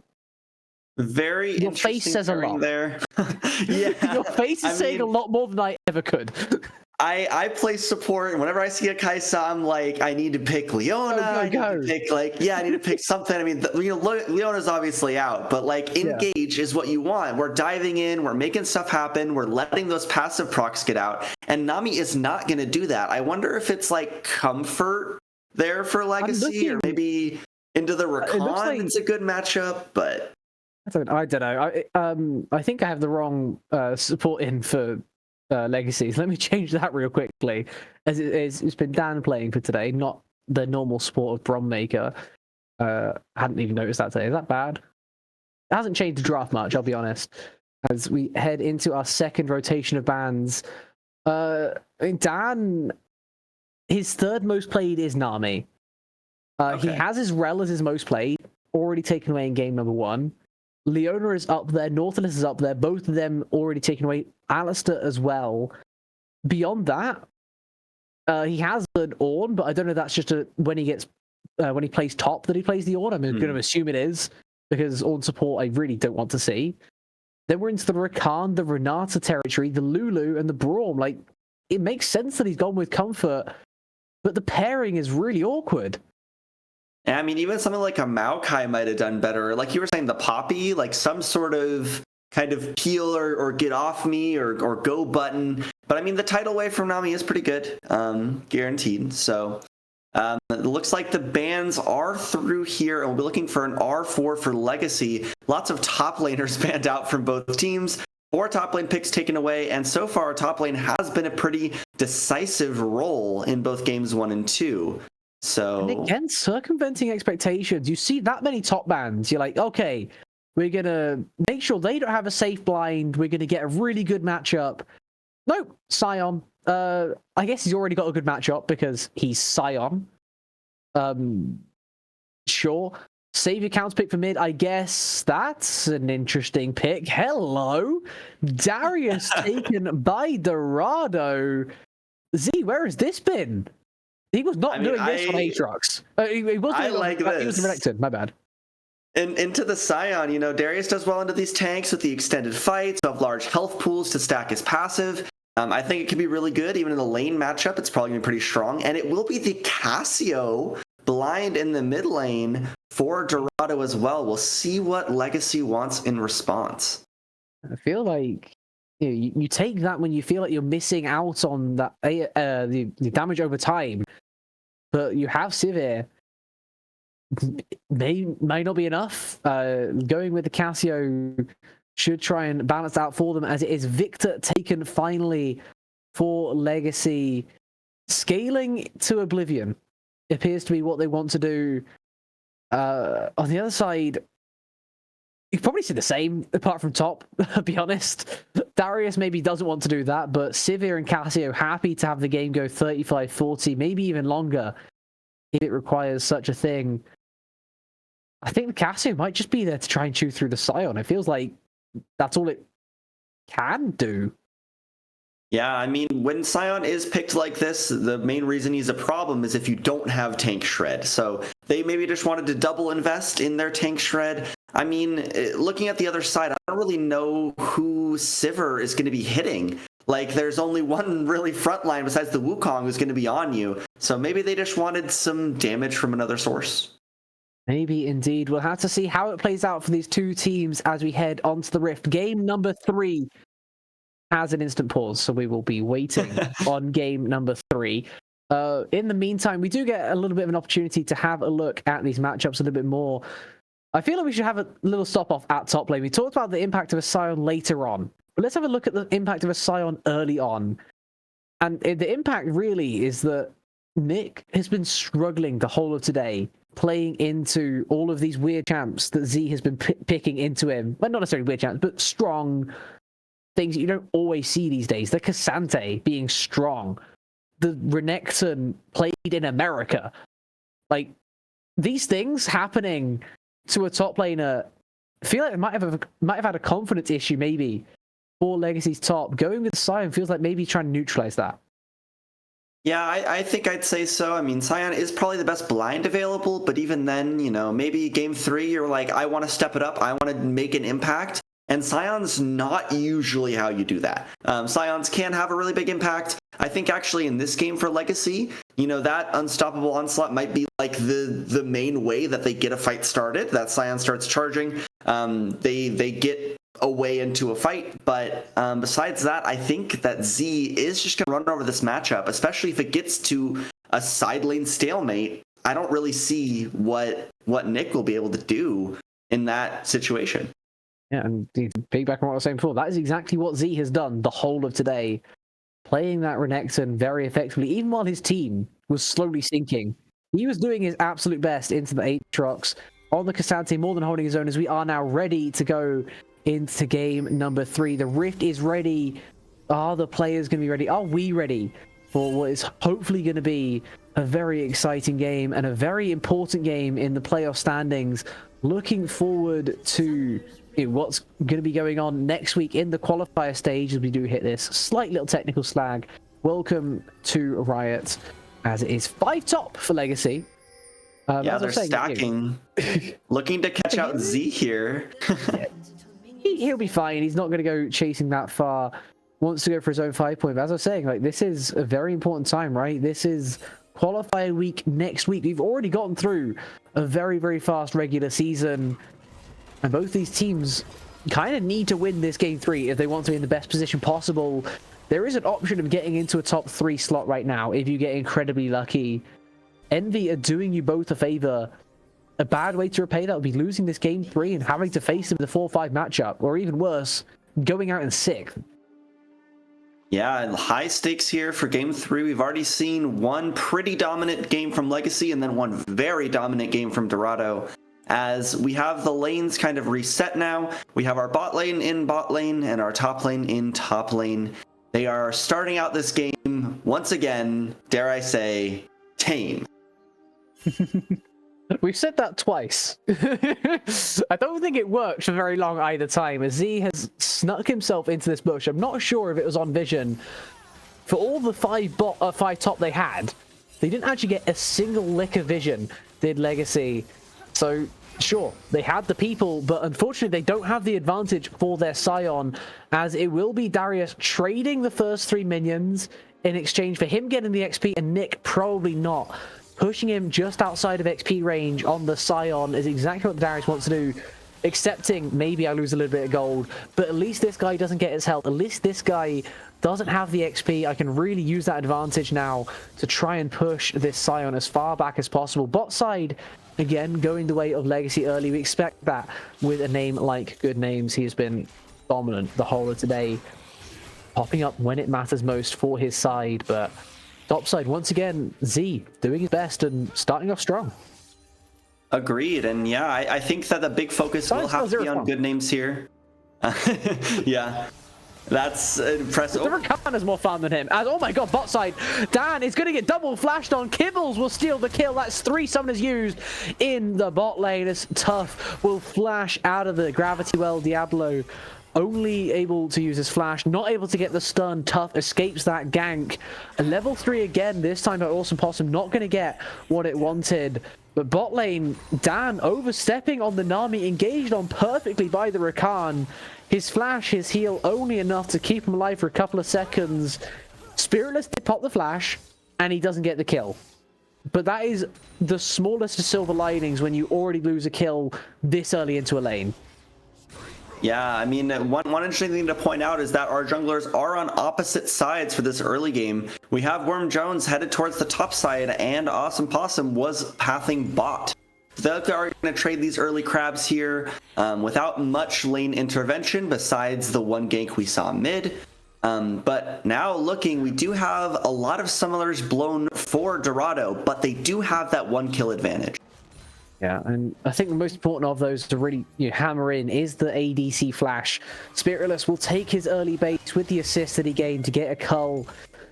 Very Your face interesting says a pairing lot. there. Yeah, Your face is saying a lot more than I ever could. I play support, and whenever I see a Kai'Sa, I'm like, I need to pick Leona. I need to pick I need to pick something. I mean, Leona's obviously out, but like engage is what you want. We're diving in, we're making stuff happen, we're letting those passive procs get out, and Nami is not going to do that. I wonder if it's like comfort there for Legacy, or maybe into the Rakan. It's a good matchup, but I don't know. I think I have the wrong support in for Legacies. Let me change that real quickly, as it's been Dan playing for today, not the normal support of Brommaker. Hadn't even noticed that today. Is that bad? It hasn't changed the draft much, I'll be honest. As we head into our second rotation of bans, Dan, his third most played is Nami. He has his Rel as his most played, already taken away in game number 1. Leona is up there, Nautilus is up there, both of them already taken away. Alistair as well. Beyond that, he has an Ornn, but I don't know if that's just when he plays top that he plays the Ornn. I'm going to assume it is, because Ornn support I really don't want to see. Then we're into the Rakan, the Renata territory, the Lulu, and the Braum. Like, it makes sense that he's gone with comfort, but the pairing is really awkward. I mean, even something like a Maokai might have done better. Like you were saying, the Poppy, like some sort of kind of peel or get off me or go button. But I mean, the tidal wave from Nami is pretty good, guaranteed. So it looks like the bans are through here, and we'll be looking for an R4 for Legacy. Lots of top laners banned out from both teams. 4 top lane picks taken away, and so far top lane has been a pretty decisive role in both games 1 and 2. So, and again, circumventing expectations. You see that many top bans, you're like, okay, we're going to make sure they don't have a safe blind. We're going to get a really good matchup. Nope, Sion. I guess he's already got a good matchup because he's Sion. Sure. Save your counter pick for mid. I guess that's an interesting pick. Hello. Darius taken by Dorado. Z, where has this been? He was not doing this on Aatrox. He was doing He was Renekton, my bad. And into the Scion, Darius does well into these tanks with the extended fights, have large health pools to stack his passive. I think it could be really good, even in the lane matchup. It's probably going to be pretty strong. And it will be the Cassio blind in the mid lane for Dorado as well. We'll see what Legacy wants in response. I feel like you take that when you feel like you're missing out on that the damage over time, but you have Sivir. May not be enough. Going with the Cassio should try and balance out for them, as it is Victor taken finally for Legacy. Scaling to Oblivion appears to be what they want to do. On the other side, you can probably see the same, apart from top, to be honest. Darius maybe doesn't want to do that, but Sivir and Cassio happy to have the game go 35-40, maybe even longer, if it requires such a thing. I think the Cassio might just be there to try and chew through the Scion. It feels like that's all it can do. Yeah, I mean, when Scion is picked like this, the main reason he's a problem is if you don't have tank shred. So they maybe just wanted to double invest in their tank shred. I mean, looking at the other side, I don't really know who Sivir is going to be hitting. Like, there's only one really front line besides the Wukong who's going to be on you. So maybe they just wanted some damage from another source. Maybe indeed. We'll have to see how it plays out for these two teams as we head onto the Rift. Game number 3 has an instant pause, so we will be waiting on game number 3. In the meantime, we do get a little bit of an opportunity to have a look at these matchups a little bit more. I feel like we should have a little stop off at top lane. We talked about the impact of a Scion later on, but let's have a look at the impact of a Scion early on. And the impact really is that Nick has been struggling the whole of today, playing into all of these weird champs that Z has been picking into him. Well, not necessarily weird champs, but strong things that you don't always see these days. The Cassante being strong, the Renekton played in America. Like, these things happening to a top laner, I feel like it might have had a confidence issue maybe for Legacy's top. Going with Sion feels like maybe trying to neutralize that. Yeah, I think I'd say so. I mean, Sion is probably the best blind available, but even then, you know, maybe game 3, you're like, I want to step it up. I want to make an impact. And Sion's not usually how you do that. Sions can have a really big impact. I think actually in this game for Legacy, you know, that unstoppable onslaught might be like the main way that they get a fight started, that Sion starts charging. They get away into a fight, but besides that, I think that Z is just gonna run over this matchup, especially if it gets to a side lane stalemate. I don't really see what Nick will be able to do in that situation. Yeah, and to piggyback on what I was saying before, that is exactly what Z has done the whole of today, playing that Renekton very effectively, even while his team was slowly sinking. He was doing his absolute best into the Aatrox on the Cassante, more than holding his own, as we are now ready to go into game number 3. The Rift is ready. Are the players going to be ready? Are we ready for what is hopefully going to be a very exciting game and a very important game in the playoff standings? Looking forward to what's going to be going on next week in the qualifier stage as we do hit this slight little technical slag. Welcome to Riot, as it is 5 top for Legacy. Yeah, they're stacking, looking to catch out Z here. He'll be fine. He's not going to go chasing that far. Wants to go for his own 5 point. But as I was saying, like, this is a very important time, right? This is qualifier week next week. We've already gotten through a very, very fast regular season. And both these teams kind of need to win this game 3 if they want to be in the best position possible. There is an option of getting into a top 3 slot right now if you get incredibly lucky. Envy are doing you both a favor. A bad way to repay that would be losing this game 3 and having to face them in the 4-5 matchup, or even worse, going out in 6th. Yeah, and high stakes here for game 3. We've already seen one pretty dominant game from Legacy and then one very dominant game from Dorado. As we have the lanes kind of reset now, we have our bot lane in bot lane and our top lane in top lane. They are starting out this game once again, dare I say, tame. We've said that twice. I don't think it worked for very long either time, as Z has snuck himself into this bush. I'm not sure if it was on vision. For all the 5 top they had, they didn't actually get a single lick of vision, did Legacy. So, sure, they had the people, but unfortunately they don't have the advantage for their Sion, as it will be Darius trading the first 3 minions in exchange for him getting the XP, and Nick probably not. Pushing him just outside of XP range on the Sion is exactly what Darius wants to do, accepting maybe I lose a little bit of gold, but at least this guy doesn't get his health. At least this guy doesn't have the XP. I can really use that advantage now to try and push this Sion as far back as possible. Bot side, again, going the way of Legacy early. We expect that with a name like Good Names. He has been dominant the whole of today, popping up when it matters most for his side, but top side, once again, Z doing his best and starting off strong. Agreed, and yeah, I think that the big focus will have to be on Good Names here. Yeah, that's impressive. The Rakan is more fun than him. As, oh my god, bot side, Dan is going to get double flashed on. Kibbles will steal the kill. That's 3 summoners used in the bot lane. As Tough will flash out of the gravity well. Diablo only able to use his flash, not able to get the stun. Tough escapes that gank. A level 3 again, this time by Awesome Possum, not going to get what it wanted. But bot lane, Dan overstepping on the Nami, engaged on perfectly by the Rakan. His flash, his heal, only enough to keep him alive for a couple of seconds. Spiritless did pop the flash, and he doesn't get the kill. But that is the smallest of silver linings when you already lose a kill this early into a lane. Yeah, I mean, one interesting thing to point out is that our junglers are on opposite sides for this early game. We have Worm Jones headed towards the top side, and Awesome Possum was pathing bot. They are going to trade these early crabs here without much lane intervention besides the one gank we saw mid. But now looking, we do have a lot of summoners blown for Dorado, but they do have that 1 kill advantage. Yeah, and I think the most important of those to really hammer in is the ADC flash. Spiritless will take his early base with the assist that he gained to get a cull.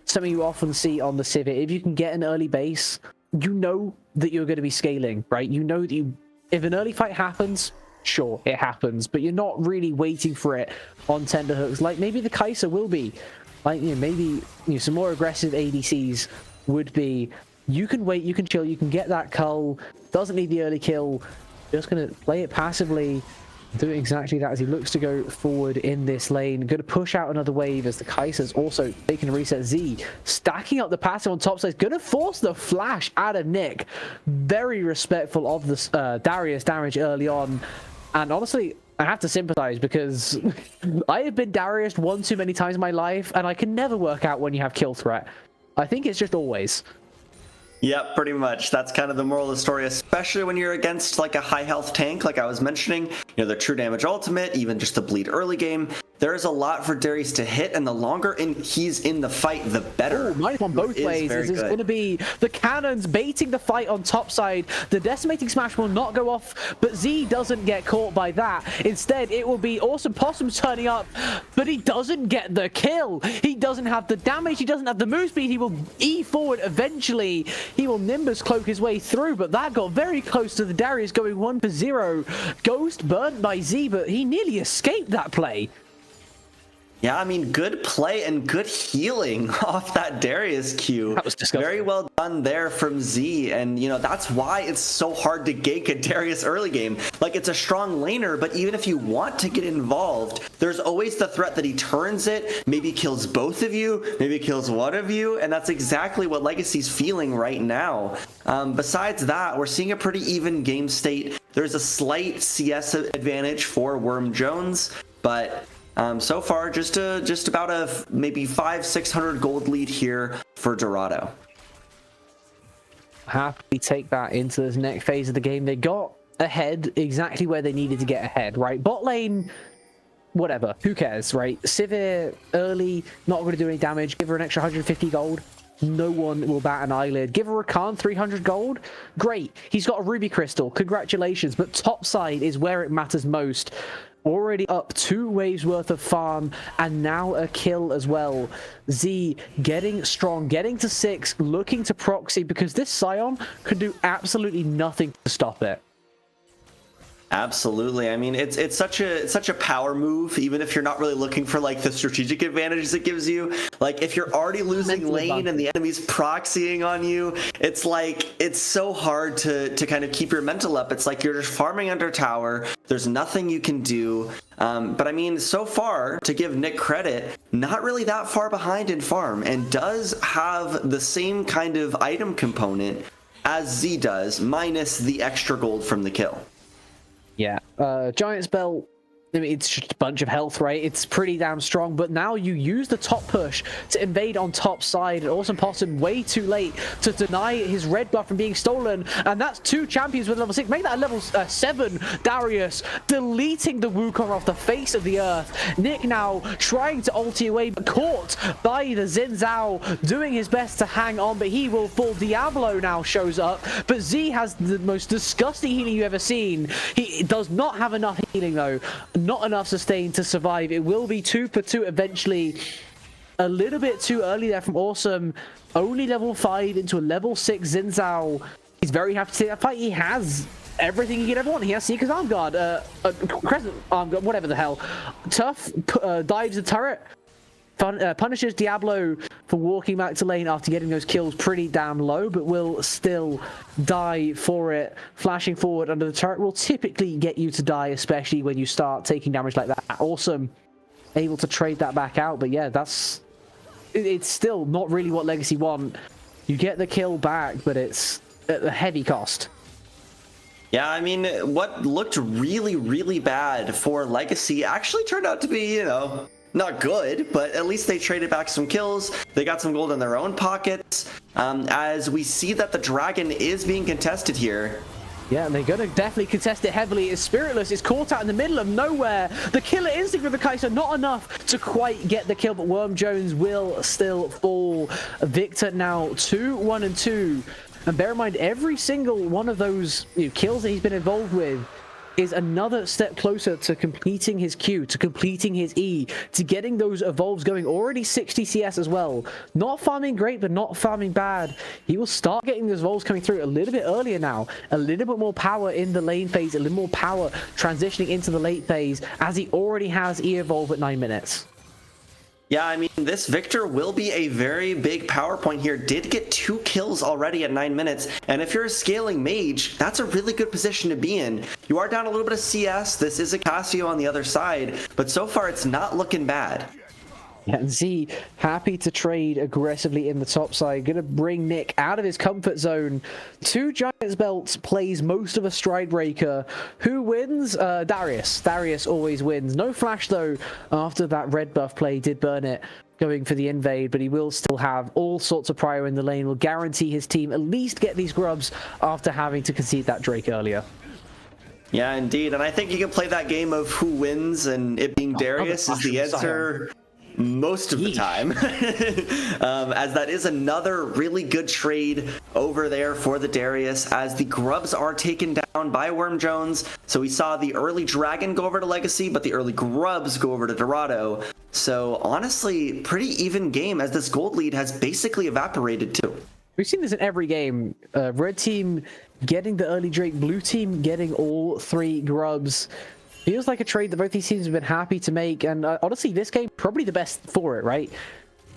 Something you often see on the Civet. If you can get an early base, you know that you're going to be scaling, right? You know that if an early fight happens, sure, it happens, but you're not really waiting for it on tender hooks like maybe the Kai'Sa will be. Like, maybe some more aggressive ADCs would be. You can wait, you can chill, you can get that cull, doesn't need the early kill, just going to play it passively, doing exactly that as he looks to go forward in this lane. Going to push out another wave as the Kai'Sa's also taking a reset. Z stacking up the passive on top side, going to force the flash out of Nick. Very respectful of the Darius damage early on, and honestly, I have to sympathize because I have been Darius one too many times in my life, and I can never work out when you have kill threat. I think it's just always. Yep, pretty much. That's kind of the moral of the story, especially when you're against like a high health tank, like I was mentioning, the true damage ultimate, even just the bleed early game. There is a lot for Darius to hit, and the longer he's in the fight, the better. Minus one both ways. This is going to be the cannons baiting the fight on top side. The decimating smash will not go off, but Z doesn't get caught by that. Instead, it will be Awesome Possum turning up, but he doesn't get the kill. He doesn't have the damage. He doesn't have the move speed. He will E forward eventually. He will Nimbus cloak his way through, but that got very close to the Darius going 1-0. Ghost burnt by Z, but he nearly escaped that play. Yeah, I mean, good play and good healing off that Darius Q. That was disgusting. Very well done there from Z, and that's why it's so hard to gank a Darius early game. Like, it's a strong laner, but even if you want to get involved, there's always the threat that he turns it, maybe kills both of you, maybe kills one of you, and that's exactly what Legacy's feeling right now. Besides that, we're seeing a pretty even game state. There's a slight CS advantage for Worm Jones, but so far, just about a maybe 500-600 gold lead here for Dorado. Happily take that into this next phase of the game. They got ahead exactly where they needed to get ahead, right? Bot lane, whatever, who cares, right? Sivir early, not going to do any damage. Give her an extra 150 gold. No one will bat an eyelid. Give her a Khan 300 gold. Great. He's got a Ruby Crystal. Congratulations. But top side is where it matters most. Already up 2 waves worth of farm, and now a kill as well. Z getting strong, getting to 6, looking to proxy, because this Scion could do absolutely nothing to stop it. Absolutely. I mean, it's such a power move, even if you're not really looking for like the strategic advantages it gives you. Like, if you're already losing lane and the enemy's proxying on you, it's like, it's so hard to kind of keep your mental up. It's like you're just farming under tower. There's nothing you can do. But I mean, so far, to give Nick credit, not really that far behind in farm, and does have the same kind of item component as Z does, minus the extra gold from the kill. Yeah, Giant Spell, I mean, it's just a bunch of health, right? It's pretty damn strong, but now you use the top push to invade on top side. Awesome Possum way too late to deny his red buff from being stolen, and that's 2 champions with level 6. Make that a level 7. Darius deleting the Wukong off the face of the earth. Nick now trying to ulti away, but caught by the Xin Zhao, doing his best to hang on, but he will fall. Diablo now shows up, but Z has the most disgusting healing you've ever seen. He does not have enough healing though. Not enough sustain to survive. It will be 2 for 2 eventually. A little bit too early there from Awesome. Only level 5 into a level 6 Xin Zhao. He's very happy to take that fight. He has everything he could ever want. He has Seeker's Arm Guard, Crescent Arm Guard, whatever the hell. Tough dives the turret. Punishes Diablo for walking back to lane after getting those kills pretty damn low, but will still die for it. Flashing forward under the turret will typically get you to die, especially when you start taking damage like that. Awesome. Able to trade that back out, but yeah, it's still not really what Legacy want. You get the kill back, but it's at a heavy cost. Yeah, I mean, what looked really, really bad for Legacy actually turned out to be, not good, but at least they traded back some kills. They got some gold in their own pockets. As we see that the dragon is being contested here. Yeah, and they're going to definitely contest it heavily. As Spiritless is caught out in the middle of nowhere. The killer instinct with the Kaiser, not enough to quite get the kill, but Worm Jones will still fall. Victor now 2-1-2. And bear in mind, every single one of those kills that he's been involved with is another step closer to completing his Q, to completing his E, to getting those evolves going. Already 60 CS as well. Not farming great, but not farming bad. He will start getting those evolves coming through a little bit earlier now. A little bit more power in the lane phase, a little more power transitioning into the late phase, as he already has E evolve at 9 minutes. Yeah, I mean, this Victor will be a very big power point here. Did get 2 kills already at 9 minutes. And if you're a scaling mage, that's a really good position to be in. You are down a little bit of CS. This is a Cassio on the other side. But so far, it's not looking bad. Yeah, and Z happy to trade aggressively in the top side. Going to bring Nick out of his comfort zone. 2 Giants belts, plays most of a stride breaker. Who wins? Darius. Darius always wins. No flash, though, after that red buff play did burn it, going for the invade, but he will still have all sorts of prio in the lane. Will guarantee his team at least get these grubs after having to concede that Drake earlier. Yeah, indeed. And I think you can play that game of who wins, and it being Darius is the answer most of the time. As that is another really good trade over there for the Darius, as the grubs are taken down by Worm Jones. So we saw the early dragon go over to Legacy, but the early grubs go over to Dorado. So honestly, pretty even game, as this gold lead has basically evaporated too. We've seen this in every game. Red team getting the early Drake, blue team getting all 3 grubs. Feels like a trade that both these teams have been happy to make, and honestly, this game probably the best for it, right?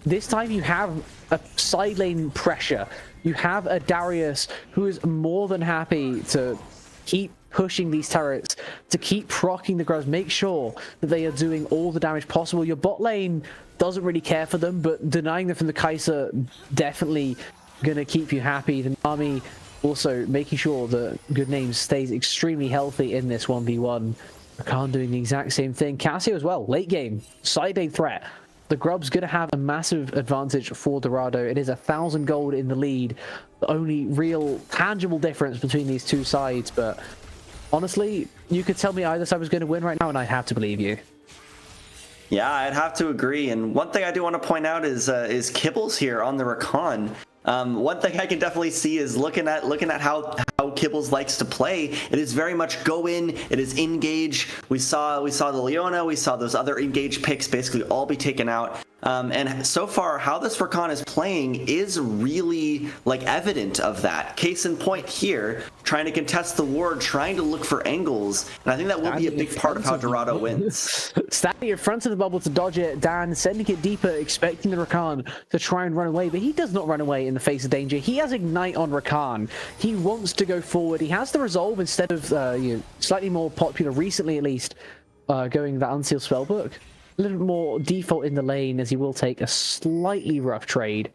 This time you have a side lane pressure. You have a Darius who is more than happy to keep pushing these turrets, to keep proccing the grubs, make sure that they are doing all the damage possible. Your bot lane doesn't really care for them, but denying them from the Kaiser definitely going to keep you happy. The army also making sure that Good Names stays extremely healthy in this 1v1. Rakan doing the exact same thing. Cassio as well, late game, side lane threat. The grub's going to have a massive advantage for Dorado. It is 1,000 gold in the lead. The only real tangible difference between these two sides. But honestly, you could tell me either side was going to win right now, and I'd have to believe you. Yeah, I'd have to agree. And one thing I do want to point out is Kibbles here on the Rakan. One thing I can definitely see is looking at how Kibbles likes to play. It is very much go in. It is engage. We saw the Leona. We saw those other engage picks basically all be taken out. And so far, how this Rakan is playing is really like evident of that. Case in point here, trying to contest the ward, trying to look for angles, and I think that will be a big part of how Dorado wins. Standing in front of the bubble to dodge it, Dan sending it deeper, expecting the Rakan to try and run away, but he does not run away in the face of danger. He has Ignite on Rakan. He wants to go forward. He has the Resolve instead of slightly more popular recently, at least, going that Unsealed Spellbook. A little bit more default in the lane, as he will take a slightly rough trade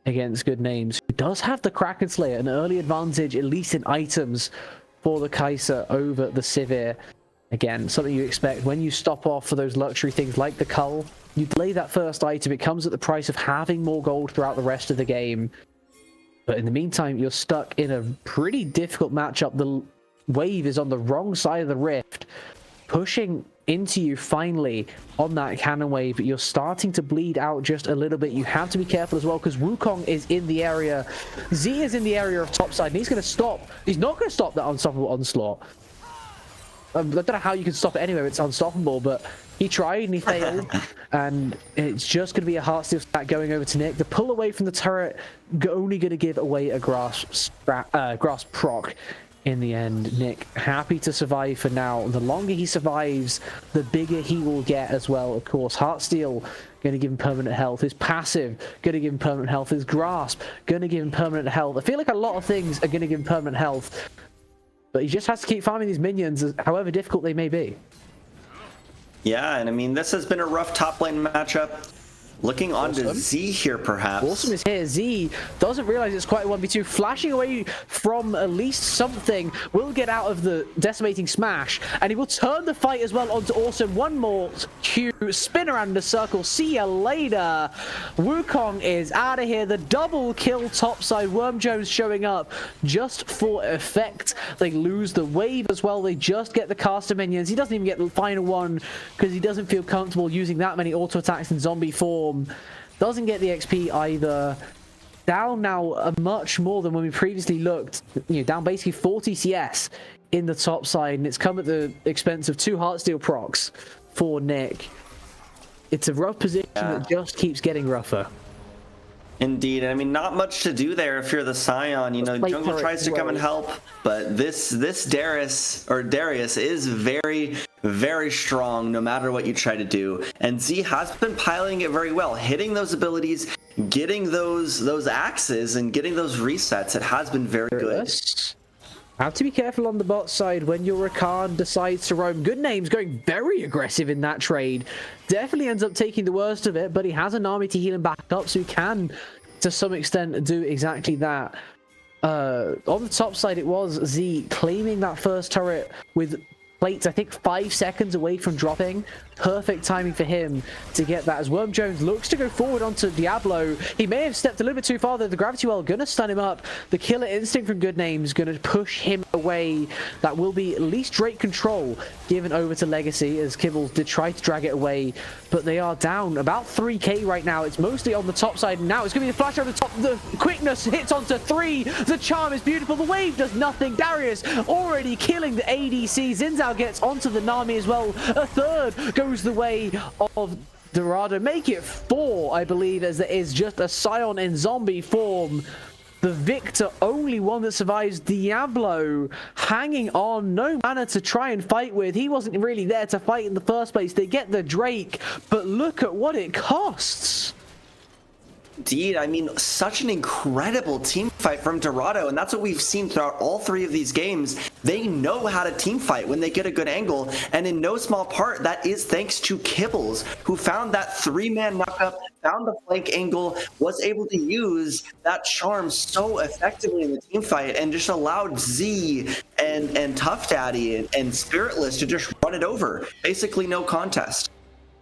against Good Names, who does have the Kraken Slayer, an early advantage, at least in items, for the Kaiser over the Sivir. Again, something you expect when you stop off for those luxury things like the Cull. You delay that first item, it comes at the price of having more gold throughout the rest of the game. But in the meantime, you're stuck in a pretty difficult matchup. The wave is on the wrong side of the rift, pushing into you finally on that cannon wave, but you're starting to bleed out just a little bit. You have to be careful as well, because Wukong is in the area. Z is in the area of topside, and he's going to stop. He's not going to stop that unstoppable onslaught. I don't know how you can stop it anyway. It's unstoppable, but he tried and he failed. And it's just going to be a Heartsteel stack going over to Nick. The pull away from the turret only going to give away a grasp proc. In the end, Nick happy to survive for now. The longer he survives, the bigger he will get as well, of course. Heartsteel going to give him permanent health. His passive going to give him permanent health. His grasp going to give him permanent health. I feel like a lot of things are going to give him permanent health, but he just has to keep farming these minions, however difficult they may be. Yeah, and I mean, this has been a rough top lane matchup. Looking on to Z here, perhaps. Awesome is here. Z doesn't realize it's quite a 1v2. Flashing away from at least something. Will get out of the decimating smash. And he will turn the fight as well onto Awesome. One more Q. Spin around in the circle. See ya later. Wukong is out of here. The double kill topside. Worm Jones showing up just for effect. They lose the wave as well. They just get the caster minions. He doesn't even get the final one because he doesn't feel comfortable using that many auto attacks in zombie form. Doesn't get the XP either. Down now much more than when we previously looked. Down basically 40 CS in the top side, and it's come at the expense of 2 Heartsteel procs for Nick. It's a rough position that just keeps getting rougher. Indeed. I mean, not much to do there if you're the Scion. Jungle tries to come and help, but this Darius is very, very strong no matter what you try to do. And Z has been piling it very well, hitting those abilities, getting those axes, and getting those resets. It has been very good. Have to be careful on the bot side when your Rakan decides to roam. Good Name's going very aggressive in that trade. Definitely ends up taking the worst of it, but he has an army to heal him back up, so he can, to some extent, do exactly that. On the top side, it was Z claiming that first turret with plates, I think 5 seconds away from dropping. Perfect timing for him to get that as Worm Jones looks to go forward onto Diablo. He may have stepped a little bit too far there. The Gravity Well gonna stun him up. The Killer Instinct from Good Name's gonna push him away. That will be at least Drake control given over to Legacy as Kibbles did try to drag it away, but they are down about 3k right now. It's mostly on the top side now. It's gonna be the flash over the top. The quickness hits onto 3. The charm is beautiful. The wave does nothing. Darius already killing the ADC. Zinzao gets onto the Nami as well. A third goes the way of Dorado. Make it 4, I believe, as there is just a Scion in zombie form. The Victor, only one that survives. Diablo hanging on, no mana to try and fight with. He wasn't really there to fight in the first place. They get the Drake, but look at what it costs. Indeed, I mean, such an incredible team fight from Dorado, and that's what we've seen throughout all 3 of these games. They know how to team fight when they get a good angle, and in no small part, that is thanks to Kibbles, who found that 3-man knockup, found the flank angle, was able to use that charm so effectively in the team fight, and just allowed Z and Tough Daddy and Spiritless to just run it over. Basically no contest.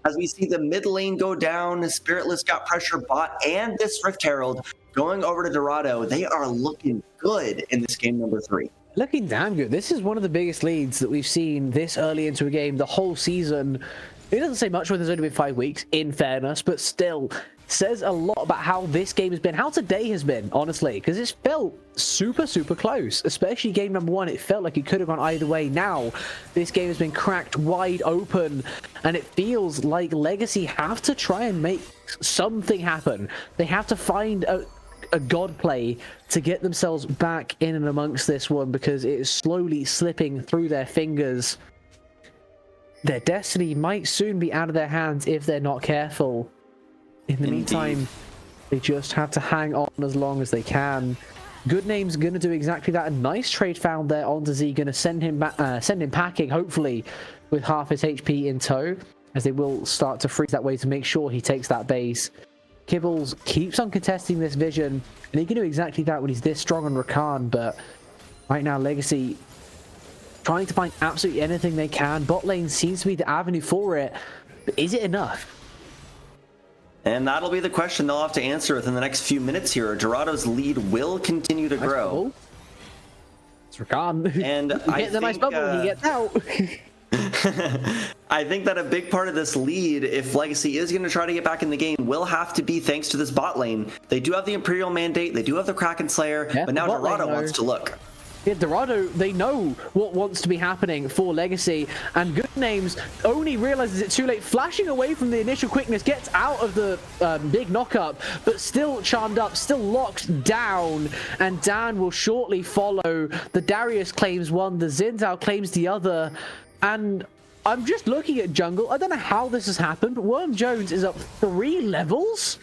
As we see the mid lane go down, Spiritless got pressure bot, and this Rift Herald going over to Dorado. They are looking good in this game number 3. Looking damn good. This is one of the biggest leads that we've seen this early into a game the whole season. It doesn't say much when there's only been 5 weeks, in fairness, but still says a lot about how this game has been, how today has been, honestly, because it's felt super, super close, especially game number 1. It felt like it could have gone either way. Now, this game has been cracked wide open, and it feels like Legacy have to try and make something happen. They have to find a god play to get themselves back in and amongst this one, because it is slowly slipping through their fingers. Their destiny might soon be out of their hands if they're not careful. In the meantime, they just have to hang on as long as they can. Good Name's gonna do exactly that. A nice trade found there onto Z, gonna send him back, send him packing, hopefully with half his HP in tow, as they will start to freeze that way to make sure he takes that base. Kibbles keeps on contesting this vision, and he can do exactly that when he's this strong on Rakan, but right now Legacy trying to find absolutely anything they can. Bot lane seems to be the avenue for it, but is it enough? And that'll be the question they'll have to answer within the next few minutes here. Dorado's lead will continue to grow. It's Rakan. And he gets a nice bubble, he gets out. I think that a big part of this lead, if Legacy is going to try to get back in the game, will have to be thanks to this bot lane. They do have the Imperial Mandate, they do have the Kraken Slayer, but now Dorado wants to look. Yeah, Dorado, they know what wants to be happening for Legacy, and Good Names only realizes it too late, flashing away from the initial quickness, gets out of the big knockup, but still charmed up, still locked down, and Dan will shortly follow. The Darius claims one, the Zinzao claims the other, and I'm just looking at jungle. I don't know how this has happened, but Worm Jones is up 3 levels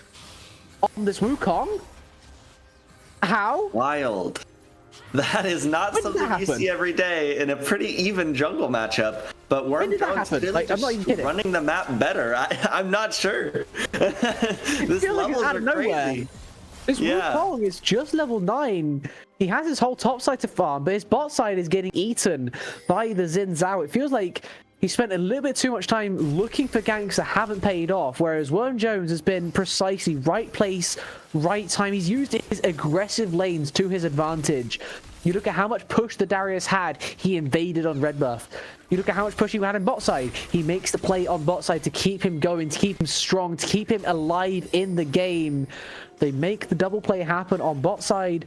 on this Wukong. How? Wild. That is not something you see every day in a pretty even jungle matchup. but When Worm did that Jones happen? really Like, I'm not even just kidding. running the map better. I'm not sure. This feels like it's levels out are of nowhere. crazy. This Yeah. Wukong is just level 9. He has his whole top side to farm, but his bot side is getting eaten by the Xin Zhao. It feels like he spent a little bit too much time looking for ganks that haven't paid off, whereas Worm Jones has been precisely right place, right time. He's used his aggressive lanes to his advantage. You look at how much push the Darius had, he invaded on red buff. You look at how much push he had in bot side, he makes the play on bot side to keep him going, to keep him strong, to keep him alive in the game. They make the double play happen on bot side,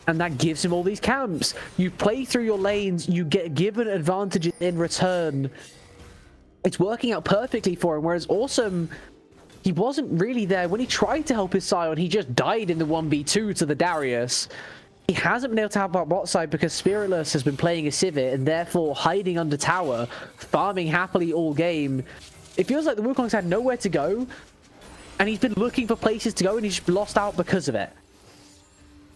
and that gives him all these camps. You play through your lanes, you get given advantages in return. It's working out perfectly for him, whereas Awesome, he wasn't really there. When he tried to help his Scion, he just died in the 1v2 to the Darius. He hasn't been able to help out bot side because Spiritless has been playing a Sivir and therefore hiding under tower, farming happily all game. It feels like the Wukong's had nowhere to go, and he's been looking for places to go, and he's lost out because of it.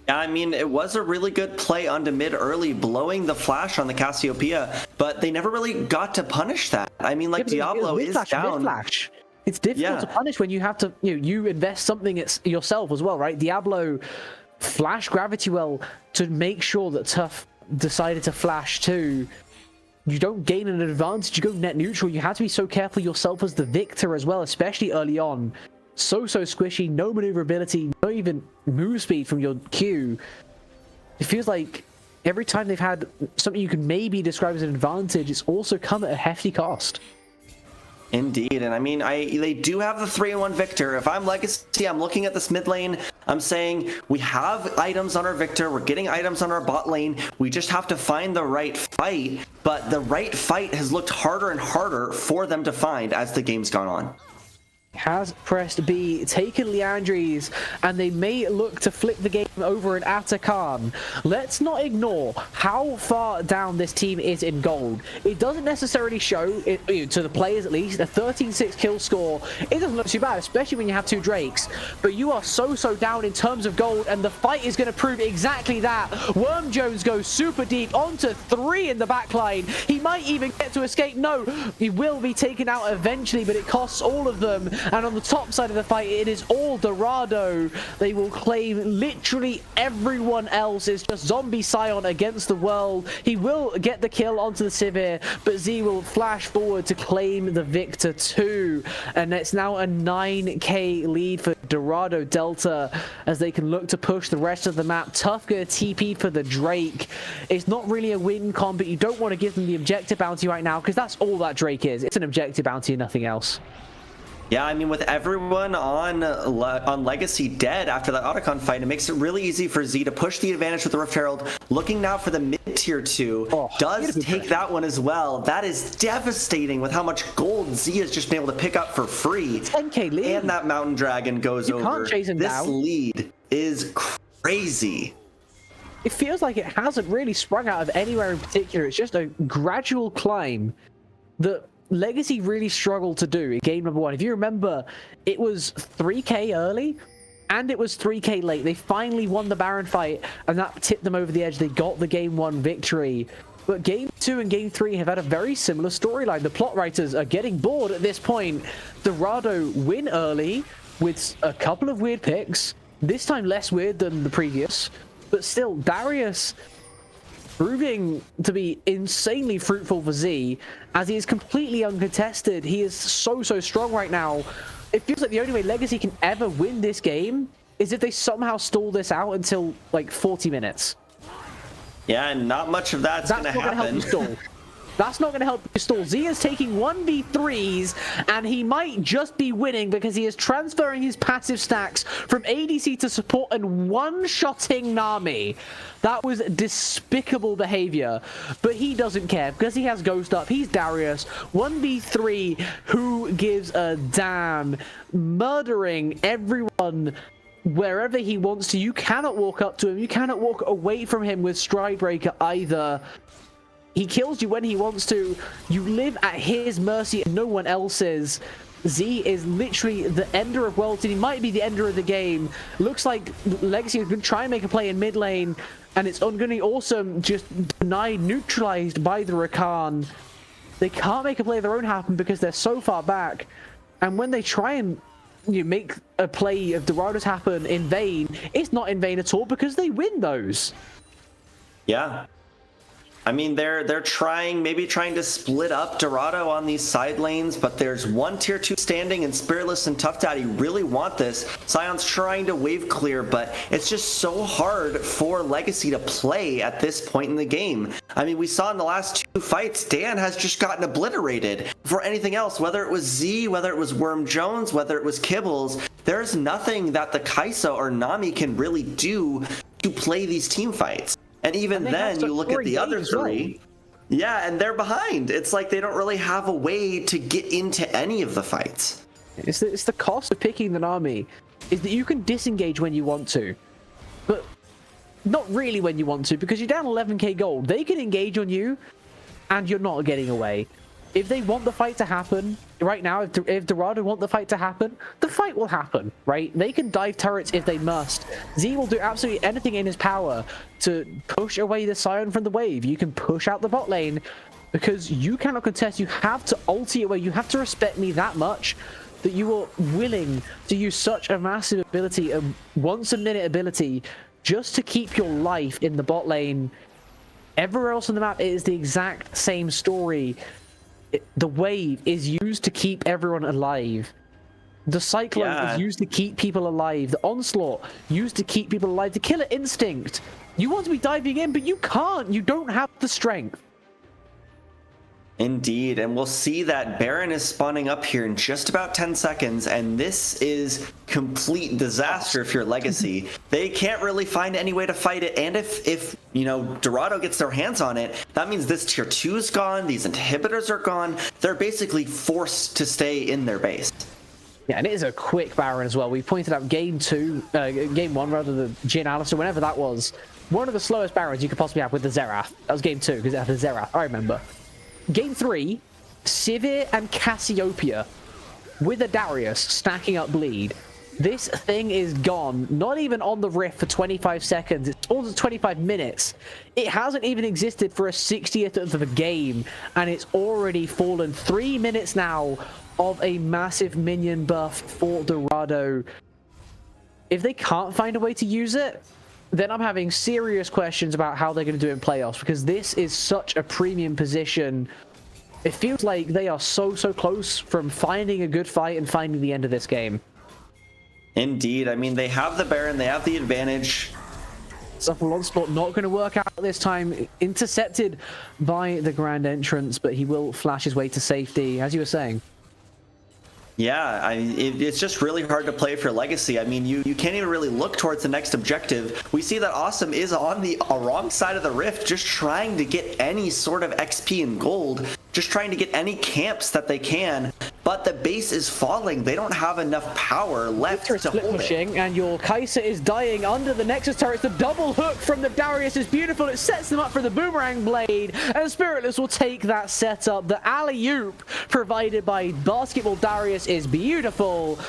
Yeah, I mean, it was a really good play onto mid early, blowing the flash on the Cassiopeia, but they never really got to punish that. I mean, like, Yeah, Diablo is down. Mid-flash. It's difficult to punish when you have to, you invest something yourself as well, right? Diablo flash Gravity Well to make sure that Tough decided to flash too. You don't gain an advantage, you go net neutral. You have to be so careful yourself as the victor as well, especially early on. So squishy, no maneuverability, no even move speed from your Q. It feels like every time they've had something you can maybe describe as an advantage, it's also come at a hefty cost. Indeed, and I mean, they do have the 3-1 victor. If I'm Legacy, I'm looking at this mid lane, I'm saying we have items on our victor, we're getting items on our bot lane, we just have to find the right fight, but the right fight has looked harder and harder for them to find as the game's gone on. Has pressed B, taken Leandries, and they may look to flip the game over in Atakan. Let's not ignore how far down this team is in gold. It doesn't necessarily show, to the players at least, a 13-6 kill score. It doesn't look too bad, especially when you have two Drakes. But you are so down in terms of gold, and the fight is going to prove exactly that. Worm Jones goes super deep onto 3 in the backline. He might even get to escape. No, he will be taken out eventually, but it costs all of them. And on the top side of the fight, it is all Dorado. They will claim literally everyone else. It's just Zombie Scion against the world. He will get the kill onto the Sivir, but Z will flash forward to claim the victor too. And it's now a 9k lead for Dorado Delta as they can look to push the rest of the map. Tough gonna TP for the Drake. It's not really a win con, but you don't want to give them the objective bounty right now because that's all that Drake is. It's an objective bounty and nothing else. Yeah, I mean, with everyone on Legacy dead after that Otacon fight, it makes it really easy for Z to push the advantage with the Rift Herald. Looking now for the mid-tier 2, does take that one as well. That is devastating with how much gold Z has just been able to pick up for free. 10k lead. And that Mountain Dragon goes over. You can't chase him this down. lead is crazy. It feels like it hasn't really sprung out of anywhere in particular. It's just a gradual climb that Legacy really struggled to do in game number 1. If you remember, it was 3k early and it was 3k late. They finally won the Baron fight and that tipped them over the edge. They got the game 1 victory. But game 2 and game 3 have had a very similar storyline. The plot writers are getting bored at this point. Dorado win early with a couple of weird picks. This time less weird than the previous. But still, Darius proving to be insanely fruitful for Z as he is completely uncontested. He is so strong right now. It feels like the only way Legacy can ever win this game is if they somehow stall this out until like 40 minutes. Yeah, and not much of that's going to happen. Help you stall. That's not going to help you stall. Z is taking 1v3s, and he might just be winning because he is transferring his passive stacks from ADC to support and one-shotting Nami. That was despicable behavior, but he doesn't care because he has Ghost up. He's Darius. 1v3, who gives a damn? Murdering everyone wherever he wants to. You cannot walk up to him. You cannot walk away from him with Stridebreaker either. He kills you when he wants to. You live at his mercy and no one else's. Z is literally the ender of worlds, and he might be the ender of the game. Looks like Legacy is going to try and make a play in mid lane, and it's going to be awesome. Just denied, neutralized by the Rakan. They can't make a play of their own happen because they're so far back. And when they try and make a play of Dorado's happen in vain, it's not in vain at all because they win those. Yeah. I mean, they're maybe trying to split up Dorado on these side lanes, but there's one tier 2 standing, and Spiritless and Tough Daddy really want this. Sion's trying to wave clear, but it's just so hard for Legacy to play at this point in the game. I mean, we saw in the last 2 fights, Dan has just gotten obliterated. For anything else, whether it was Z, whether it was Worm Jones, whether it was Kibbles, there's nothing that the Kai'Sa or Nami can really do to play these team fights. And even then, you look at the other 3, yeah, and they're behind. It's like they don't really have a way to get into any of the fights. It's the cost of picking the Nami, is that you can disengage when you want to, but not really when you want to, because you're down 11k gold. They can engage on you, and you're not getting away. If they want the fight to happen, right now, if Dorado want the fight to happen, the fight will happen, right? They can dive turrets if they must. Z will do absolutely anything in his power to push away the Sion from the wave. You can push out the bot lane because you cannot contest. You have to ulti away. You have to respect me that much that you are willing to use such a massive ability, a once-a-minute ability, just to keep your life in the bot lane. Everywhere else on the map, it is the exact same story. The wave is used to keep everyone alive. The cyclone is used to keep people alive. The onslaught used to keep people alive. The killer instinct. You want to be diving in, but you can't. You don't have the strength. Indeed, and we'll see that Baron is spawning up here in just about 10 seconds, and this is complete disaster if you're Legacy. They can't really find any way to fight it, and if you know, Dorado gets their hands on it, that means this tier 2 is gone, these inhibitors are gone. They're basically forced to stay in their base. Yeah, and it is a quick Baron as well. We pointed out game 1 rather, the Jhin Alistair, whenever that was. One of the slowest Barons you could possibly have with the Xerath. That was game 2 because it had the Xerath, I remember. Game 3, Sivir and Cassiopeia with a Darius stacking up bleed. This thing is gone, not even on the Rift for 25 seconds. It's almost 25 minutes. It hasn't even existed for a 60th of a game, and it's already fallen 3 minutes now of a massive minion buff for Dorado. If they can't find a way to use it, then I'm having serious questions about how they're going to do it in playoffs, because this is such a premium position. It feels like they are so close from finding a good fight and finding the end of this game. Indeed. I mean, they have the Baron, they have the advantage. Sapphire onslaught not going to work out this time. Intercepted by the Grand Entrance, but he will flash his way to safety, as you were saying. Yeah, it's just really hard to play for Legacy. I mean, you can't even really look towards the next objective. We see that Awesome is on the wrong side of the Rift, just trying to get any sort of XP and gold, just trying to get any camps that they can. But the base is falling. They don't have enough power left to hold it. And your Kai'Sa is dying under the Nexus turrets. The double hook from the Darius is beautiful. It sets them up for the Boomerang Blade. And Spiritless will take that setup. The alley-oop provided by Basketball Darius is beautiful.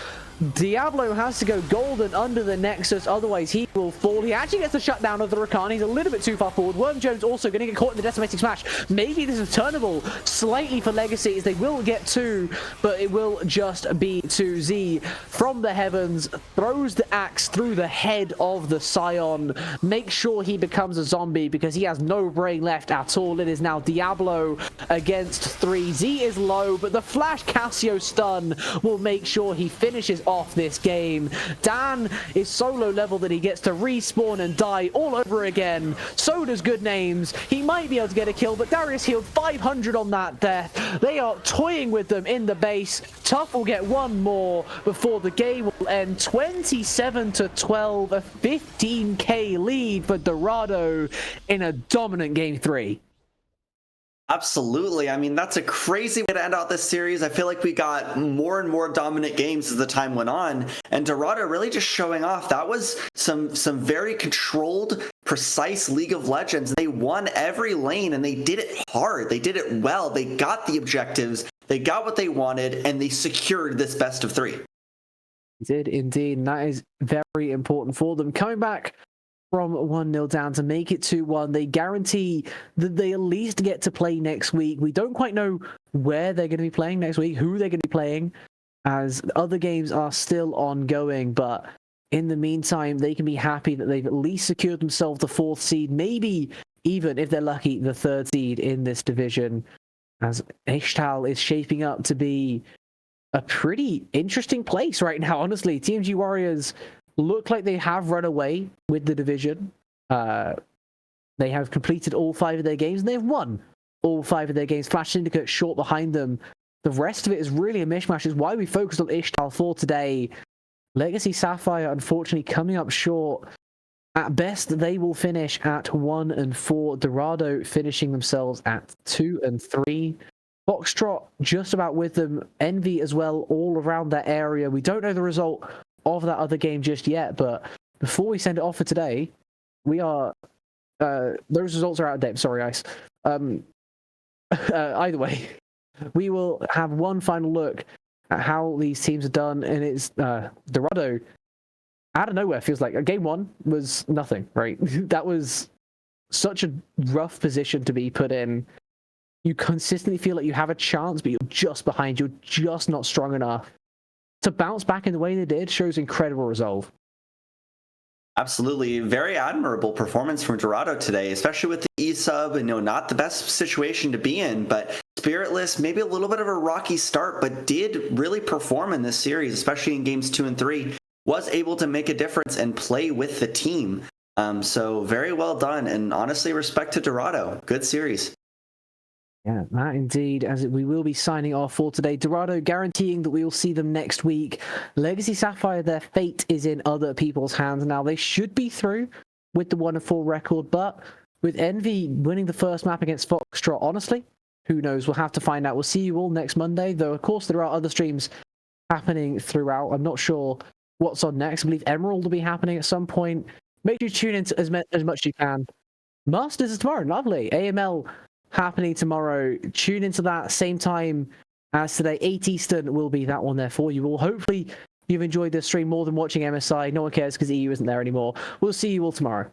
Diablo has to go golden under the Nexus, otherwise he will fall. He actually gets the shutdown of the Rakan. He's a little bit too far forward. Worm Jones also going to get caught in the Decimating Smash. Maybe this is turnable slightly for Legacy, as they will get 2, but it will just be 2Z from the heavens. Throws the axe through the head of the Scion. Make sure he becomes a zombie because he has no brain left at all. It is now Diablo against 3. Z is low, but the Flash Cassio stun will make sure he finishes off this game. Dan is so low level that he gets to respawn and die all over again. So does Good Names. He might be able to get a kill, but Darius healed 500 on that death. They are toying with them in the base. Tough will get one more before the game will end. 27-12, a 15k lead for Dorado in a dominant game 3. Absolutely. I mean, that's a crazy way to end out this series. I feel like we got more and more dominant games as the time went on, and Dorado really just showing off. That was some very controlled, precise League of Legends. They won every lane, and they did it hard. They did it well. They got the objectives. They got what they wanted, and they secured this best of 3. Did indeed, and that is very important for them. Coming back from 1-0 down to make it 2-1. They guarantee that they at least get to play next week. We don't quite know where they're going to be playing next week, who they're going to be playing, as other games are still ongoing. But in the meantime, they can be happy that they've at least secured themselves the 4th seed, maybe even, if they're lucky, the 3rd seed in this division, as Ishtal is shaping up to be a pretty interesting place right now, honestly. TMG Warriors look like they have run away with the division. They have completed all 5 of their games, and they've won all 5 of their games. Flash Syndicate short behind them. The rest of it is really a mishmash. Is why we focused on Ishtal for today. Legacy Sapphire, unfortunately, coming up short. At best, they will finish at 1-4. Dorado finishing themselves at 2-3. Foxtrot just about with them. Envy as well, all around that area. We don't know the result of that other game just yet, but before we send it off for today, we are those results are out of date. Sorry, Ice. Either way, we will have one final look at how these teams are done, and it's Dorado out of nowhere. Feels like game 1 was nothing, right? That was such a rough position to be put in. You consistently feel like you have a chance, but you're just behind. You're just not strong enough. To bounce back in the way they did shows incredible resolve. Absolutely. Very admirable performance from Dorado today, especially with the E-sub, and not the best situation to be in, but spiritless, maybe a little bit of a rocky start, but did really perform in this series, especially in games 2 and 3, was able to make a difference and play with the team. So very well done, and honestly, respect to Dorado. Good series. Yeah, that indeed, as we will be signing off for today. Dorado guaranteeing that we will see them next week. Legacy Sapphire, their fate is in other people's hands now. They should be through with the 1-4 record, but with Envy winning the first map against Foxtrot, honestly, who knows? We'll have to find out. We'll see you all next Monday, though, of course, there are other streams happening throughout. I'm not sure what's on next. I believe Emerald will be happening at some point. Make sure you tune in as much as you can. Masters is tomorrow. Lovely. AML happening tomorrow. Tune into that same time as today. 8 Eastern will be that one there for you all. Hopefully you've enjoyed this stream more than watching MSI. No one cares because EU isn't there anymore. We'll see you all tomorrow.